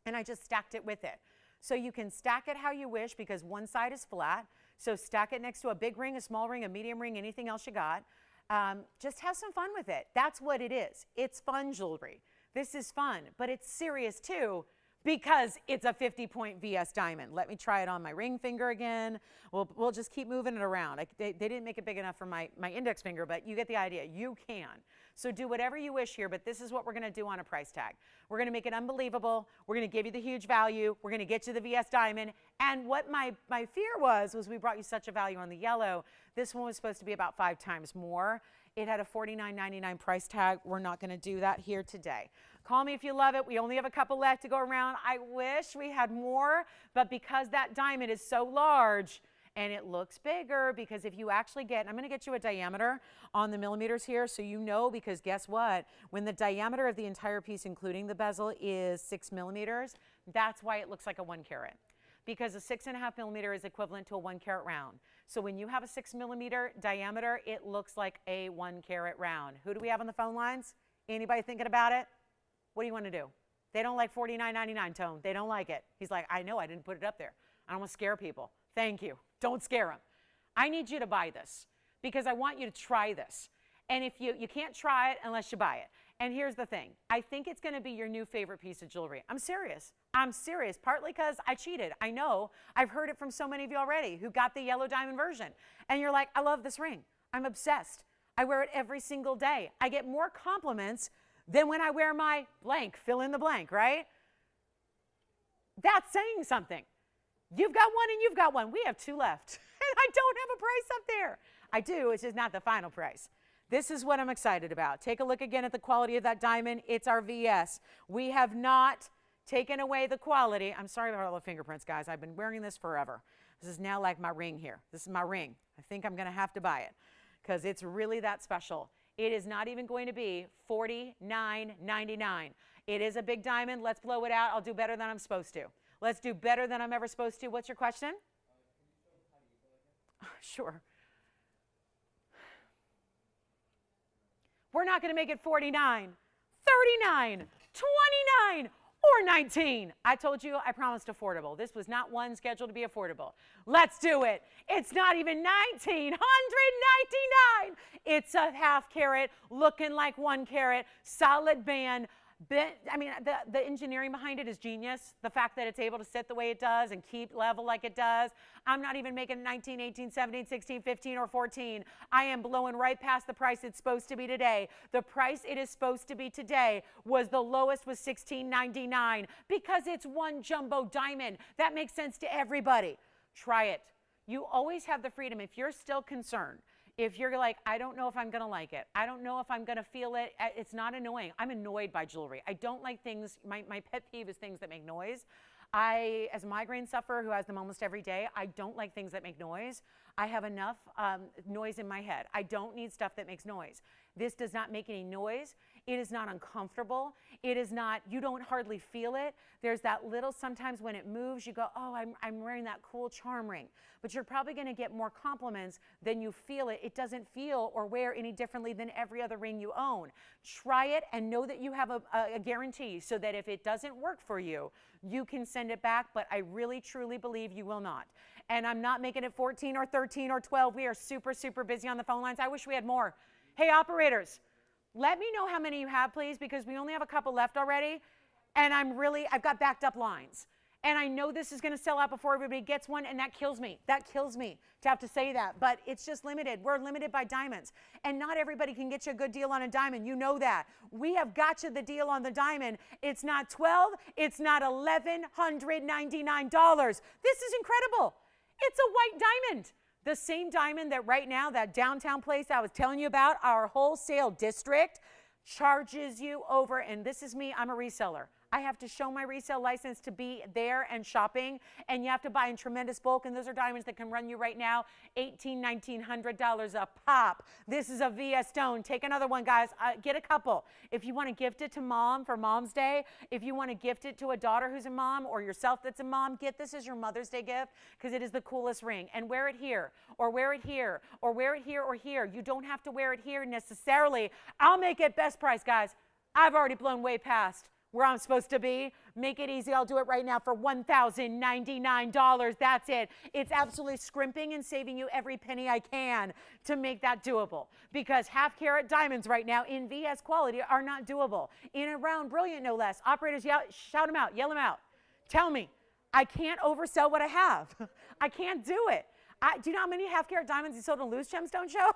and I just stacked it with it. So you can stack it how you wish because one side is flat. So stack it next to a big ring, a small ring, a medium ring, anything else you got. Just have some fun with it. That's what it is. It's fun jewelry. This is fun, but it's serious too because it's a 50-point VS diamond. Let me try it on my ring finger again. We'll just keep moving it around. They didn't make it big enough for my index finger, but you get the idea. You can. So do whatever you wish here, but this is what we're going to do on a price tag. We're going to make it unbelievable. We're going to give you the huge value. We're going to get you the VS diamond. And what my fear was we brought you such a value on the yellow. This one was supposed to be about 5 times more. It had a $49.99 price tag. We're not going to do that here today. Call me if you love it. We only have a couple left to go around. I wish we had more, but because that diamond is so large and it looks bigger, because if you actually get, I'm going to get you a diameter on the millimeters here so you know, because guess what? When the diameter of the entire piece, including the bezel, is 6 millimeters, that's why it looks like a 1 carat. Because a 6.5 millimeter is equivalent to a 1 carat round. So when you have a 6 millimeter diameter, it looks like a 1 carat round. Who do we have on the phone lines? Anybody thinking about it? What do you want to do? They don't like $49.99, Tone. They don't like it. He's like, I know, I didn't put it up there. I don't want to scare people. Thank you. Don't scare them. I need you to buy this because I want you to try this. And if you can't try it unless you buy it. And here's the thing. I think it's going to be your new favorite piece of jewelry. I'm serious. I'm serious, partly because I cheated. I know. I've heard it from so many of you already who got the yellow diamond version. And you're like, I love this ring. I'm obsessed. I wear it every single day. I get more compliments than when I wear my blank, fill in the blank, right? That's saying something. You've got one and you've got one. We have 2 left. And I don't have a price up there. I do, it's just not the final price. This is what I'm excited about. Take a look again at the quality of that diamond. It's our VS. We have not taken away the quality. I'm sorry about all the fingerprints, guys. I've been wearing this forever. This is now like my ring here. This is my ring. I think I'm going to have to buy it because it's really that special. It is not even going to be $49.99. It is a big diamond. Let's blow it out. I'll do better than I'm supposed to. Let's do better than I'm ever supposed to. What's your question? Sure. We're not going to make it 49, 39, 29, or 19. I told you I promised affordable. This was not one scheduled to be affordable. Let's do it. It's not even $1,999. It's a half carat, looking like 1 carat, solid band, I mean, the engineering behind it is genius. The fact that it's able to sit the way it does and keep level like it does. I'm not even making 19, 18, 17, 16, 15, or 14. I am blowing right past the price it's supposed to be today. The price it is supposed to be today was the lowest was $16.99 because it's one jumbo diamond. That makes sense to everybody. Try it. You always have the freedom. If you're still concerned, if you're like, I don't know if I'm going to like it. I don't know if I'm going to feel it. It's not annoying. I'm annoyed by jewelry. I don't like things. My pet peeve is things that make noise. As a migraine sufferer who has them almost every day, I don't like things that make noise. I have enough noise in my head. I don't need stuff that makes noise. This does not make any noise. It is not uncomfortable. It is not, you don't hardly feel it. There's that little, sometimes when it moves, you go, oh, I'm wearing that cool charm ring. But you're probably going to get more compliments than you feel it. It doesn't feel or wear any differently than every other ring you own. Try it and know that you have a guarantee so that if it doesn't work for you, you can send it back. But I really, truly believe you will not. And I'm not making it 14 or 13 or 12. We are super, super busy on the phone lines. I wish we had more. Hey, operators, let me know how many you have, please, because we only have a couple left already. And I've got backed up lines. And I know this is going to sell out before everybody gets one, and that kills me. That kills me to have to say that. But it's just limited. We're limited by diamonds. And not everybody can get you a good deal on a diamond. You know that. We have got you the deal on the diamond. It's not $1,200. It's not $1,199. This is incredible. It's a white diamond. The same diamond that right now, that downtown place I was telling you about, our wholesale district, charges you over, and this is me, I'm a reseller. I have to show my resale license to be there and shopping, and you have to buy in tremendous bulk, and those are diamonds that can run you right now $1,800, $1,900 a pop. This is a VS stone. Take another one, guys. Get a couple. If you want to gift it to mom for Mom's Day, if you want to gift it to a daughter who's a mom or yourself that's a mom, get this as your Mother's Day gift because it is the coolest ring. And wear it here, or wear it here, or wear it here or here. You don't have to wear it here necessarily. I'll make it best price, guys. I've already blown way past where I'm supposed to be. Make it easy. I'll do it right now for $1,099. That's it. It's absolutely scrimping and saving you every penny I can to make that doable. Because half-carat diamonds right now in VS quality are not doable. In a round brilliant, no less. Operators, shout them out. Yell them out. Tell me. I can't oversell what I have. I can't do it. Do you know how many half-carat diamonds you sold in a loose gemstone show?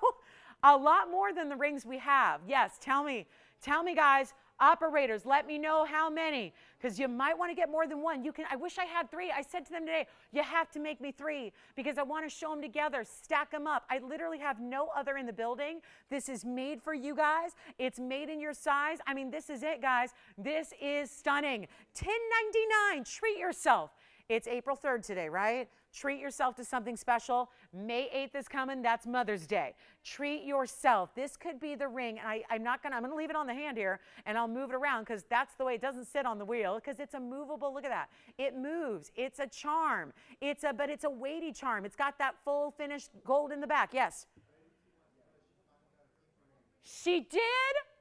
A lot more than the rings we have. Yes, tell me. Tell me, guys. Operators, let me know how many, because you might want to get more than one. I wish I had 3. I said to them today, you have to make me 3 because I want to show them together, stack them up. I literally have no other in the building. This is made for you guys. It's made in your size. I mean, this is it, guys. This is stunning. $10.99. Treat yourself. It's April 3rd today, right? Treat yourself to something special. May 8th is coming. That's Mother's Day. Treat yourself. This could be the ring. And I'm going to leave it on the hand here, and I'll move it around because that's the way it doesn't sit on the wheel because it's a movable. Look at that. It moves. It's a charm. But it's a weighty charm. It's got that full finished gold in the back. Yes. She did,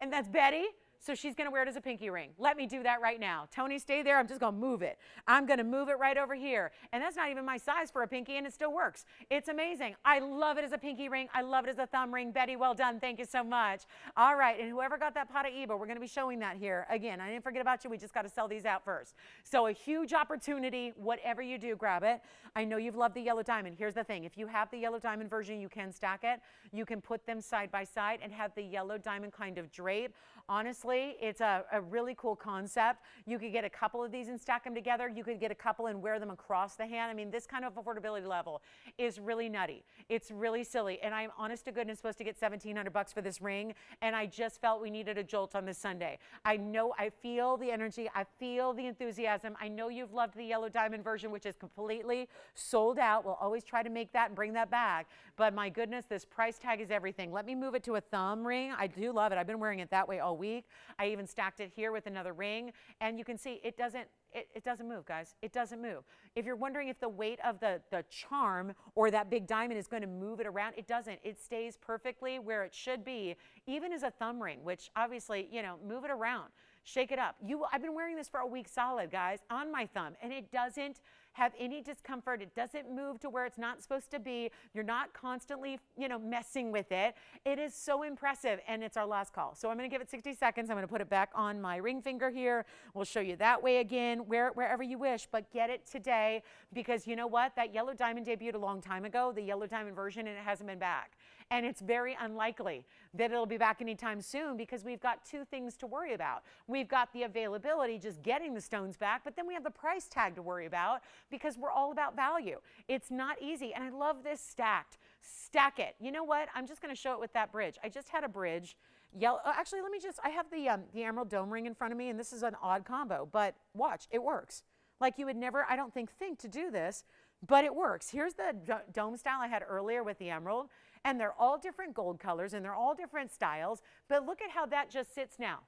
and that's Betty. So she's going to wear it as a pinky ring. Let me do that right now. Tony, stay there. I'm just going to move it. I'm going to move it right over here. And that's not even my size for a pinky, and it still works. It's amazing. I love it as a pinky ring. I love it as a thumb ring. Betty, well done. Thank you so much. All right, and whoever got that Pataibas, we're going to be showing that here. Again, I didn't forget about you. We just got to sell these out first. So a huge opportunity. Whatever you do, grab it. I know you've loved the yellow diamond. Here's the thing. If you have the yellow diamond version, you can stack it. You can put them side by side and have the yellow diamond kind of drape. Honestly, it's a really cool concept. You could get a couple of these and stack them together. You could get a couple and wear them across the hand. I mean, this kind of affordability level is really nutty. It's really silly. And I'm honest to goodness supposed to get $1,700 for this ring. And I just felt we needed a jolt on this Sunday. I know, I feel the energy. I feel the enthusiasm. I know you've loved the yellow diamond version, which is completely sold out. We'll always try to make that and bring that back. But my goodness, this price tag is everything. Let me move it to a thumb ring. I do love it. I've been wearing it that way all week. I even stacked it here with another ring, and you can see it doesn't move, guys. It doesn't move. If you're wondering if the weight of the charm or that big diamond is going to move it around, it doesn't. It stays perfectly where it should be, even as a thumb ring, which obviously, move it around, shake it up. I've been wearing this for a week solid, guys, on my thumb, and it doesn't have any discomfort. It doesn't move to where it's not supposed to be. You're not constantly, messing with it. It is so impressive, and it's our last call. So I'm going to give it 60 seconds. I'm going to put it back on my ring finger here. We'll show you that way again, wherever you wish, but get it today, because you know what? That yellow diamond debuted a long time ago, the yellow diamond version, and it hasn't been back. And it's very unlikely that it'll be back anytime soon, because we've got two things to worry about. We've got the availability, just getting the stones back, but then we have the price tag to worry about, because we're all about value. It's not easy, and I love this stacked. Stack it. You know what? I'm just going to show it with that bridge. I just had a bridge. Yellow. Actually, I have the emerald dome ring in front of me, and this is an odd combo, but watch, it works. Like you would never, I don't think to do this, but it works. Here's the dome style I had earlier with the emerald, and they're all different gold colors, and they're all different styles, but look at how that just sits now.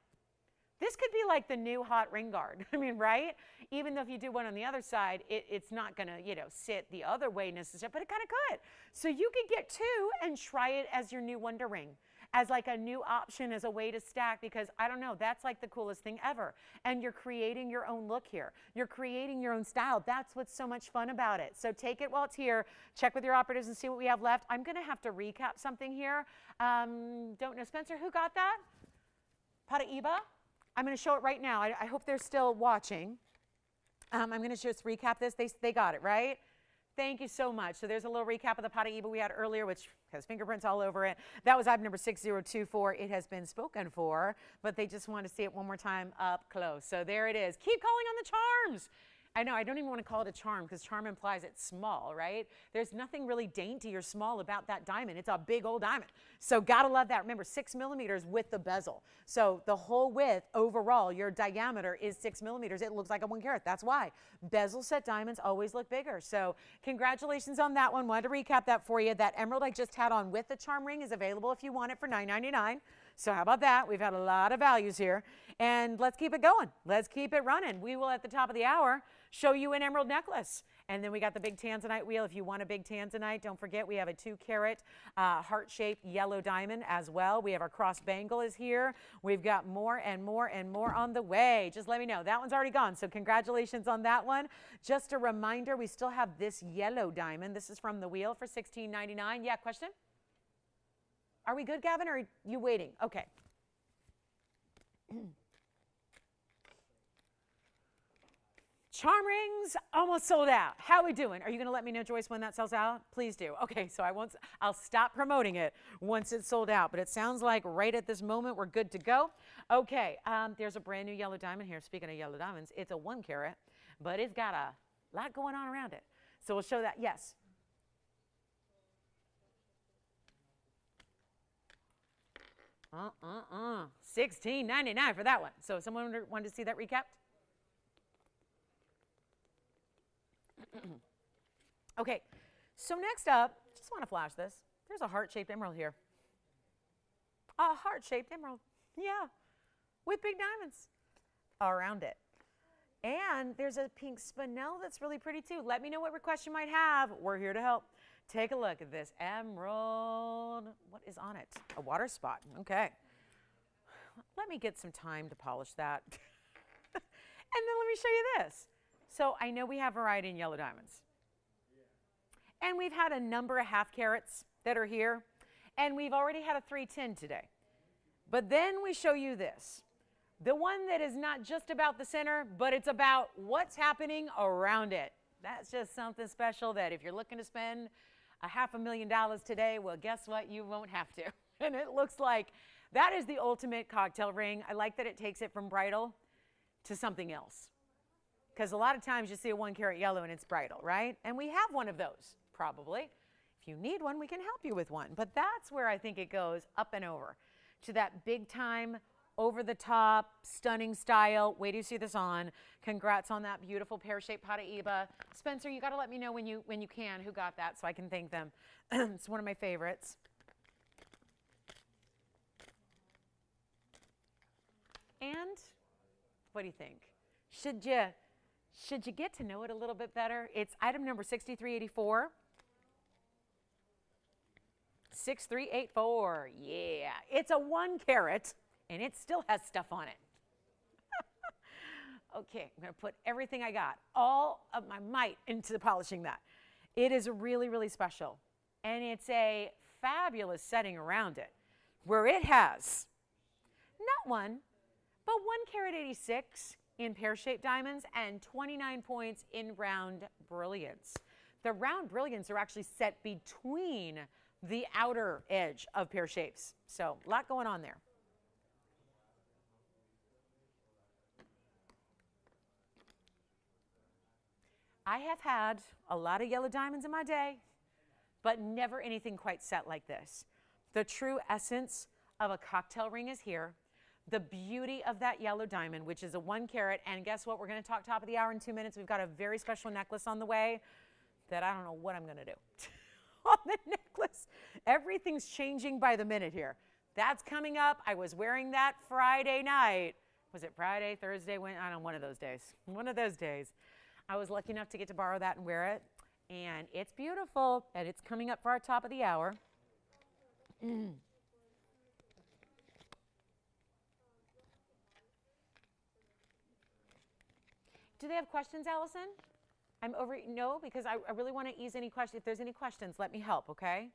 This could be like the new hot ring guard. I mean, right? Even though if you do one on the other side, it's not going to, sit the other way necessarily, but it kind of could. So you could get two and try it as your new wonder ring, as like a new option, as a way to stack, because I don't know, that's like the coolest thing ever. And you're creating your own look here. You're creating your own style. That's what's so much fun about it. So take it while it's here. Check with your operatives and see what we have left. I'm going to have to recap something here. Don't know, Spencer, who got that? Pataibas? I'm going to show it right now. I hope they're still watching. I'm going to just recap this. They got it, right? Thank you so much. So there's a little recap of the Pataibas we had earlier, which has fingerprints all over it. That was item number 6024. It has been spoken for, but they just want to see it one more time up close. So there it is. Keep calling on the charms. I know, I don't even want to call it a charm, because charm implies it's small, right? There's nothing really dainty or small about that diamond. It's a big old diamond. So gotta love that. Remember, 6 millimeters with the bezel. So the whole width overall, your diameter is 6 millimeters. It looks like a 1 carat. That's why. Bezel set diamonds always look bigger. So congratulations on that one. Wanted to recap that for you. That emerald I just had on with the charm ring is available if you want it for $9.99. So how about that? We've had a lot of values here. And let's keep it going. Let's keep it running. We will, at the top of the hour, show you an emerald necklace. And then we got the big Tanzanite wheel. If you want a big Tanzanite, don't forget we have a 2 carat heart-shaped yellow diamond as well. We have our cross bangle is here. We've got more and more and more on the way. Just let me know. That one's already gone, so congratulations on that one. Just a reminder, we still have this yellow diamond. This is from the wheel for $16.99. Yeah, question? Are we good, Gavin, or are you waiting? Okay. Charm rings almost sold out. How are we doing? Are you going to let me know, Joyce, when that sells out? Please do. Okay, so I'll stop promoting it once it's sold out. But it sounds like right at this moment we're good to go. Okay, there's a brand new yellow diamond here. Speaking of yellow diamonds, it's a 1 carat, but it's got a lot going on around it. So we'll show that. Yes. $16.99 for that one. So someone wanted to see that recapped? Okay, so next up, just want to flash this. There's a heart-shaped emerald here. A heart-shaped emerald, yeah, with big diamonds around it. And there's a pink spinel that's really pretty too. Let me know what request you might have. We're here to help. Take a look at this emerald. What is on it? A water spot. Okay. Let me get some time to polish that. And then let me show you this. So I know we have variety in yellow diamonds. And we've had a number of half carats that are here. And we've already had a 310 today. But then we show you this. The one that is not just about the center, but it's about what's happening around it. That's just something special that if you're looking to spend $500,000 today, well, guess what? You won't have to. And it looks like that is the ultimate cocktail ring. I like that it takes it from bridal to something else. Because a lot of times you see a 1 carat yellow and it's bridal, right? And we have one of those, probably. If you need one, we can help you with one. But that's where I think it goes up and over to that big time, over the top, stunning style. Wait till you see this on. Congrats on that beautiful pear-shaped Pataibas. Spencer, you got to let me know when you can who got that so I can thank them. It's one of my favorites. And what do you think? Should you get to know it a little bit better? It's item number 6384. 6384. Yeah. It's a 1 carat. And it still has stuff on it. Okay, I'm going to put everything I got, all of my might into polishing that. It is really, really special. And it's a fabulous setting around it, where it has not one, but 1 carat 86 in pear-shaped diamonds and 29 points in round brilliance. The round brilliants are actually set between the outer edge of pear shapes. So a lot going on there. I have had a lot of yellow diamonds in my day, but never anything quite set like this. The true essence of a cocktail ring is here. The beauty of that yellow diamond, which is a 1 carat, and guess what? We're going to talk top of the hour in 2 minutes. We've got a very special necklace on the way that I don't know what I'm going to do on the necklace. Everything's changing by the minute here. That's coming up. I was wearing that Friday night. Was it Friday, Thursday? When? I don't know, one of those days. One of those days. I was lucky enough to get to borrow that and wear it, and it's beautiful, and it's coming up for our top of the hour. Do they have questions, Allison? I'm over, no, because I really want to ease any questions. If there's any questions, let me help, okay?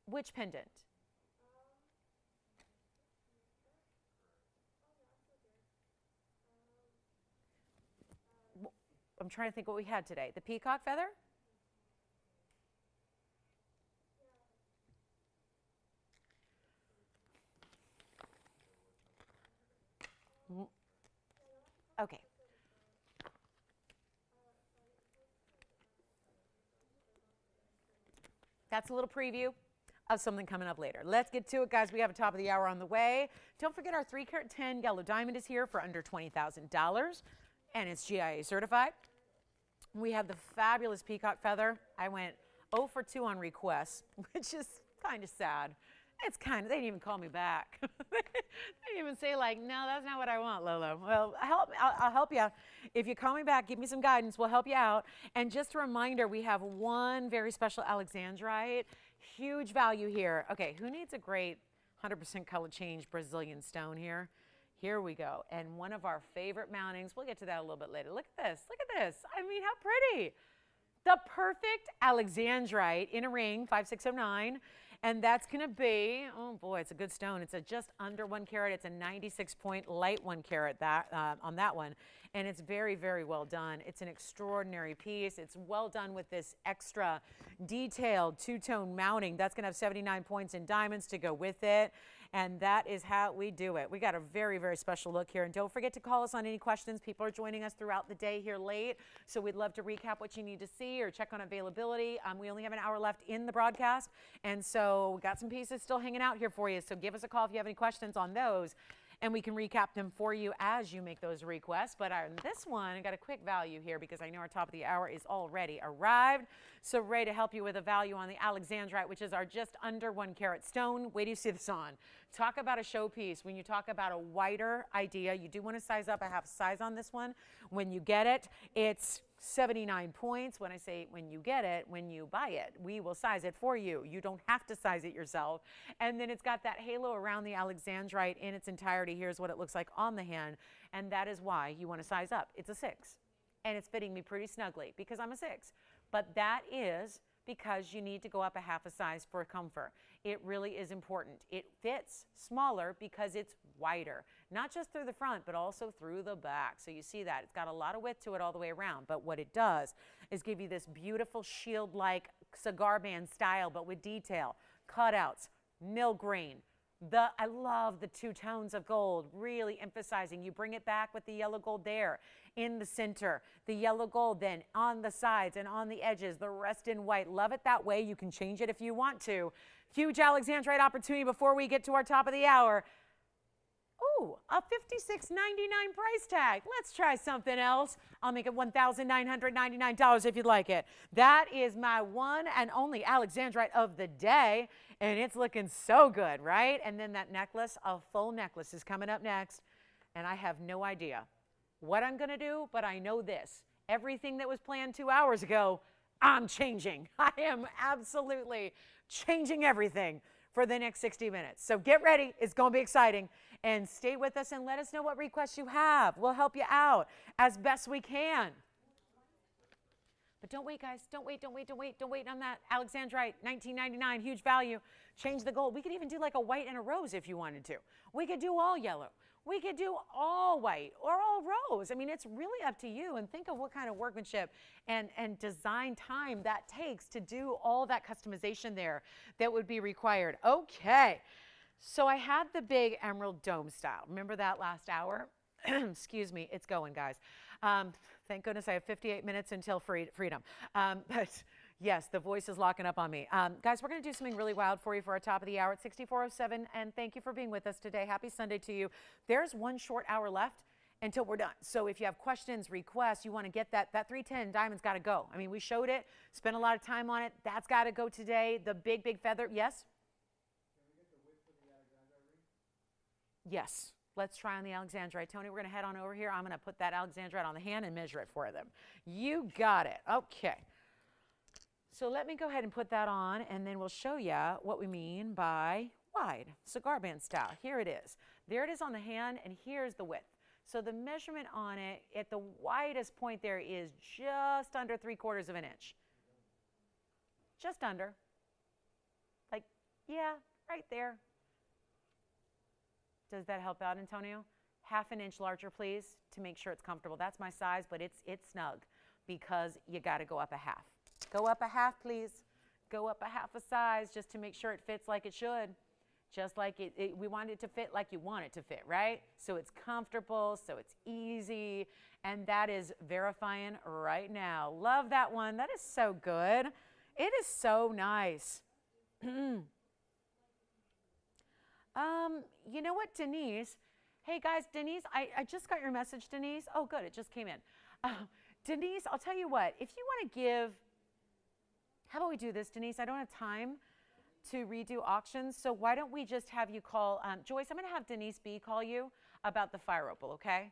Which pendant? I'm trying to think what we had today. The peacock feather? Okay. That's a little preview of something coming up later. Let's get to it, guys. We have a top of the hour on the way. Don't forget our 3 carat 10 yellow diamond is here for under $20,000, and it's GIA certified. We have the fabulous peacock feather. I went 0 for 2 on requests, which is kind of sad. It's kind of, they didn't even call me back. They didn't even say like, no, that's not what I want, Lolo. Well, I'll help you. If you call me back, give me some guidance, we'll help you out. And just a reminder, we have one very special Alexandrite. Huge value here. Okay, who needs a great 100% color change Brazilian stone here? Here we go. And one of our favorite mountings, we'll get to that a little bit later. Look at this, look at this. I mean, how pretty. The perfect Alexandrite in a ring, 5609. And that's going to be, oh boy, it's a good stone. It's a just under 1 carat. It's a 96 point light 1 carat on that one. And it's very, very well done. It's an extraordinary piece. It's well done with this extra detailed two-tone mounting. That's going to have 79 points in diamonds to go with it. And that is how we do it. We got a very, very special look here. And don't forget to call us on any questions. People are joining us throughout the day here late. So we'd love to recap what you need to see or check on availability. We only have an hour left in the broadcast. And so we got some pieces still hanging out here for you. So give us a call if you have any questions on those, and we can recap them for you as you make those requests. But on this one, I got a quick value here because I know our top of the hour is already arrived. So ready to help you with a value on the Alexandrite, which is our just under 1 carat stone. Wait till you see this on. Talk about a showpiece. When you talk about a wider idea, you do want to size up. I have size on this one. When you get it, it's 79 points. When I say when you get it, when you buy it, we will size it for you. You don't have to size it yourself. And then it's got that halo around the Alexandrite in its entirety. Here's what it looks like on the hand. And that is why you want to size up. It's a 6. And it's fitting me pretty snugly because I'm a 6. But that is because you need to go up a half a size for comfort. It really is important. It fits smaller because it's wider, not just through the front, but also through the back. So you see that. It's got a lot of width to it all the way around. But what it does is give you this beautiful shield-like cigar band style, but with detail, cutouts, mill grain. I love the 2 tones of gold, really emphasizing. You bring it back with the yellow gold there in the center, the yellow gold then on the sides and on the edges, the rest in white. Love it that way. You can change it if you want to. Huge Alexandrite opportunity before we get to our top of the hour. Ooh, a $56.99 price tag. Let's try something else. I'll make it $1,999 if you'd like it. That is my one and only Alexandrite of the day, and it's looking so good, right? And then that necklace, a full necklace, is coming up next, and I have no idea what I'm going to do, but I know this. Everything that was planned 2 hours ago, I'm changing. I am absolutely changing everything for the next 60 minutes. So get ready. It's going to be exciting. and stay with us and let us know what requests you have. We'll help you out as best we can. But don't wait, guys. Don't wait on that Alexandrite, $19.99, huge value. Change the gold. We could even do like a white and a rose if you wanted to. We could do all yellow. We could do all white or all rose. I mean, it's really up to you. And think of what kind of workmanship and design time that takes to do all that customization there that would be required. Okay. So I had the big emerald dome style. Remember that last hour? Excuse me. It's going, guys. Thank goodness I have 58 minutes until freedom. But yes, the voice is locking up on me. Guys, we're going to do something really wild for you for our top of the hour at 64:07. And thank you for being with us today. Happy Sunday to you. There's one short hour left until we're done. So if you have questions, requests, you want to get that 310 diamond's got to go. I mean, we showed it, spent a lot of time on it. That's got to go today. The big feather. Yes? Can we get the width for the Alexandrite ring? Yes. Let's try on the Alexandrite. Tony, we're going to head on over here. I'm going to put that Alexandrite on the hand and measure it for them. You got it. Okay. So let me go ahead and put that on, and then we'll show you what we mean by wide, cigar band style. Here it is. There it is on the hand, and here's the width. So the measurement on it at the widest point there is just under 3/4 of an inch. Just under. Like, yeah, right there. Does that help out, Antonio? 1/2 inch larger, please, to make sure it's comfortable. That's my size, but it's snug because you got to go up a 1/2. Go up a 1/2, please. Go up a 1/2 a size just to make sure it fits like it should. Just like we want it to fit like you want it to fit, right? So it's comfortable, so it's easy, and that is verifying right now. Love that one. That is so good. It is so nice. You know what, Denise? Hey, guys, Denise, I just got your message, Denise. Oh, good, it just came in. Denise, I'll tell you what. If you want to give, how about we do this, Denise? I don't have time to redo auctions, so why don't we just have you call, Joyce, I'm going to have Denise B call you about the fire opal, okay?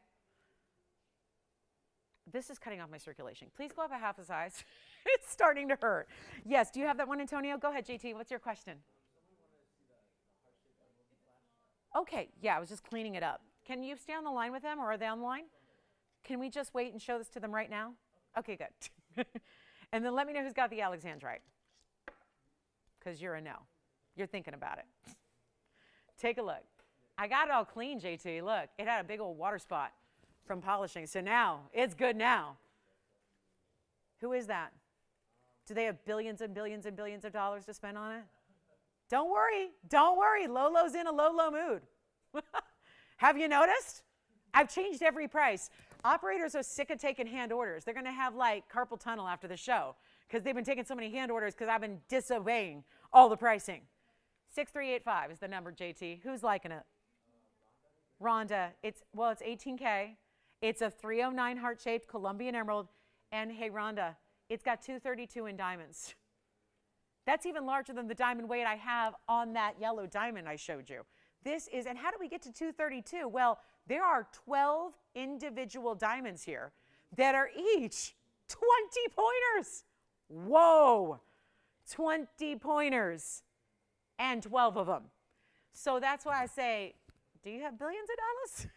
This is cutting off my circulation. Please go up a 1/2 a size. It's starting to hurt. Yes, do you have that one, Antonio? Go ahead, JT. What's your question? Okay, yeah, I was just cleaning it up. Can you stay on the line with them, or are they on the line? Can we just wait and show this to them right now? Okay, good. And then let me know who's got the Alexandrite, because you're a no. You're thinking about it. Take a look. I got it all clean, JT. Look, it had a big old water spot from polishing, so now it's good now. Who is that? Do they have billions and billions and billions of dollars to spend on it? Don't worry. Don't worry. Lolo's in a low mood. Have you noticed? I've changed every price. Operators are sick of taking hand orders. They're going to have like carpal tunnel after the show because they've been taking so many hand orders because I've been disobeying all the pricing. 6385 is the number, JT. Who's liking it? Rhonda. It's 18K. It's a 309 heart-shaped Colombian emerald. And hey, Rhonda, it's got 232 in diamonds. That's even larger than the diamond weight I have on that yellow diamond I showed you. This is, and how do we get to 232? Well, there are 12 individual diamonds here that are each 20 pointers. Whoa, 20 pointers and 12 of them. So that's why I say, do you have billions of dollars?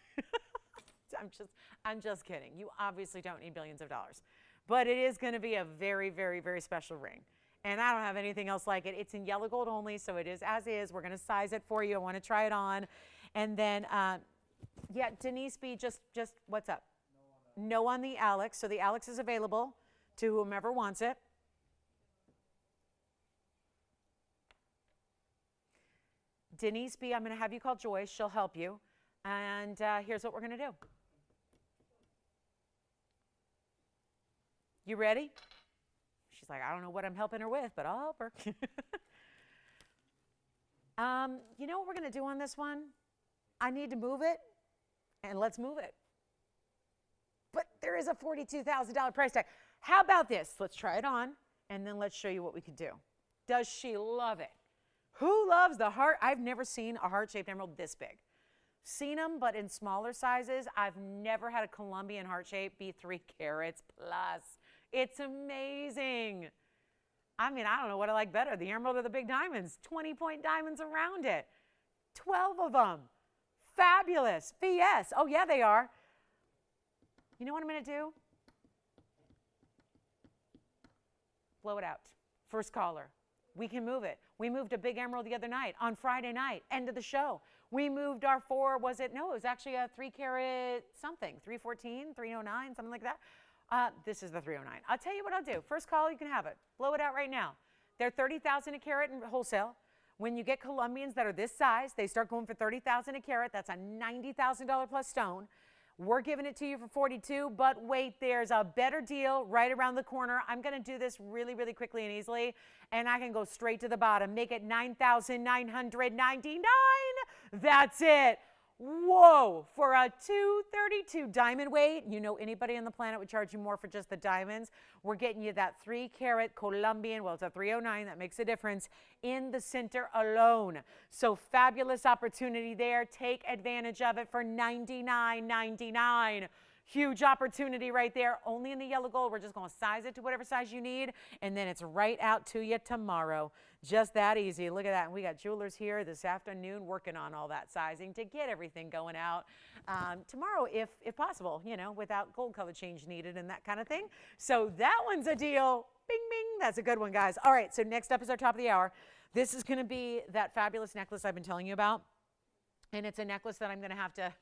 I'm just kidding. You obviously don't need billions of dollars, but it is going to be a very, very, very special ring. And I don't have anything else like it. It's in yellow gold only, so it is as is. We're going to size it for you. I want to try it on. And then, yeah, Denise B, just what's up? No on the Alex. So the Alex is available to whomever wants it. Denise B, I'm going to have you call Joyce. She'll help you. And here's what we're going to do. You ready? She's like, I don't know what I'm helping her with, but I'll help her. You know what we're going to do on this one? I need to move it, and let's move it. But there is a $42,000 price tag. How about this? Let's try it on, and then let's show you what we can do. Does she love it? Who loves the heart? I've never seen a heart-shaped emerald this big. Seen them, but in smaller sizes. I've never had a Colombian heart-shape be 3 carats plus. It's amazing. I mean, I don't know what I like better, the emerald or the big diamonds. 20-point diamonds around it. 12 of them. Fabulous. VS. Oh, yeah, they are. You know what I'm going to do? Blow it out. First caller. We can move it. We moved a big emerald the other night on Friday night, end of the show. We moved our it was actually a 3 carat something, 314, 309, something like that. This is the 309. I'll tell you what I'll do. First call, you can have it. Blow it out right now. They're 30,000 a carat in wholesale. When you get Colombians that are this size, they start going for 30,000 a carat. That's a $90,000 plus stone. We're giving it to you for 42, but wait, there's a better deal right around the corner. I'm going to do this really, really quickly and easily, and I can go straight to the bottom. Make it $9,999. That's it. Whoa, for a 232 diamond weight, you know anybody on the planet would charge you more for just the diamonds. We're getting you that 3 carat Colombian, well, it's a 309, that makes a difference, in the center alone. So fabulous opportunity there. Take advantage of it for $99.99. Huge opportunity right there, only in the yellow gold. We're just going to size it to whatever size you need, and then it's right out to you tomorrow. Just that easy. Look at that. And we got jewelers here this afternoon working on all that sizing to get everything going out tomorrow, if possible, you know, without gold color change needed and that kind of thing. So that one's a deal. Bing, bing. That's a good one, guys. All right, so next up is our top of the hour. This is going to be that fabulous necklace I've been telling you about, and it's a necklace that I'm going to have to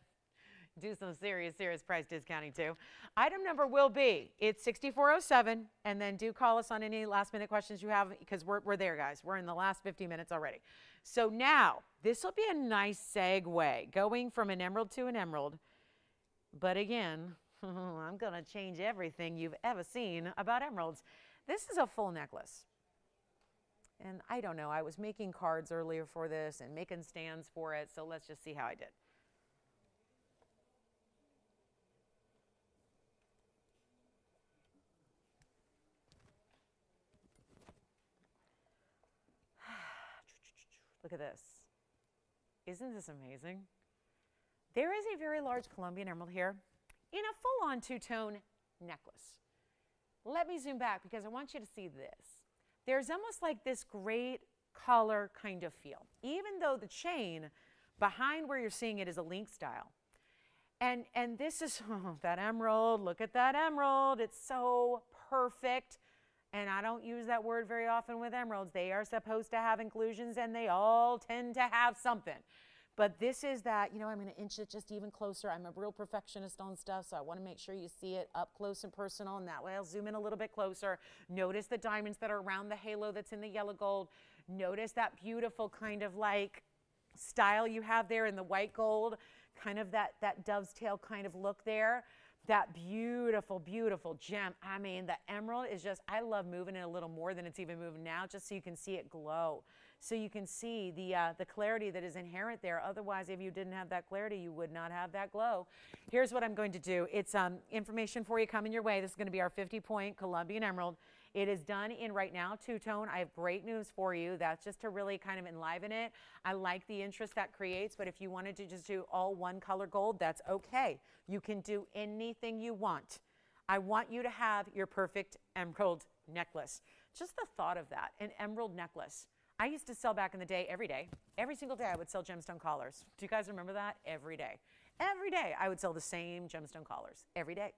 do some serious price discounting too. Item number will be, it's 6407, and then do call us on any last minute questions you have, because we're there, guys. We're in the last 50 minutes already. So now, this will be a nice segue, going from an emerald to an emerald. But again, I'm going to change everything you've ever seen about emeralds. This is a full necklace. And I don't know, I was making cards earlier for this and making stands for it, so let's just see how I did. Look at this. Isn't this amazing? There is a very large Colombian emerald here in a full-on two-tone necklace. Let me zoom back because I want you to see this. There's almost like this great collar kind of feel, even though the chain behind where you're seeing it is a link style. And this is, that emerald, look at that emerald. It's so perfect. And I don't use that word very often with emeralds. They are supposed to have inclusions, and they all tend to have something. But this is that, you know, I'm going to inch it just even closer. I'm a real perfectionist on stuff, so I want to make sure you see it up close and personal, and that way I'll zoom in a little bit closer. Notice the diamonds that are around the halo that's in the yellow gold. Notice that beautiful kind of like style you have there in the white gold, kind of that dove's tail kind of look there. That beautiful, beautiful gem. I mean, the emerald is just, I love moving it a little more than it's even moving now, just so you can see it glow. So you can see the clarity that is inherent there. Otherwise, if you didn't have that clarity, you would not have that glow. Here's what I'm going to do. It's information for you coming your way. This is going to be our 50-point Colombian emerald. It is done in right now two-tone. I have great news for you. That's just to really kind of enliven it. I like the interest that creates, but if you wanted to just do all one color gold, that's okay. You can do anything you want. I want you to have your perfect emerald necklace. Just the thought of that, an emerald necklace. I used to sell back in the day, every single day I would sell gemstone collars. Do you guys remember that? Every day. Every day I would sell the same gemstone collars, every day.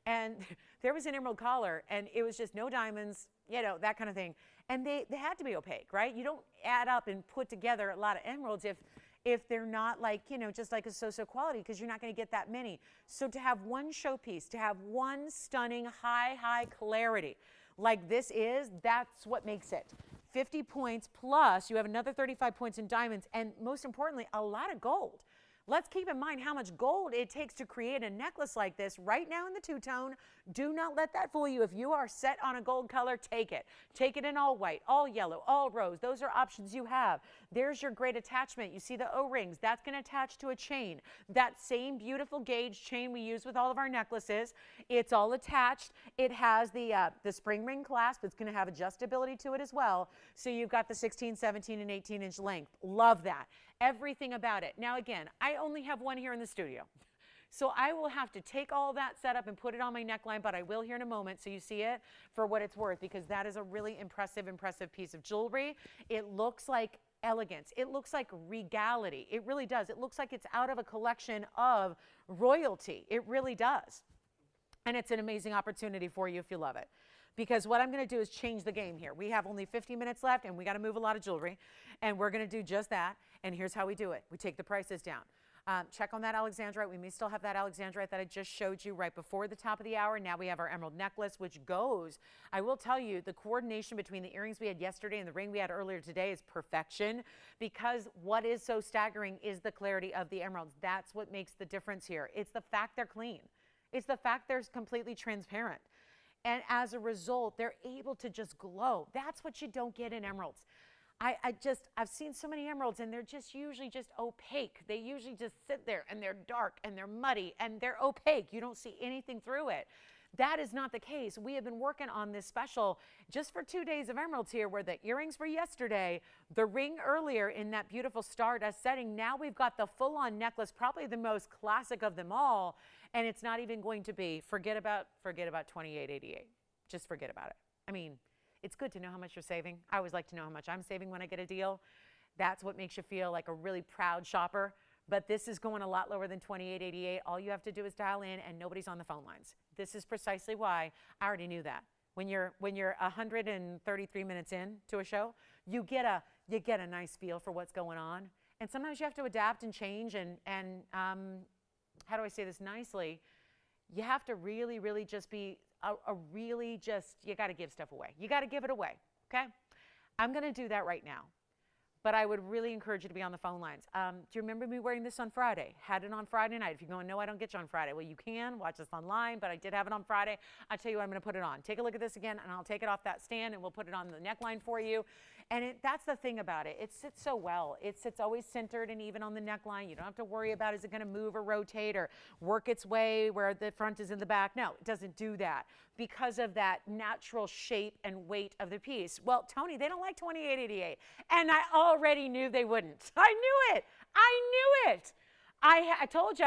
And there was an emerald collar, and it was just no diamonds, you know, that kind of thing. And they had to be opaque, right? You don't add up and put together a lot of emeralds if they're not like, you know, just like a so-so quality, because you're not going to get that many. So to have one showpiece, to have one stunning high clarity like this is, that's what makes it. 50 points plus you have another 35 points in diamonds, and most importantly, a lot of gold. Let's keep in mind how much gold it takes to create a necklace like this right now in the two-tone. Do not let that fool you. If you are set on a gold color, take it. Take it in all white, all yellow, all rose. Those are options you have. There's your great attachment. You see the O-rings. That's going to attach to a chain. That same beautiful gauge chain we use with all of our necklaces. It's all attached. It has the spring ring clasp. It's going to have adjustability to it as well. So you've got the 16, 17, and 18-inch length. Love that. Everything about it. Now again, I only have one here in the studio. So I will have to take all that set up and put it on my neckline, but I will here in a moment so you see it for what it's worth, because that is a really impressive piece of jewelry. It looks like elegance. It looks like regality. It really does. It looks like it's out of a collection of royalty. It really does. And it's an amazing opportunity for you if you love it. Because what I'm going to do is change the game here. We have only 50 minutes left, and we got to move a lot of jewelry. And we're going to do just that. And here's how we do it. We take the prices down. Check on that Alexandrite. We may still have that Alexandrite that I just showed you right before the top of the hour. Now we have our emerald necklace, which goes, I will tell you, the coordination between the earrings we had yesterday and the ring we had earlier today is perfection, because what is so staggering is the clarity of the emeralds. That's what makes the difference here. It's the fact they're clean. It's the fact they're completely transparent. And as a result, they're able to just glow. That's what you don't get in emeralds. I've seen so many emeralds, and they're just usually just opaque. They usually just sit there, and they're dark, and they're muddy, and they're opaque. You don't see anything through it. That is not the case. We have been working on this special just for 2 days of emeralds here, where the earrings were yesterday, the ring earlier in that beautiful stardust setting. Now we've got the full-on necklace, probably the most classic of them all, and it's not even going to be, forget about $28.88. Just forget about it. I mean, it's good to know how much you're saving. I always like to know how much I'm saving when I get a deal. That's what makes you feel like a really proud shopper. But this is going a lot lower than $28.88. All you have to do is dial in, and nobody's on the phone lines. This is precisely why I already knew that. When you're 133 minutes in to a show, you get a nice feel for what's going on. And sometimes you have to adapt and change. And how do I say this nicely? You have to really, really just be you got to give stuff away. You got to give it away, okay? I'm going to do that right now. But I would really encourage you to be on the phone lines. Do you remember me wearing this on Friday? Had it on Friday night. If you're going, no, I don't get you on Friday. Well, you can watch this online, but I did have it on Friday. I'll tell you what, I'm going to put it on. Take a look at this again, and I'll take it off that stand, and we'll put it on the neckline for you. And that's the thing about it. It sits so well. It sits always centered and even on the neckline. You don't have to worry about, is it going to move or rotate or work its way where the front is in the back. No, it doesn't do that because of that natural shape and weight of the piece. Well, Tony, they don't like $28.88. And I already knew they wouldn't. I knew it. I knew it. I told you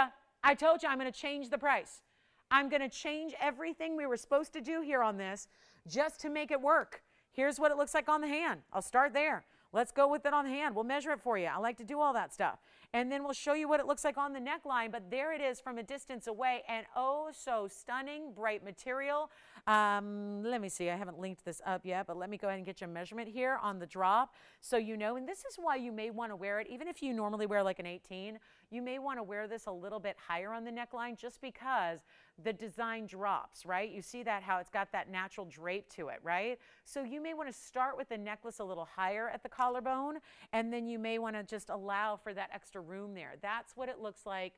I'm going to change the price. I'm going to change everything we were supposed to do here on this just to make it work. Here's what it looks like on the hand. I'll start there. Let's go with it on the hand. We'll measure it for you. I like to do all that stuff. And then we'll show you what it looks like on the neckline. But there it is from a distance away. And oh, so stunning, bright material. Let me see. I haven't linked this up yet, but let me go ahead and get you a measurement here on the drop. So you know, and this is why you may want to wear it. Even if you normally wear like an 18, you may want to wear this a little bit higher on the neckline just because the design drops, right? You see that, how it's got that natural drape to it, right? So you may want to start with the necklace a little higher at the collarbone, and then you may want to just allow for that extra room there. That's what it looks like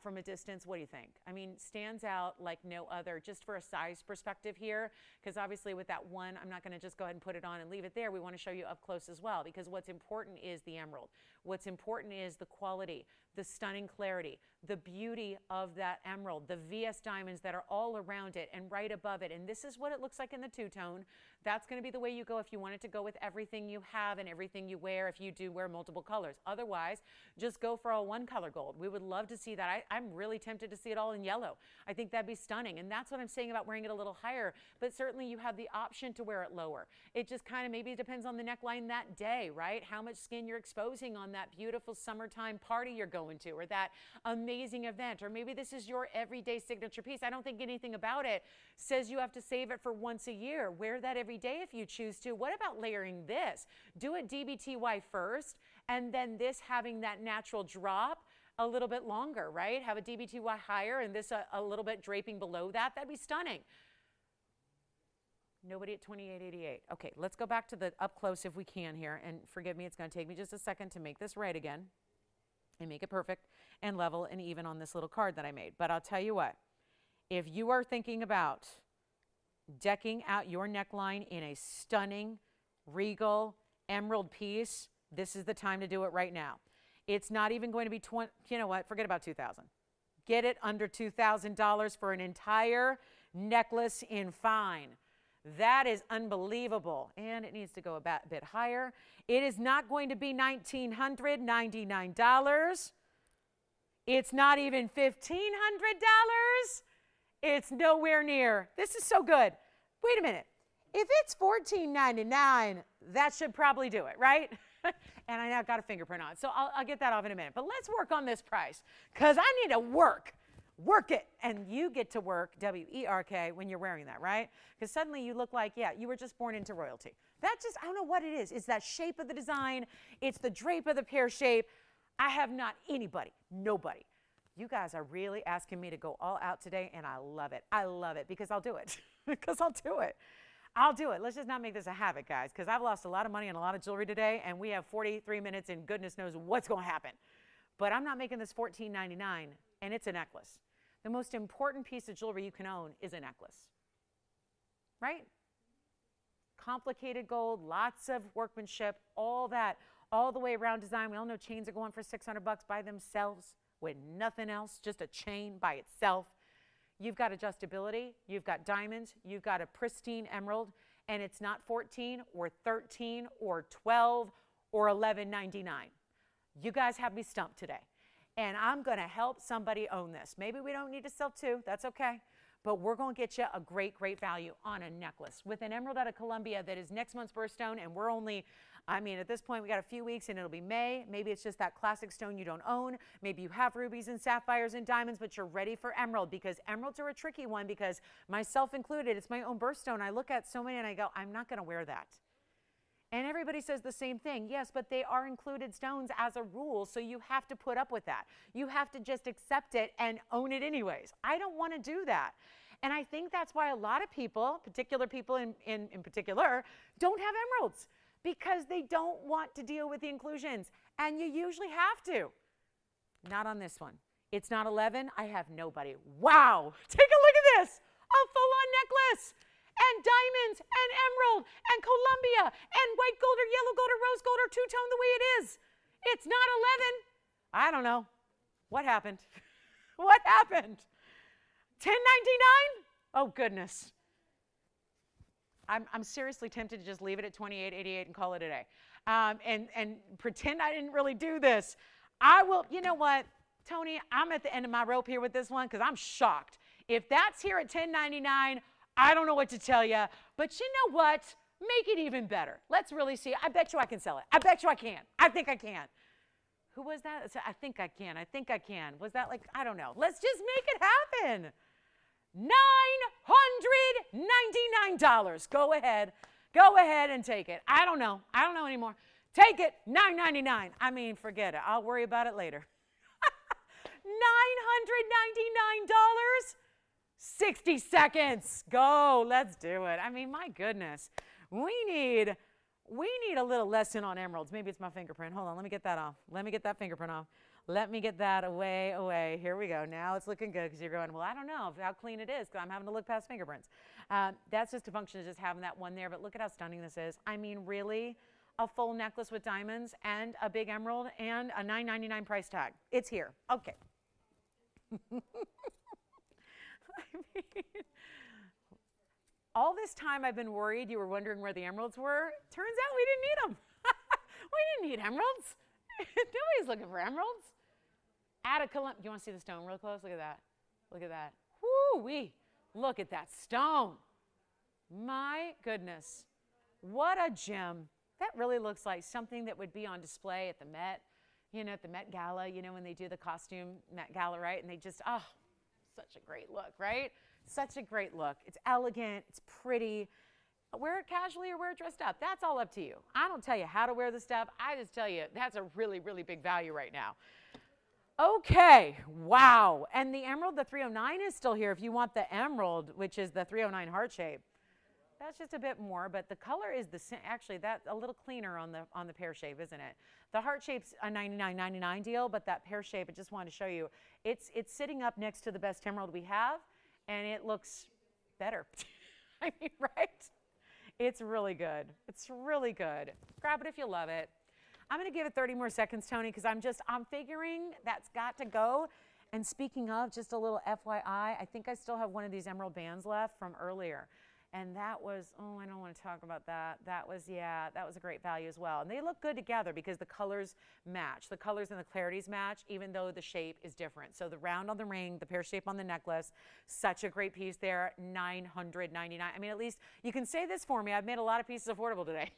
from a distance. What do you think? I mean, stands out like no other, just for a size perspective here, because obviously with that one, I'm not going to just go ahead and put it on and leave it there. We want to show you up close as well, because what's important is the emerald. What's important is the quality, the stunning clarity, the beauty of that emerald, the VS diamonds that are all around it and right above it. And this is what it looks like in the two-tone. That's going to be the way you go if you want it to go with everything you have and everything you wear, if you do wear multiple colors. Otherwise, just go for a one-color gold. We would love to see that. I'm really tempted to see it all in yellow. I think that'd be stunning. And that's what I'm saying about wearing it a little higher. But certainly you have the option to wear it lower. It just kind of maybe depends on the neckline that day, right? How much skin you're exposing on that beautiful summertime party you're going to, or that amazing event, or maybe this is your everyday signature piece. I don't think anything about it says you have to save it for once a year. Wear that every day if you choose to. What about layering this? Do it DBTY first, and then this having that natural drop a little bit longer, right? Have a DBTY higher and this a little bit draping below that. That'd be stunning. Nobody at $28.88. Okay, let's go back to the up close if we can here. And forgive me, it's going to take me just a second to make this right again and make it perfect and level and even on this little card that I made. But I'll tell you what, if you are thinking about decking out your neckline in a stunning, regal, emerald piece, this is the time to do it right now. It's not even going to be you know what, forget about $2,000. Get it under $2,000 for an entire necklace in fine. That is unbelievable. And it needs to go a bit higher. It is not going to be $1,999. It's not even $1,500. It's nowhere near. This is so good. Wait a minute. If it's $14.99, that should probably do it, right? And I now got a fingerprint on it. So I'll get that off in a minute. But let's work on this price because I need to work. Work it. And you get to work, W-E-R-K, when you're wearing that, right? Because suddenly you look like, yeah, you were just born into royalty. That just, I don't know what it is. It's that shape of the design. It's the drape of the pear shape. I have not anybody, nobody. You guys are really asking me to go all out today, and I love it. I love it because I'll do it. Because I'll do it. I'll do it. Let's just not make this a habit, guys, because I've lost a lot of money on a lot of jewelry today, and we have 43 minutes, and goodness knows what's going to happen. But I'm not making this $14.99, and it's a necklace. The most important piece of jewelry you can own is a necklace, right? Complicated gold, lots of workmanship, all that, all the way around design. We all know chains are going for $600 by themselves with nothing else, just a chain by itself. You've got adjustability, you've got diamonds, you've got a pristine emerald, and it's not 14 or 13 or 12 or $11.99. You guys have me stumped today. And I'm going to help somebody own this. Maybe we don't need to sell two, that's okay. But we're going to get you a great, great value on a necklace with an emerald out of Colombia that is next month's birthstone, and we're only, I mean, at this point, we got a few weeks and it'll be May. Maybe it's just that classic stone you don't own. Maybe you have rubies and sapphires and diamonds, but you're ready for emerald because emeralds are a tricky one because myself included, it's my own birthstone. I look at so many and I go, I'm not going to wear that. And everybody says the same thing. Yes, but they are included stones as a rule, so you have to put up with that. You have to just accept it and own it anyways. I don't want to do that. And I think that's why a lot of people, particular people in particular, don't have emeralds because they don't want to deal with the inclusions. And you usually have to. Not on this one. It's not 11. I have nobody. Wow. Take a look at this. A full-on necklace. And diamonds, and emerald, and Columbia, and white gold or yellow gold or rose gold or two-tone the way it is. It's not 11. I don't know. What happened? What happened? $10.99? Oh, goodness. I'm seriously tempted to just leave it at $28.88 and call it a day. And pretend I didn't really do this. I will, you know what, Tony, I'm at the end of my rope here with this one because I'm shocked. If that's here at $10.99, I don't know what to tell you, but you know what? Make it even better. Let's really see. I bet you I can sell it. I bet you I can. I think I can. Who was that? I think I can. I think I can. Was that like, I don't know. Let's just make it happen. $999. Go ahead. Go ahead and take it. I don't know. I don't know anymore. Take it. $999. I mean, forget it. I'll worry about it later. $999. 60 seconds. Go. Let's do it. I mean, my goodness. We need a little lesson on emeralds. Maybe it's my fingerprint. Hold on. Let me get that off. Let me get that fingerprint off. Let me get that away. Here we go. Now it's looking good because you're going, well, I don't know how clean it is because I'm having to look past fingerprints. That's just a function of just having that one there. But look at how stunning this is. I mean, really, a full necklace with diamonds and a big emerald and a $9.99 price tag. It's here. Okay. I mean, all this time I've been worried you were wondering where the emeralds were. Turns out we didn't need them. We didn't need emeralds. Nobody's looking for emeralds. Do you want to see the stone real close? Look at that. Look at that. Woo-wee. Look at that stone. My goodness. What a gem. That really looks like something that would be on display at the Met, at the Met Gala, when they do the costume Met Gala, right? And they just, such a great look, right? Such a great look. It's elegant. It's pretty. Wear it casually or wear it dressed up. That's all up to you. I don't tell you how to wear the stuff. I just tell you that's a really, really big value right now. Okay. Wow. And the emerald, the 309 is still here if you want the emerald, which is the 309 heart shape. That's just a bit more, but the color is the same. Actually, that's a little cleaner on the pear shape, isn't it? The heart shape's a $99.99 deal, but that pear shape, I just wanted to show you, it's sitting up next to the best emerald we have, and it looks better. I mean, right? It's really good. It's really good. Grab it if you love it. I'm going to give it 30 more seconds, Tony, because I'm figuring that's got to go. And speaking of, just a little FYI, I think I still have one of these emerald bands left from earlier. And that was, I don't want to talk about that. That was a great value as well. And they look good together because the colors match. The colors and the clarities match, even though the shape is different. So the round on the ring, the pear shape on the necklace, such a great piece there, $999. I mean, at least you can say this for me. I've made a lot of pieces affordable today.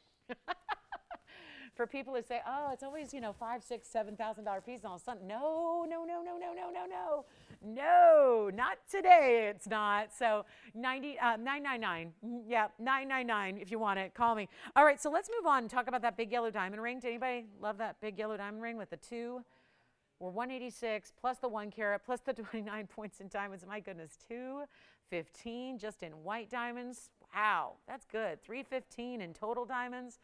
For people who say, oh, it's always, you know, $5,000, $6,000, $7,000 piece, and all of a sudden, no, not today. It's not. So 999. Yeah, 999 if you want it. Call me. All right, so let's move on and talk about that big yellow diamond ring. Did anybody love that big yellow diamond ring with the 2 or 186 plus the 1 carat plus the 29 points in diamonds? My goodness, 215 just in white diamonds. Wow, that's good. 315 in total diamonds.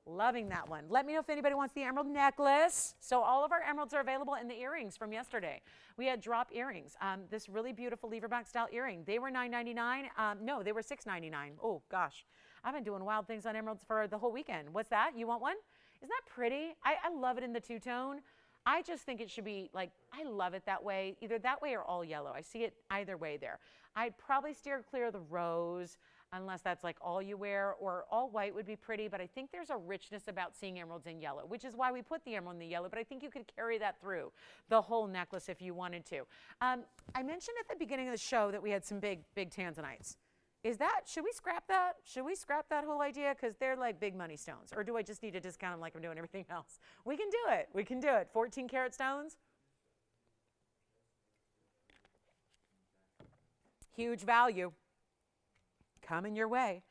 Loving that one. Let me know if anybody wants the emerald necklace. So all of our emeralds are available in the earrings from yesterday. We had drop earrings. This really beautiful leverback style earring. They were $9.99. No, they were $6.99. Oh gosh, I've been doing wild things on emeralds for the whole weekend. What's that? You want one? Isn't that pretty? I love it in the two-tone. I just think it should be like, I love it that way, either that way or all yellow. I see it either way there. I'd probably steer clear of the rose, unless that's like all you wear, or all white would be pretty, but I think there's a richness about seeing emeralds in yellow, which is why we put the emerald in the yellow, but I think you could carry that through the whole necklace if you wanted to. I mentioned at the beginning of the show that we had some big Tanzanites. Should we scrap that? Should we scrap that whole idea? Because they're like big money stones. Or do I just need to discount them like I'm doing everything else? We can do it. We can do it. 14 karat stones. Huge value coming your way.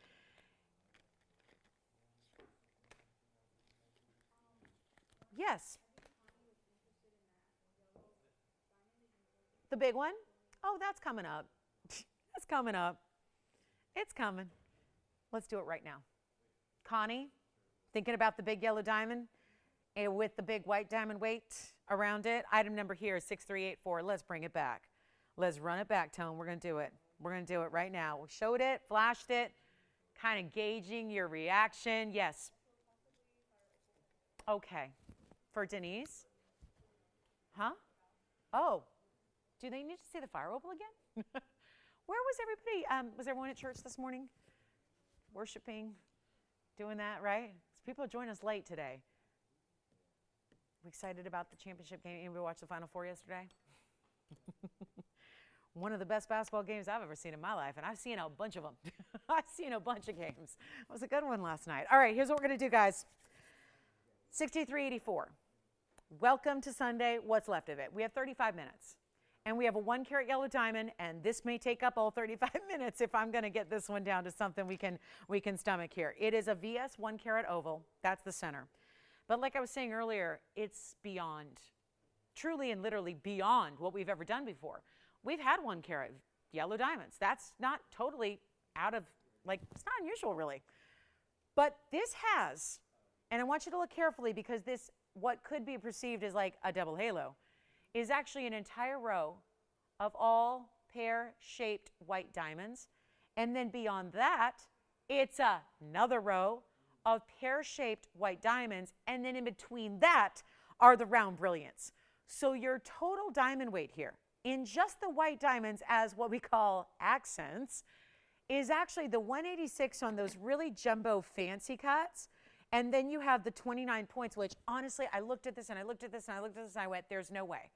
Yes. The big one? Oh, that's coming up. That's coming up. It's coming. Let's do it right now. Connie, thinking about the big yellow diamond with the big white diamond weight around it. Item number here is 6384. Let's bring it back. Let's run it back, Tone. We're going to do it. We're going to do it right now. We showed it, flashed it, kind of gauging your reaction. Yes. Okay. For Denise? Huh? Oh. Do they need to see the fire opal again? Where was everybody? Was everyone at church this morning? Worshiping, doing that, right? People join us late today. We excited about the championship game. Anybody watch the Final Four yesterday? One of the best basketball games I've ever seen in my life, and I've seen a bunch of them. I've seen a bunch of games. It was a good one last night. All right, here's what we're going to do, guys. 6384. Welcome to Sunday. What's left of it? We have 35 minutes. And we have a 1 carat yellow diamond, and this may take up all 35 minutes if I'm going to get this one down to something we can stomach here. It is a VS 1 carat oval. That's the center. But like I was saying earlier, it's beyond, truly and literally beyond what we've ever done before. We've had 1 carat yellow diamonds. That's not totally out of, like, it's not unusual really. But this has, and I want you to look carefully because this, what could be perceived as like a double halo, is actually an entire row of all pear-shaped white diamonds. And then beyond that, it's another row of pear-shaped white diamonds. And then in between that are the round brilliants. So your total diamond weight here in just the white diamonds as what we call accents is actually the 186 on those really jumbo fancy cuts. And then you have the 29 points, which honestly, I looked at this and I looked at this and I looked at this and I went, there's no way.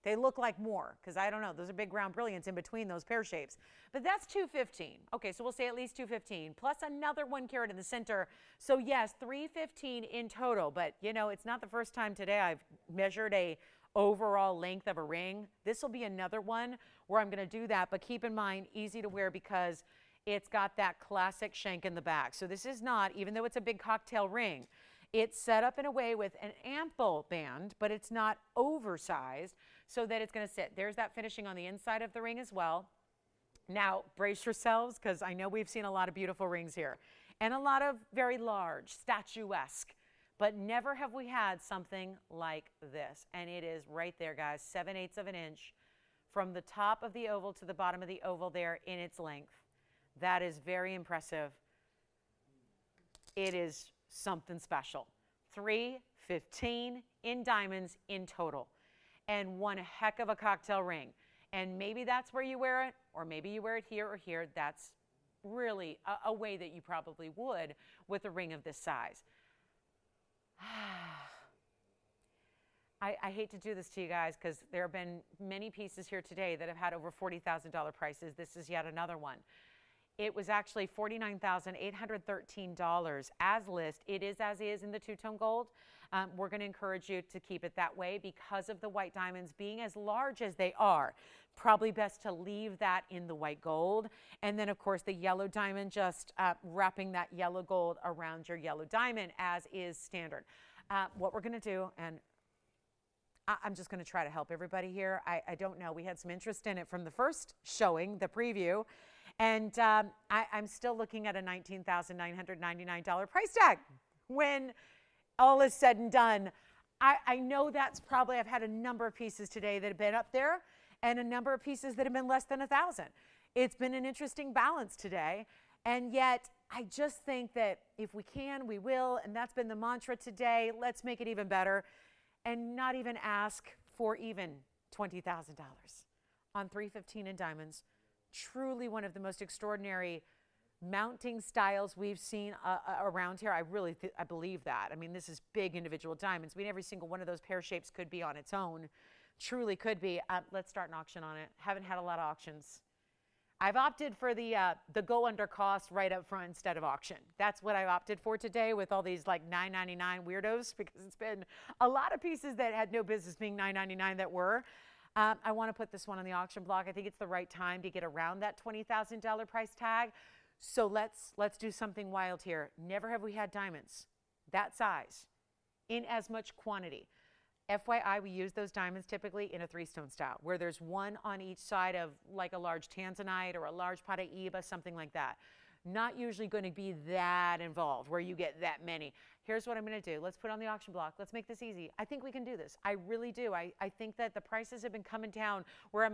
They look like more, because I don't know. Those are big round brilliants in between those pear shapes. But that's 215. Okay, so we'll say at least 215, plus another 1 carat in the center. So yes, 315 in total. But you know, it's not the first time today I've measured a overall length of a ring. This will be another one where I'm going to do that. But keep in mind, easy to wear because it's got that classic shank in the back. So this is not, even though it's a big cocktail ring, it's set up in a way with an ample band, but it's not oversized so that it's going to sit. There's that finishing on the inside of the ring as well. Now, brace yourselves because I know we've seen a lot of beautiful rings here and a lot of very large, statuesque, but never have we had something like this. And it is right there, guys, 7/8 of an inch from the top of the oval to the bottom of the oval there in its length. That is very impressive. It is something special. 315 in diamonds in total. And one heck of a cocktail ring. And maybe that's where you wear it, or maybe you wear it here or here. That's really a way that you probably would with a ring of this size. I hate to do this to you guys because there have been many pieces here today that have had over $40,000 prices. This is yet another one. It was actually $49,813 as list. It is as is in the two-tone gold. We're going to encourage you to keep it that way because of the white diamonds being as large as they are. Probably best to leave that in the white gold. And then, of course, the yellow diamond, just wrapping that yellow gold around your yellow diamond as is standard. What we're going to do, and I'm just going to try to help everybody here. I don't know. We had some interest in it from the first showing, the preview. And I'm still looking at a $19,999 price tag when all is said and done. I know that's probably, I've had a number of pieces today that have been up there and a number of pieces that have been less than 1,000. It's been an interesting balance today. And yet, I just think that if we can, we will. And that's been the mantra today. Let's make it even better and not even ask for even $20,000 on 315 in diamonds. Truly one of the most extraordinary mounting styles we've seen around here. I believe that. I mean, this is big individual diamonds. I mean, every single one of those pear shapes could be on its own. Truly could be. Let's start an auction on it. Haven't had a lot of auctions. I've opted for the go under cost right up front instead of auction. That's what I've opted for today with all these like $9.99 weirdos, because it's been a lot of pieces that had no business being $9.99 that were. I want to put this one on the auction block. I think it's the right time to get around that $20,000 price tag. So let's do something wild here. Never have we had diamonds that size in as much quantity. FYI, we use those diamonds typically in a three-stone style, where there's one on each side of like a large Tanzanite or a large Pataibas, something like that. Not usually going to be that involved where you get that many. Here's what I'm going to do. Let's put on the auction block. Let's make this easy. I think we can do this. I really do. I think that the prices have been coming down. We're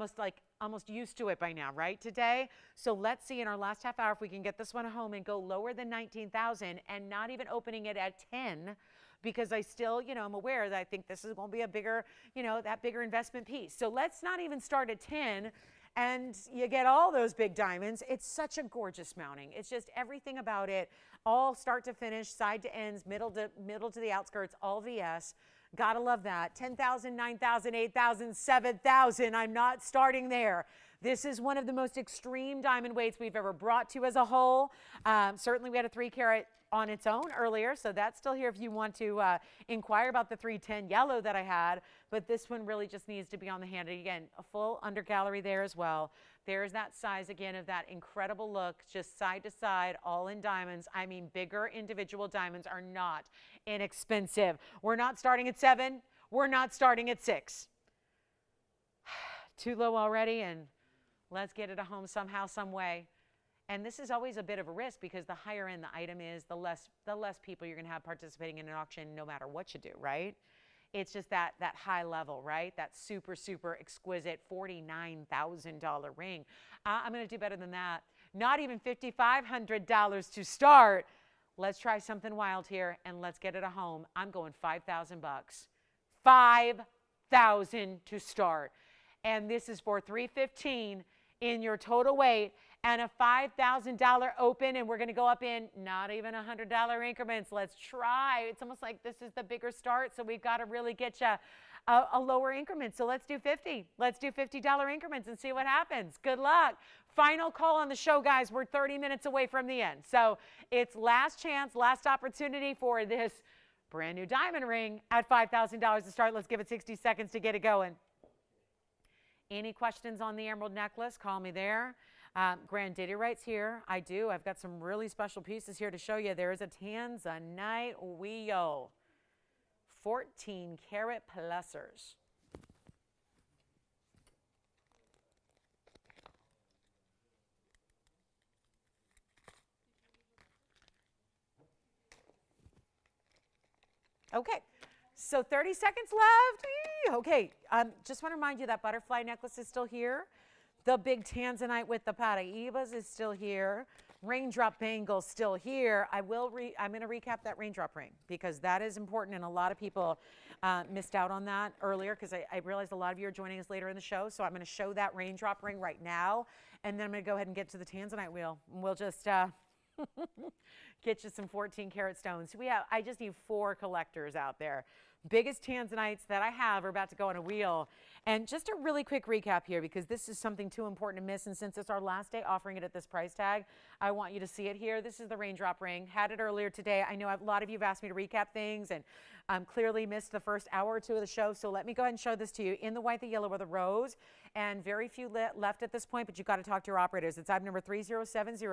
almost used to it by now, right, today? So let's see in our last half hour if we can get this one home and go lower than 19,000 and not even opening it at 10, because I still, I'm aware that I think this is going to be a bigger, that bigger investment piece. So let's not even start at 10. And you get all those big diamonds. It's such a gorgeous mounting. It's just everything about it, all start to finish, side to ends, middle to the outskirts, all VS. Gotta love that. 10,000, 9,000, 8,000, 7,000. I'm not starting there. This is one of the most extreme diamond weights we've ever brought to you as a whole. Certainly we had a 3 carat on its own earlier, so that's still here if you want to inquire about the 310 yellow that I had, but this one really just needs to be on the hand. Again, a full under gallery there as well. There's that size again of that incredible look, just side to side, all in diamonds. I mean, bigger individual diamonds are not inexpensive. We're not starting at 7. We're not starting at 6. Too low already, and let's get it a home somehow, some way. And this is always a bit of a risk, because the higher end the item is, the less people you're going to have participating in an auction no matter what you do, right? It's just that high level, right? That super, super exquisite $49,000 ring. I'm going to do better than that. Not even $5,500 to start. Let's try something wild here, and let's get it a home. I'm going $5,000. $5,000 to start. And this is for $315 in your total weight, and a $5,000 open, and we're going to go up in not even $100 increments. Let's try. It's almost like this is the bigger start, so we've got to really get you a lower increment. So let's do 50. Let's do $50 increments and see what happens. Good luck. Final call on the show, guys. We're 30 minutes away from the end. So it's last chance, last opportunity for this brand new diamond ring at $5,000 to start. Let's give it 60 seconds to get it going. Any questions on the emerald necklace? Call me there. Granddaddy writes here, I do. I've got some really special pieces here to show you. There is a Tanzanite Weo, 14 karat plusers. Okay, so 30 seconds left. Okay, just want to remind you that butterfly necklace is still here. The big Tanzanite with the Pataibas is still here. Raindrop Bangle still here. I'm going to recap that Raindrop Ring, because that is important, and a lot of people missed out on that earlier, because I realized a lot of you are joining us later in the show. So I'm going to show that Raindrop Ring right now, and then I'm going to go ahead and get to the Tanzanite wheel. And we'll just get you some 14 karat stones. I just need 4 collectors out there. Biggest Tanzanites that I have are about to go on a wheel. And just a really quick recap here, because this is something too important to miss. And since it's our last day offering it at this price tag, I want you to see it here. This is the Raindrop Ring. Had it earlier today. I know a lot of you have asked me to recap things and clearly missed the first hour or 2 of the show. So let me go ahead and show this to you in the white, the yellow, or the rose. And very few left at this point, but you've got to talk to your operators. It's item number 3070.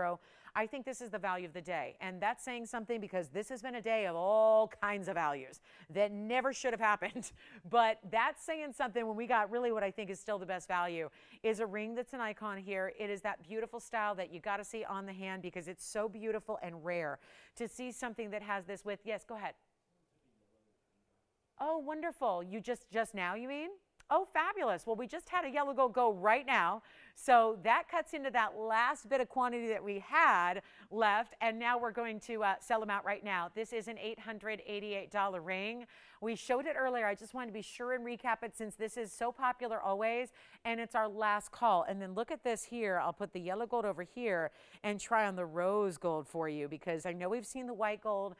I think this is the value of the day. And that's saying something, because this has been a day of all kinds of values that never should have happened. But that's saying something when we got really what I think is still the best value is a ring that's an icon here. It is that beautiful style that you got to see on the hand, because it's so beautiful and rare to see something that has this with. Yes, go ahead. Oh, wonderful. You just now, you mean? Oh, fabulous. Well, we just had a yellow gold go right now. So that cuts into that last bit of quantity that we had left. And now we're going to sell them out right now. This is an $888 ring. We showed it earlier. I just wanted to be sure and recap it, since this is so popular always. And it's our last call. And then look at this here. I'll put the yellow gold over here and try on the rose gold for you, because I know we've seen the white gold.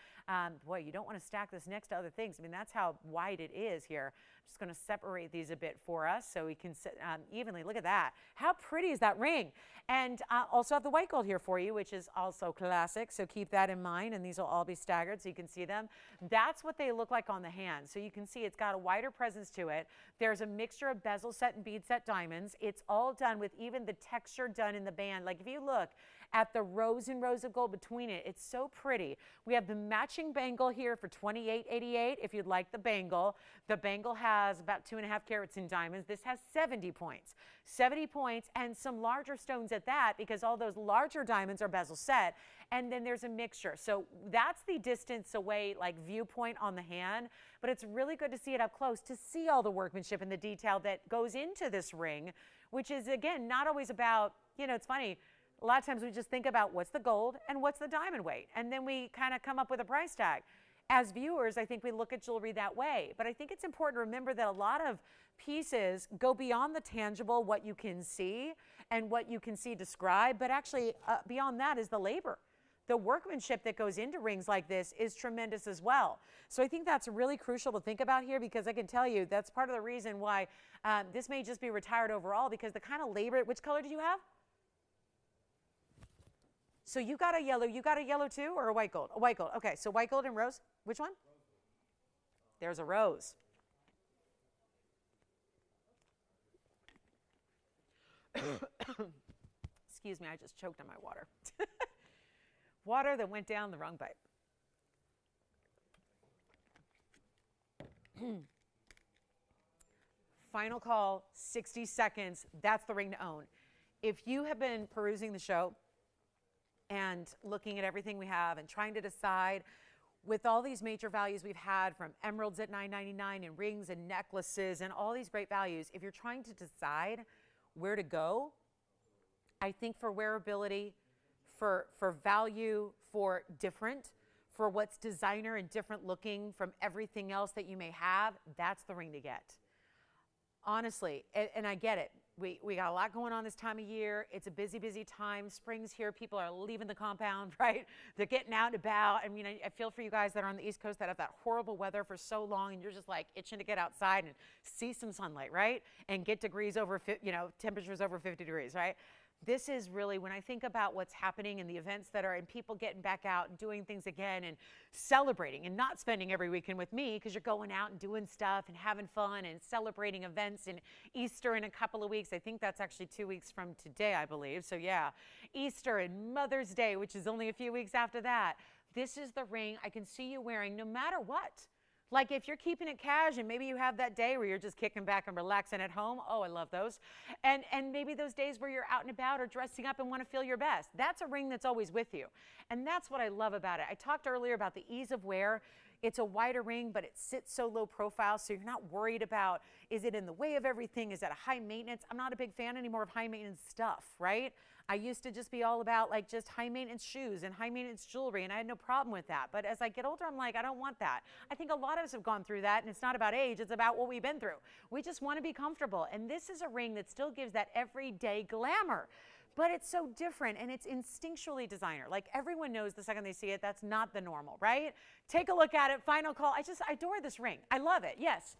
Boy, you don't want to stack this next to other things. I mean, that's how wide it is here. I'm just going to separate these a bit for us so we can sit evenly. Look at that. How pretty is that ring? And also have the white gold here for you, which is also classic. So keep that in mind. And these will all be staggered so you can see them. That's what they look like on the hand. So you can see it's got a wider presence to it. There's a mixture of bezel set and bead set diamonds. It's all done with even the texture done in the band. Like if you look at the rows and rows of gold between it, it's so pretty. We have the matching bangle here for $28.88 if you'd like the bangle. The bangle has about 2.5 carats in diamonds. This has 70 points. 70 points and some larger stones at that, because all those larger diamonds are bezel set. And then there's a mixture. So that's the distance away, like viewpoint on the hand. But it's really good to see it up close, to see all the workmanship and the detail that goes into this ring, which is, again, not always about, you know, it's funny. A lot of times we just think about what's the gold and what's the diamond weight, and then we kind of come up with a price tag. As viewers, I think we look at jewelry that way, but I think it's important to remember that a lot of pieces go beyond the tangible, what you can see and what you can see described, but actually beyond that is the labor. The workmanship that goes into rings like this is tremendous as well. So I think that's really crucial to think about here, because I can tell you that's part of the reason why this may just be retired overall, because the kind of labor. Which color did you have? So you got a yellow too, or a white gold? A white gold. Okay, so white gold and rose. Which one? There's a rose. Excuse me, I just choked on my water. Water that went down the wrong pipe. Final call, 60 seconds. That's the ring to own. If you have been perusing the show and looking at everything we have and trying to decide with all these major values we've had, from emeralds at $9.99 and rings and necklaces and all these great values, if you're trying to decide where to go, I think for wearability, for value, for different, for what's designer and different looking from everything else that you may have, that's the ring to get. Honestly, and I get it. We got a lot going on this time of year. It's a busy, busy time. Spring's here. People are leaving the compound, right? They're getting out and about. I mean, I feel for you guys that are on the East Coast that have that horrible weather for so long, and you're just like itching to get outside and see some sunlight, right? And get degrees over, temperatures over 50 degrees, right? This is really, when I think about what's happening and the events that are, and people getting back out and doing things again and celebrating and not spending every weekend with me, because you're going out and doing stuff and having fun and celebrating events, and Easter in a couple of weeks. I think that's actually 2 weeks from today, I believe. So yeah, Easter and Mother's Day, which is only a few weeks after that. This is the ring I can see you wearing no matter what. Like if you're keeping it cash and maybe you have that day where you're just kicking back and relaxing at home. Oh, I love those. And maybe those days where you're out and about or dressing up and want to feel your best. That's a ring that's always with you. And that's what I love about it. I talked earlier about the ease of wear. It's a wider ring, but it sits so low profile, so you're not worried about, is it in the way of everything? Is that a high maintenance? I'm not a big fan anymore of high maintenance stuff, right? I used to just be all about like just high maintenance shoes and high maintenance jewelry, and I had no problem with that. But as I get older, I'm like, I don't want that. I think a lot of us have gone through that, and it's not about age, it's about what we've been through. We just want to be comfortable, and this is a ring that still gives that everyday glamour. but it's so different and it's instinctually designer. Like everyone knows the second they see it, that's not the normal, right? Take a look at it. Final call. I adore this ring. I love it. Yes.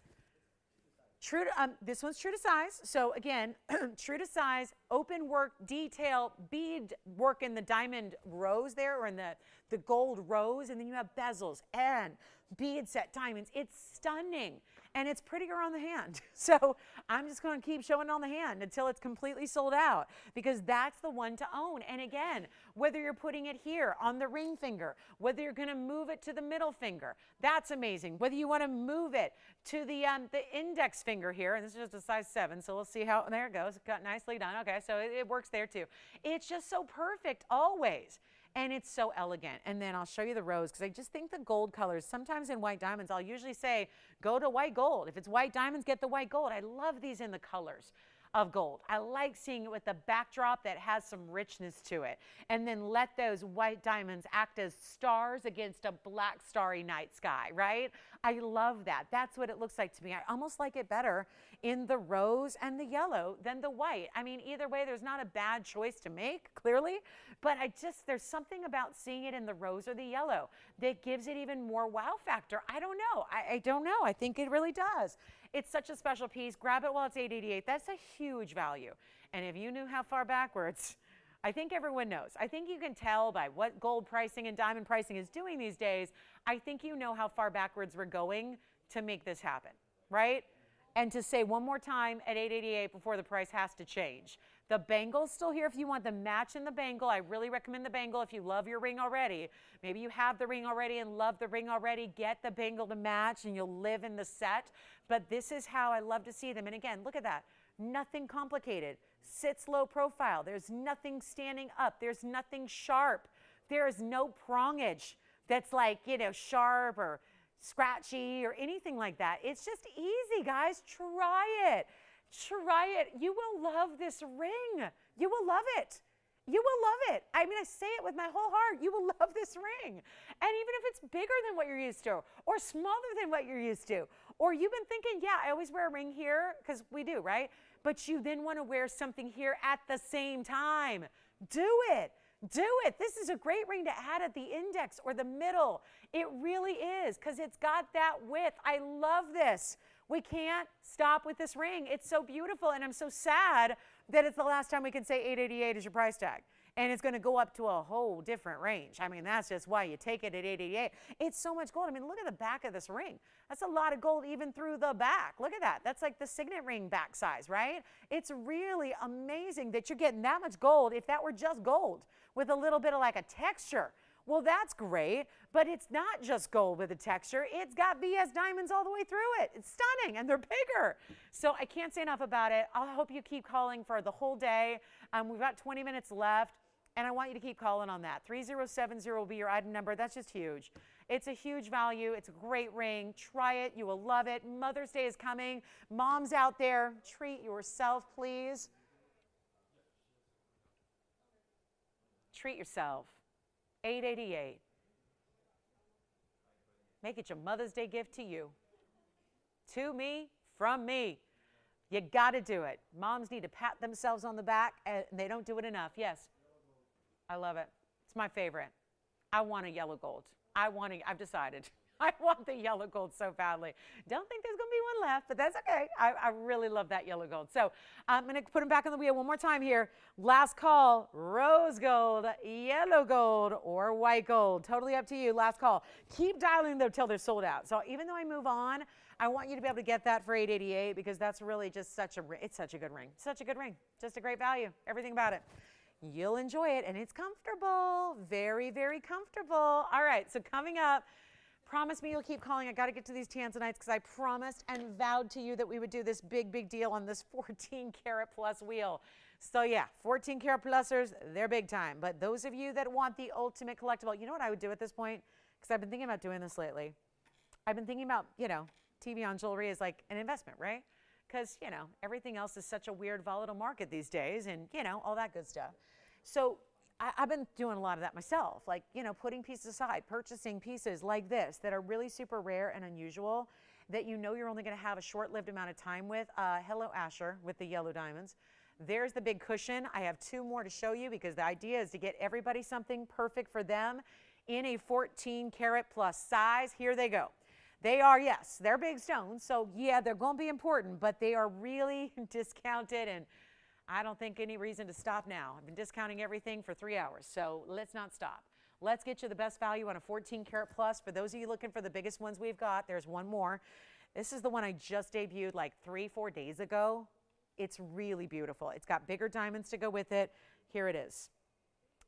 True to, this one's true to size. So again, true to size, open work, detail, bead work in the diamond rows there, or in the gold rows, and then you have bezels and bead set diamonds. It's stunning, and it's prettier on the hand. So I'm just going to keep showing it on the hand until it's completely sold out, because that's the one to own. And again, whether you're putting it here on the ring finger, whether you're going to move it to the middle finger, that's amazing. Whether you want to move it to the index finger here, and this is just a size 7, so we'll see how, there it goes, got nicely done. Okay, so it works there too. It's just so perfect always. And it's so elegant. And then I'll show you the rose, because I just think the gold colors, sometimes in white diamonds, I'll usually say, go to white gold. If it's white diamonds, get the white gold. I love these in the colors of gold. I like seeing it with the backdrop that has some richness to it. And then let those white diamonds act as stars against a black starry night sky, right? I love that. That's what it looks like to me. I almost like it better in the rose and the yellow than the white. I mean, either way, there's not a bad choice to make, clearly, but there's something about seeing it in the rose or the yellow that gives it even more wow factor. I don't know. I don't know. I think it really does. It's such a special piece. Grab it while it's $888. That's a huge value. And if you knew how far backwards, I think everyone knows. I think you can tell by what gold pricing and diamond pricing is doing these days. I think you know how far backwards we're going to make this happen, right? And to say one more time at $888 before the price has to change. The bangle's still here if you want the match in the bangle. I really recommend the bangle if you love your ring already. Maybe you have the ring already and love the ring already. Get the bangle to match and you'll live in the set. But this is how I love to see them. And again, look at that. Nothing complicated. Sits low profile. There's nothing standing up. There's nothing sharp. There is no prongage that's like, you know, sharp or scratchy or anything like that. It's just easy, guys. Try it. Try it. You will love this ring. You will love it. You will love it. I mean, I say it with my whole heart. You will love this ring. And even if it's bigger than what you're used to, or smaller than what you're used to, or you've been thinking, yeah, I always wear a ring here, because we do, right? But you then want to wear something here at the same time. Do it. Do it. This is a great ring to add at the index or the middle. It really is, because it's got that width. I love this. We can't stop with this ring. It's so beautiful, and I'm so sad that it's the last time we can say $888 is your price tag. And it's going to go up to a whole different range. I mean, that's just why you take it at $888. It's so much gold. I mean, look at the back of this ring. That's a lot of gold even through the back. Look at that. That's like the signet ring back size, right? It's really amazing that you're getting that much gold if that were just gold with a little bit of like a texture. Well, that's great, but it's not just gold with a texture. It's got VS diamonds all the way through it. It's stunning, and they're bigger. So I can't say enough about it. I hope you keep calling for the whole day. We've got 20 minutes left, and I want you to keep calling on that. 3070 will be your item number. That's just huge. It's a huge value. It's a great ring. Try it. You will love it. Mother's Day is coming. Moms out there, treat yourself, please. Treat yourself. $888. Make it your Mother's Day gift to you. To me, from me. You got to do it. Moms need to pat themselves on the back, and they don't do it enough. Yes. I love it. It's my favorite. I want a yellow gold. I've decided. I want the yellow gold so badly. Don't think there's going to be one left, but that's okay. I really love that yellow gold. So I'm going to put them back on the wheel one more time here. Last call, rose gold, yellow gold, or white gold. Totally up to you. Last call. Keep dialing though till they're sold out. So even though I move on, I want you to be able to get that for $888, because that's really just it's such a good ring. Such a good ring. Just a great value. Everything about it. You'll enjoy it, and it's comfortable. Very, very comfortable. All right, so coming up, promise me you'll keep calling. I got to get to these Tanzanites, because I promised and vowed to you that we would do this big, big deal on this 14 karat plus wheel. So yeah, 14 karat plusers, they're big time. But those of you that want the ultimate collectible, you know what I would do at this point? Because I've been thinking about doing this lately. I've been thinking about, you know, TVON jewelry is like an investment, right? Because, you know, everything else is such a weird, volatile market these days, and, you know, all that good stuff. So I've been doing a lot of that myself, like, you know, putting pieces aside, purchasing pieces like this that are really super rare and unusual, that you know you're only going to have a short-lived amount of time with. Hello, Asher, with the yellow diamonds. There's the big cushion. I have 2 more to show you because the idea is to get everybody something perfect for them in a 14 karat plus size. Here they go. They are, yes, they're big stones. So yeah, they're going to be important, but they are really discounted, and I don't think any reason to stop now. I've been discounting everything for 3 hours, so let's not stop. Let's get you the best value on a 14 karat plus. For those of you looking for the biggest ones we've got, there's one more. This is the one I just debuted like 3-4 days ago. It's really beautiful. It's got bigger diamonds to go with it. Here it is.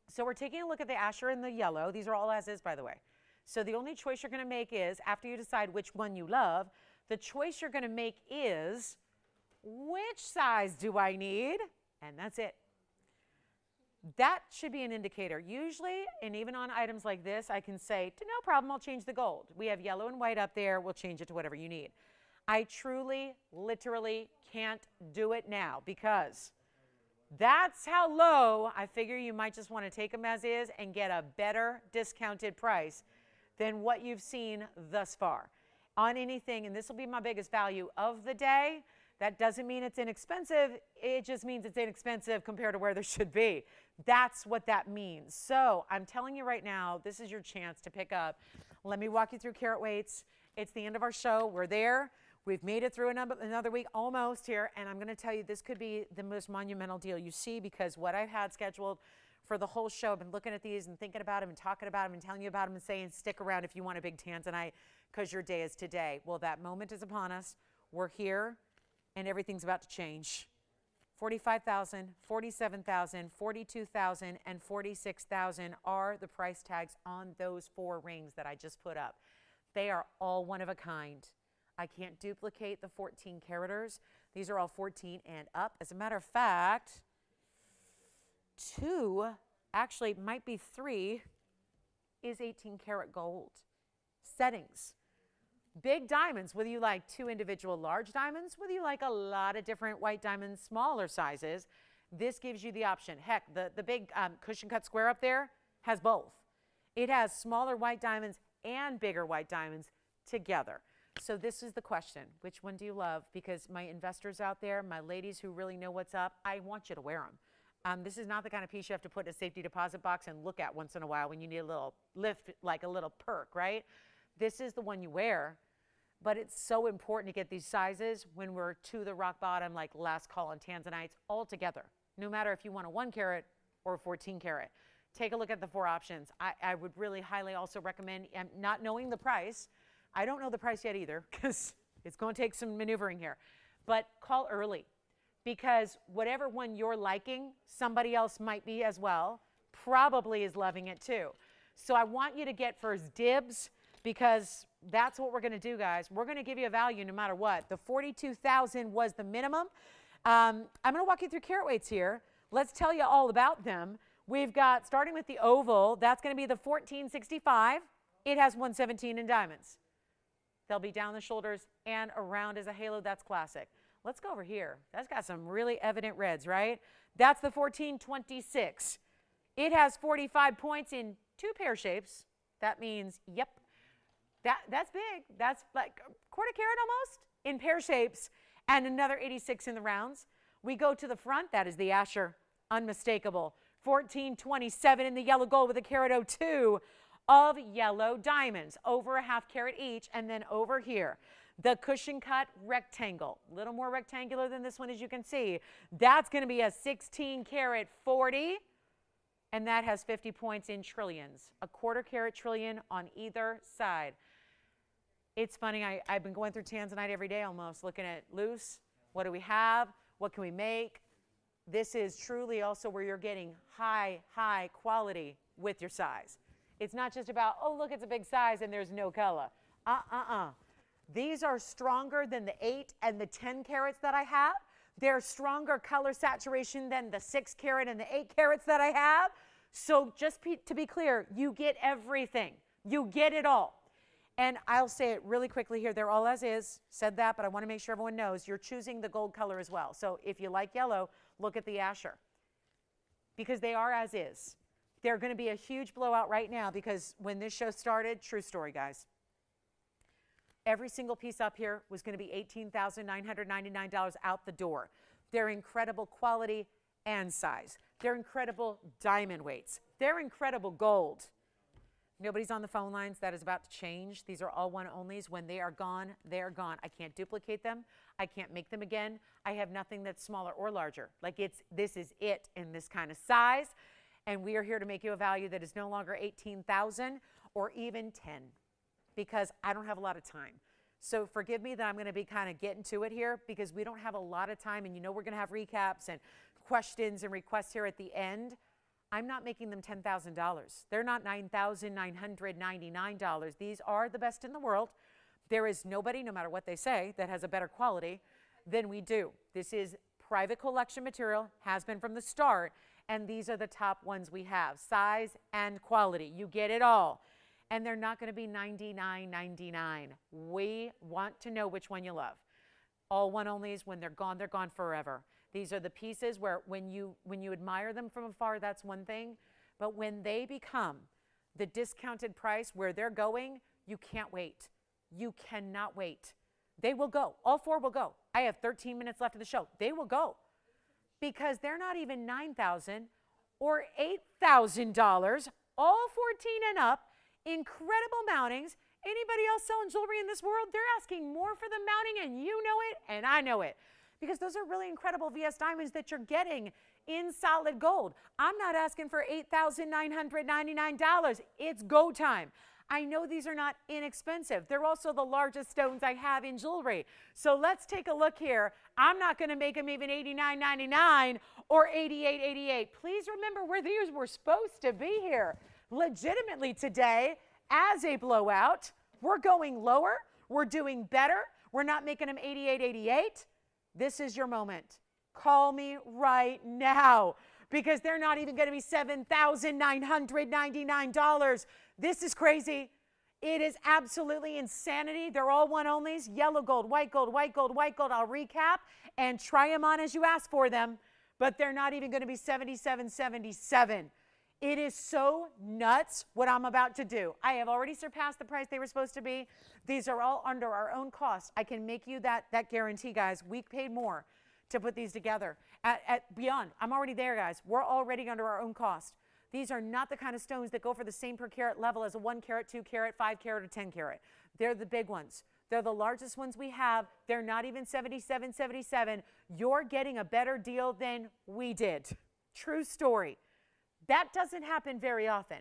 So we're taking a look at the Asher in the yellow. These are all as is, by the way. So the only choice you're going to make is, after you decide which one you love, the choice you're going to make is, which size do I need? And that's it. That should be an indicator. Usually, and even on items like this, I can say, no problem, I'll change the gold. We have yellow and white up there. We'll change it to whatever you need. I truly, literally can't do it now because that's how low I figure you might just want to take them as is and get a better discounted price than what you've seen thus far on anything. And this will be my biggest value of the day. That doesn't mean it's inexpensive. It just means it's inexpensive compared to where there should be. That's what that means. So I'm telling you right now, this is your chance to pick up. Let me walk you through carat weights. It's the end of our show. We're there. We've made it through another week almost here, and I'm going to tell you this could be the most monumental deal you see, because what I've had scheduled for the whole show, I've been looking at these and thinking about them and talking about them and telling you about them and saying stick around if you want a big Tanzanite because your day is today. Well, that moment is upon us. We're here, and everything's about to change. 45,000, 47,000, 42,000, and 46,000 are the price tags on those 4 rings that I just put up. They are all one of a kind. I can't duplicate the 14 caraters. These are all 14 and up. As a matter of fact, 2, actually might be 3, is 18 karat gold. Settings. Big diamonds, whether you like 2 individual large diamonds, whether you like a lot of different white diamonds, smaller sizes, this gives you the option. Heck, the big cushion cut square up there has both. It has smaller white diamonds and bigger white diamonds together. So this is the question. Which one do you love? Because my investors out there, my ladies who really know what's up, I want you to wear them. This is not the kind of piece you have to put in a safety deposit box and look at once in a while when you need a little lift, like a little perk, right? This is the one you wear, but it's so important to get these sizes when we're to the rock bottom, like last call on Tanzanites, all together, no matter if you want a 1 carat or a 14 carat. Take a look at the 4 options. I would really highly also recommend, not knowing the price, I don't know the price yet either because it's going to take some maneuvering here, but call early, because whatever one you're liking, somebody else might be as well, probably is loving it too. So I want you to get first dibs, because that's what we're going to do, guys. We're going to give you a value no matter what. The 42,000 was the minimum. I'm going to walk you through carat weights here. Let's tell you all about them. We've got, starting with the oval, that's going to be the 1465. It has 117 in diamonds. They'll be down the shoulders and around as a halo. That's classic. Let's go over here. That's got some really evident reds, right? That's the 1426. It has 45 points in 2 pear shapes. That means, yep, that's big. That's like a quarter carat almost in pear shapes, and another 86 in the rounds. We go to the front. That is the Asher, unmistakable. 1427 in the yellow gold with a carat 02 of yellow diamonds, over a ½ carat each. And then over here, the cushion cut rectangle, a little more rectangular than this one, as you can see. That's going to be a 16 karat 40, and that has 50 points in trillions, a quarter carat trillion on either side. It's funny, I've been going through Tanzanite every day almost, looking at loose, what do we have, what can we make? This is truly also where you're getting high quality with your size. It's not just about, oh, look, it's a big size and there's no color. These are stronger than the 8 and the 10 carats that I have. They're stronger color saturation than the 6 carat and the 8 carats that I have. So just to be clear, you get everything. You get it all. And I'll say it really quickly here. They're all as is. Said that, but I want to make sure everyone knows you're choosing the gold color as well. So if you like yellow, look at the Asher, because they are as is. They're going to be a huge blowout right now, because when this show started, true story, guys, every single piece up here was going to be $18,999 out the door. They're incredible quality and size. They're incredible diamond weights. They're incredible gold. Nobody's on the phone lines. That is about to change. These are all one-onlys. When they are gone, they are gone. I can't duplicate them. I can't make them again. I have nothing that's smaller or larger. Like this is it in this kind of size. And we are here to make you a value that is no longer $18,000 or even $10, because I don't have a lot of time. So forgive me that I'm going to be kind of getting to it here, because we don't have a lot of time, and you know we're going to have recaps and questions and requests here at the end. I'm not making them $10,000. They're not $9,999. These are the best in the world. There is nobody, no matter what they say, that has a better quality than we do. This is private collection material, has been from the start, and these are the top ones we have. Size and quality. You get it all. And they're not going to be $99.99. We want to know which one you love. All one-onlys, when they're gone forever. These are the pieces where when you admire them from afar, that's one thing. But when they become the discounted price where they're going, you can't wait. You cannot wait. They will go. All four will go. I have 13 minutes left of the show. They will go, because they're not even $9,000 or $8,000. All 14 and up. Incredible mountings. Anybody else selling jewelry in this world, they're asking more for the mounting, and you know it, and I know it. Because those are really incredible VS diamonds that you're getting in solid gold. I'm not asking for $8,999. It's go time. I know these are not inexpensive. They're also the largest stones I have in jewelry. So let's take a look here. I'm not going to make them even $89.99 or $88.88. Please remember where these were supposed to be here. Legitimately today, as a blowout, we're going lower. We're doing better. We're not making them $88.88. This is your moment. Call me right now, because they're not even going to be $7,999. This is crazy. It is absolutely insanity. They're all one-onlys, yellow gold, white gold, white gold, white gold. I'll recap and try them on as you ask for them, but they're not even going to be $77.77. It is so nuts what I'm about to do. I have already surpassed the price they were supposed to be. These are all under our own cost. I can make you that guarantee, guys. We paid more to put these together. At Beyond, I'm already there, guys. We're already under our own cost. These are not the kind of stones that go for the same per carat level as a 1 carat, 2 carat, 5 carat, or 10 carat. They're the big ones. They're the largest ones we have. They're not even $77.77. You're getting a better deal than we did. True story. That doesn't happen very often.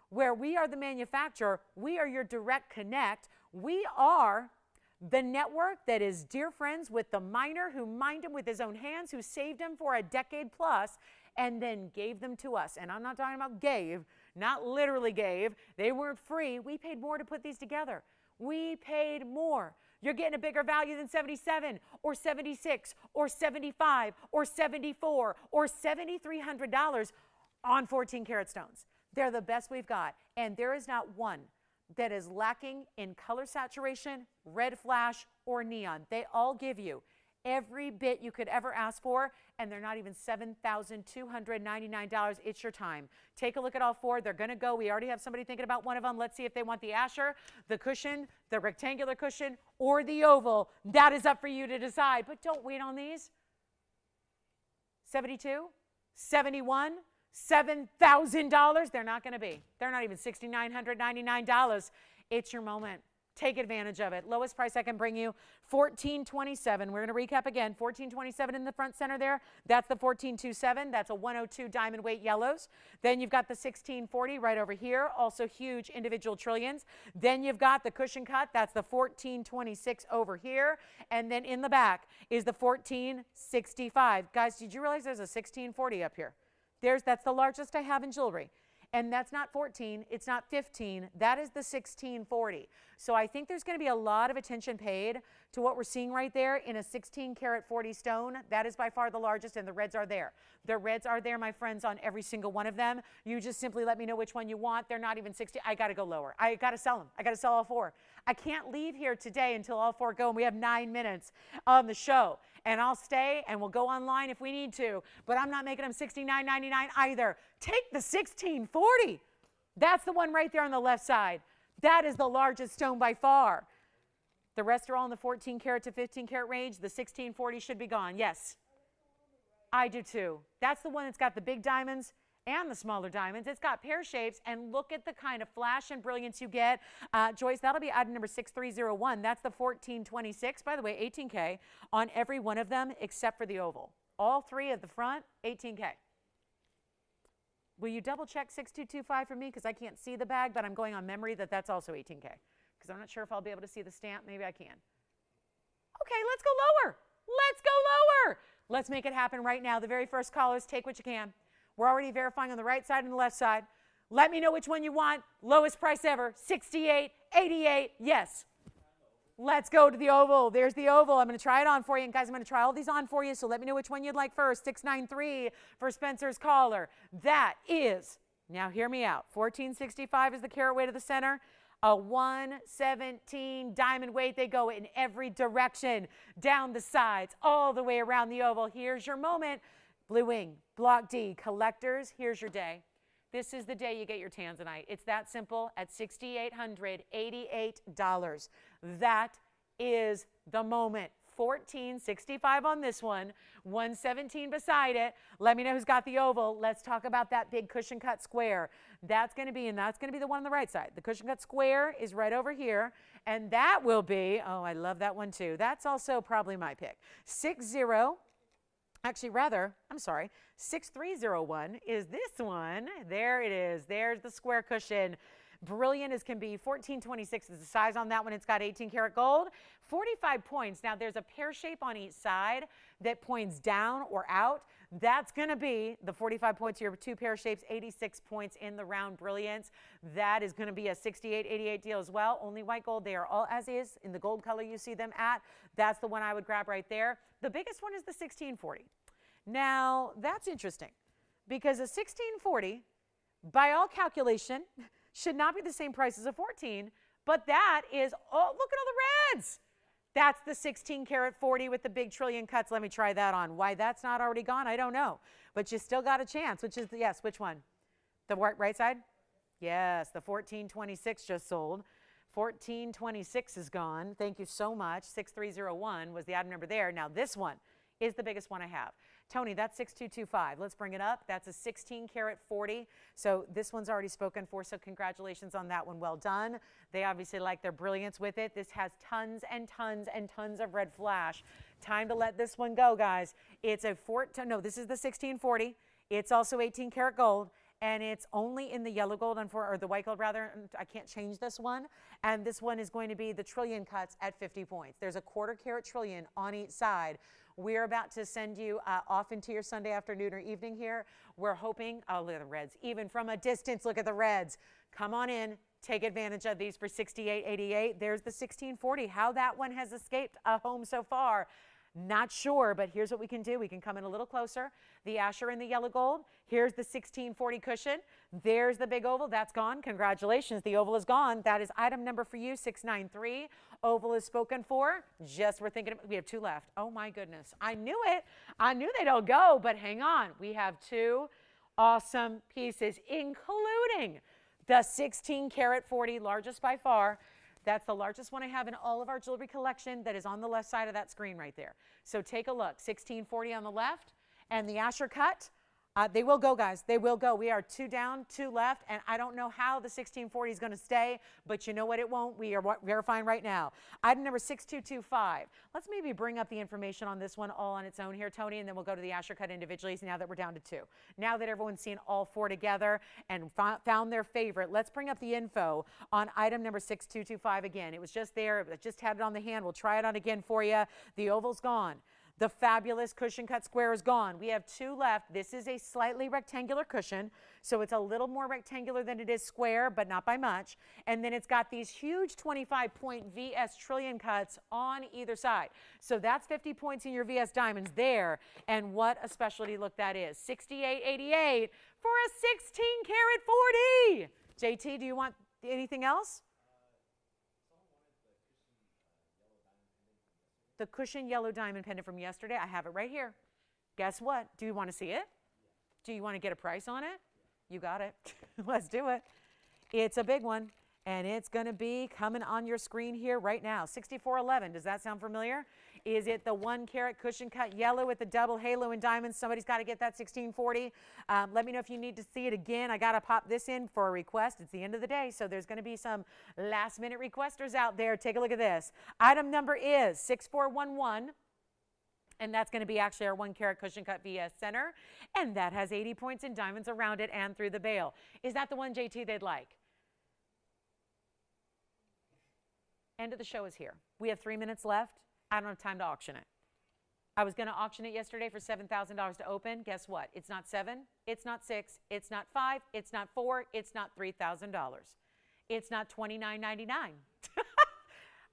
Where we are the manufacturer, we are your direct connect. We are the network that is dear friends with the miner who mined them with his own hands, who saved them for a decade plus, and then gave them to us. And I'm not talking about gave, not literally gave. They weren't free. We paid more to put these together. We paid more. You're getting a bigger value than $77 or $76 or $75 or $74 or $7,300 on 14 karat stones. They're the best we've got. And there is not one that is lacking in color saturation, red flash, or neon. They all give you every bit you could ever ask for, and they're not even $7,299. It's your time. Take a look at all four. They're going to go. We already have somebody thinking about one of them. Let's see if they want the Asher, the cushion, the rectangular cushion, or the oval. That is up for you to decide. But don't wait on these. 72, 71, $7,000. They're not going to be. They're not even $6,999. It's your moment. Take advantage of it. Lowest price I can bring you, $14.27. We're going to recap again. $14.27 in the front center there. That's the $14.27. That's a 102 diamond weight yellows. Then you've got the $16.40 right over here. Also huge individual trillions. Then you've got the cushion cut. That's the $14.26 over here. And then in the back is the $14.65. Guys, did you realize there's a $16.40 up here? That's the largest I have in jewelry. And that's not 14, it's not 15, that is the 1640. So I think there's going to be a lot of attention paid to what we're seeing right there in a 16 karat 40 stone. That is by far the largest, and the reds are there. The reds are there, my friends, on every single one of them. You just simply let me know which one you want. They're not even 60. I got to go lower. I got to sell them. I got to sell all four. I can't leave here today until all four go, and we have 9 minutes on the show. And I'll stay, and we'll go online if we need to. But I'm not making them $69.99 either. Take the 1640. That's the one right there on the left side. That is the largest stone by far. The rest are all in the 14 karat to 15 karat range. The 1640 should be gone. Yes. I do too. That's the one that's got the big diamonds and the smaller diamonds. It's got pear shapes, and look at the kind of flash and brilliance you get. Joyce, that'll be item number 6301. That's the 1426. By the way, 18K on every one of them except for the oval. All three at the front, 18K. Will you double check 6225 for me? Because I can't see the bag, but I'm going on memory that that's also 18K. Because I'm not sure if I'll be able to see the stamp. Maybe I can. Okay, let's go lower. Let's go lower. Let's make it happen right now. The very first callers, take what you can. We're already verifying on the right side and the left side. Let me know which one you want. Lowest price ever, $68.88. Yes. Let's go to the oval. There's the oval. I'm going to try it on for you. And guys, I'm going to try all these on for you, so let me know which one you'd like first. 693 for Spencer's caller. That is, now hear me out, $14.65 is the carat weight of the center. A 117 diamond weight. They go in every direction, down the sides, all the way around the oval. Here's your moment. Blue Wing, Block D, collectors, here's your day. This is the day you get your Tanzanite. It's that simple at $6,888. That is the moment. $14.65 on this one, $117 beside it. Let me know who's got the oval. Let's talk about that big cushion cut square. That's going to be, and that's going to be the one on the right side. The cushion cut square is right over here, and that will be, oh, I love that one too. That's also probably my pick. 6301 is this one. There it is. There's the square cushion. Brilliant as can be. 1426 is the size on that one. It's got 18 karat gold. 45 points. Now there's a pear shape on each side that points down or out. That's going to be the 45 points. Your two pear shapes, 86 points in the round brilliance. That is going to be a 68.88 deal as well. Only white gold. They are all as is in the gold color you see them at. That's the one I would grab right there. The biggest one is the 1640. Now that's interesting because a 1640, by all calculation, should not be the same price as a 14, but that is, oh, look at all the reds. That's the 16 karat 40 with the big trillion cuts. Let me try that on. Why that's not already gone, I don't know. But you still got a chance, which is, yes, which one? The right side? Yes, the 1426 just sold. 1426 is gone. Thank you so much. 6301 was the item number there. Now this one is the biggest one I have. Tony, that's 6225. Let's bring it up. That's a 16 karat 40. So this one's already spoken for, so congratulations on that one. Well done. They obviously like their brilliance with it. This has tons and tons and tons of red flash. Time to let this one go, guys. It's a this is the 1640. It's also 18 karat gold. And it's only in the yellow gold, or the white gold rather. I can't change this one. And this one is going to be the trillion cuts at 50 points. There's a quarter carat trillion on each side. We're about to send you off into your Sunday afternoon or evening here. We're hoping, oh, look at the reds. Even from a distance, look at the reds. Come on in, take advantage of these for $68.88. There's the 1640. How that one has escaped a home so far, not sure, but here's what we can do. We can come in a little closer. The Asher in the yellow gold. Here's the 1640 cushion. There's the big oval. That's gone. Congratulations. The oval is gone. That is item number for you, 693. Oval is spoken for. Just we're thinking, we have two left. Oh my goodness. I knew it. I knew they'd all go, but hang on. We have two awesome pieces, including the 16 karat 40, largest by far. That's the largest one I have in all of our jewelry collection that is on the left side of that screen right there. So take a look, 1640 on the left, and the Asher cut. They will go, guys. They will go. We are two down, two left, and I don't know how the 1640 is going to stay, but you know what? It won't. We are verifying right now. Item number 6225. Let's maybe bring up the information on this one all on its own here, Tony, and then we'll go to the Asher cut individually now that we're down to two. Now that everyone's seen all four together and found their favorite, let's bring up the info on item number 6225 again. It was just there. I just had it on the hand. We'll try it on again for you. The oval's gone. The fabulous cushion cut square is gone. We have two left. This is a slightly rectangular cushion, so it's a little more rectangular than it is square, but not by much. And then it's got these huge 25-point VS trillion cuts on either side. So that's 50 points in your VS diamonds there. And what a specialty look that is. $68.88 for a 16 karat 40. JT, do you want anything else? The cushion yellow diamond pendant from yesterday. I have it right here. Guess what? Do you want to see it? Do you want to get a price on it? You got it. Let's do it. It's a big one. And it's going to be coming on your screen here right now. 6411. Does that sound familiar? Is it the 1 carat cushion cut yellow with the double halo and diamonds? Somebody's got to get that 1640. Let me know if you need to see it again. I got to pop this in for a request. It's the end of the day, so there's going to be some last minute requesters out there. Take a look at this. Item number is 6411. And that's going to be actually our 1 carat cushion cut VS center. And that has 80 points in diamonds around it and through the bail. Is that the one, JT, they'd like? End of the show is here. We have 3 minutes left. I don't have time to auction it. I was going to auction it yesterday for $7,000 to open. Guess what? It's not 7, it's not 6, it's not 5, it's not 4, it's not $3,000. It's not $29.99.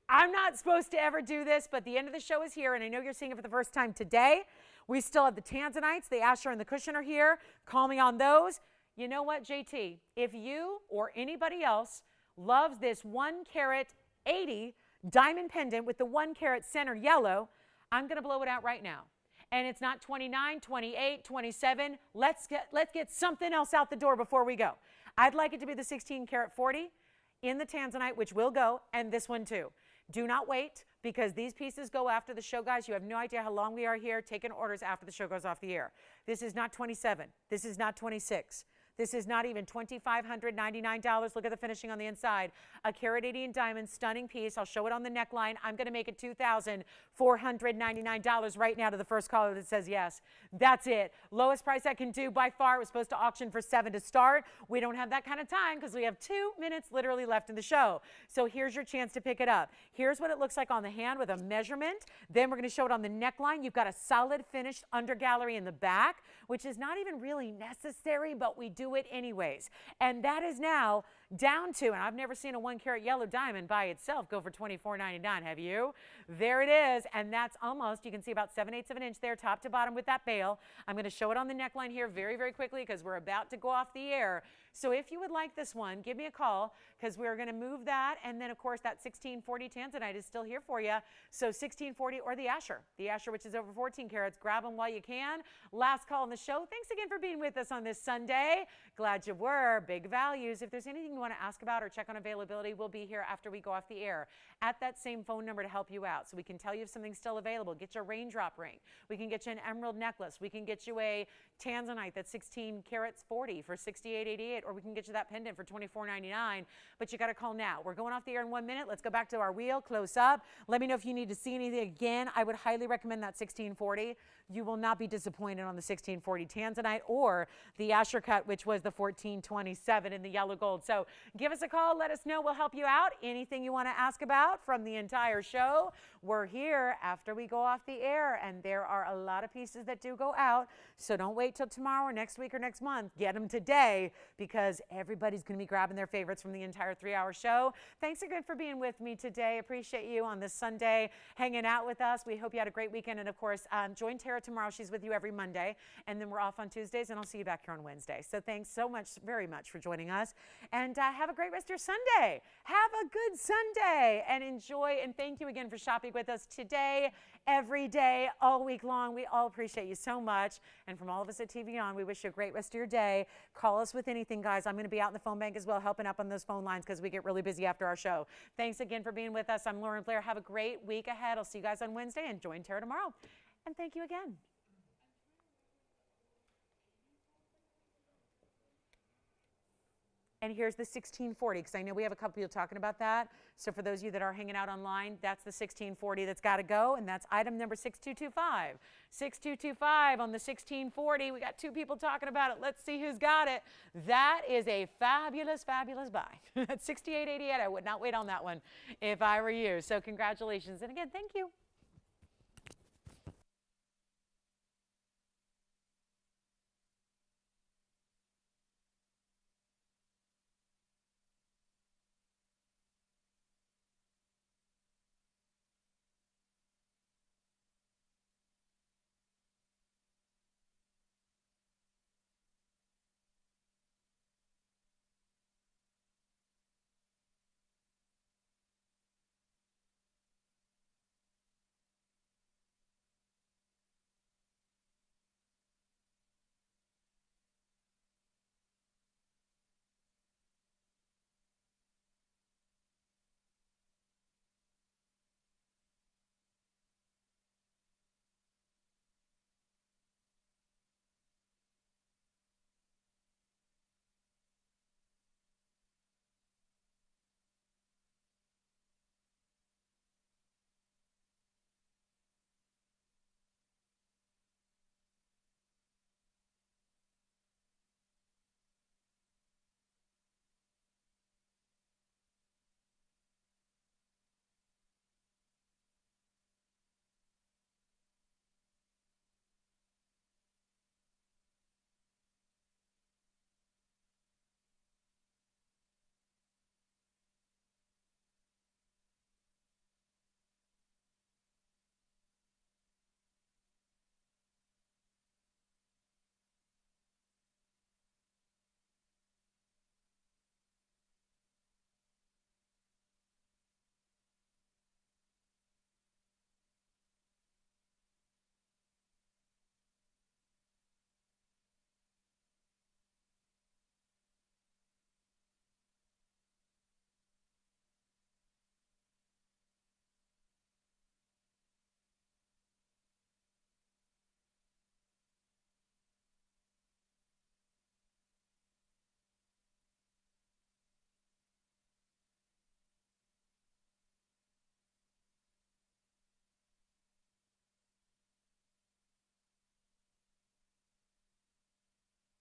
I'm not supposed to ever do this, but the end of the show is here, and I know you're seeing it for the first time today. We still have the Tanzanites, the Asher, and the cushion are here. Call me on those. You know what, JT? If you or anybody else loves this 1 carat 80 diamond pendant with the 1 carat center yellow, I'm going to blow it out right now. And it's not 29, 28, 27. Let's get something else out the door before we go. I'd like it to be the 16 carat 40 in the Tanzanite, which will go, and this one too. Do not wait, because these pieces go after the show, guys. You have no idea how long we are here taking orders after the show goes off the air. This is not 27. This is not 26. This is not even $2,599. Look at the finishing on the inside. A carat 80 in diamonds, stunning piece. I'll show it on the neckline. I'm going to make it $2,499 right now to the first caller that says yes. That's it. Lowest price I can do by far. It was supposed to auction for 7 to start. We don't have that kind of time because we have 2 minutes literally left in the show. So here's your chance to pick it up. Here's what it looks like on the hand with a measurement. Then we're going to show it on the neckline. You've got a solid finished under gallery in the back, which is not even really necessary, but we do it anyways. And that is now down to, and I've never seen a 1 carat yellow diamond by itself go for $24.99, have you? There it is, and that's almost, you can see about 7/8 of an inch there, top to bottom with that bail. I'm going to show it on the neckline here very, very quickly because we're about to go off the air. So if you would like this one, give me a call because we're going to move that, and then of course that 1640 Tanzanite is still here for you. So 1640 or the Asher, which is over 14 carats. Grab them while you can. Last call on the show. Thanks again for being with us on this Sunday. Glad you were. Big values. If there's anything you want to ask about or check on availability, we'll be here after we go off the air at that same phone number to help you out. So we can tell you if something's still available. Get you a raindrop ring. We can get you an emerald necklace. We can get you a Tanzanite that's 16 carats 40 for $68.88, or we can get you that pendant for $24.99. But you got to call now. We're going off the air in 1 minute. Let's go back to our wheel, close up. Let me know if you need to see anything again. I would highly recommend that 1640. You will not be disappointed on the 1640 Tanzanite or the Asher cut, which was the 1427 in the yellow gold. So give us a call. Let us know. We'll help you out. Anything you want to ask about from the entire show, we're here after we go off the air. And there are a lot of pieces that do go out. So don't wait till tomorrow or next week or next month. Get them today because everybody's going to be grabbing their favorites from the entire 3-hour show. Thanks again for being with me today. Appreciate you on this Sunday hanging out with us. We hope you had a great weekend. And of course, join Tara tomorrow. She's with you every Monday. And then we're off on Tuesdays, and I'll see you back here on Wednesday. So thanks so much, very much for joining us. And have a great rest of your Sunday. Have a good Sunday and enjoy. And thank you again for shopping with us today, every day, all week long. We all appreciate you so much. And from all of us at TVON, we wish you a great rest of your day. Call us with anything, guys. I'm going to be out in the phone bank as well, helping up on those phone lines because we get really busy after our show. Thanks again for being with us. I'm Lauren Blair. Have a great week ahead. I'll see you guys on Wednesday, and join Tara tomorrow. And thank you again. And here's the 1640, because I know we have a couple people talking about that. So for those of you that are hanging out online, that's the 1640 that's got to go, and that's item number 6225. 6225 on the 1640. We got 2 people talking about it. Let's see who's got it. That is a fabulous, fabulous buy. At $68.88, I would not wait on that one if I were you. So congratulations. And again, thank you.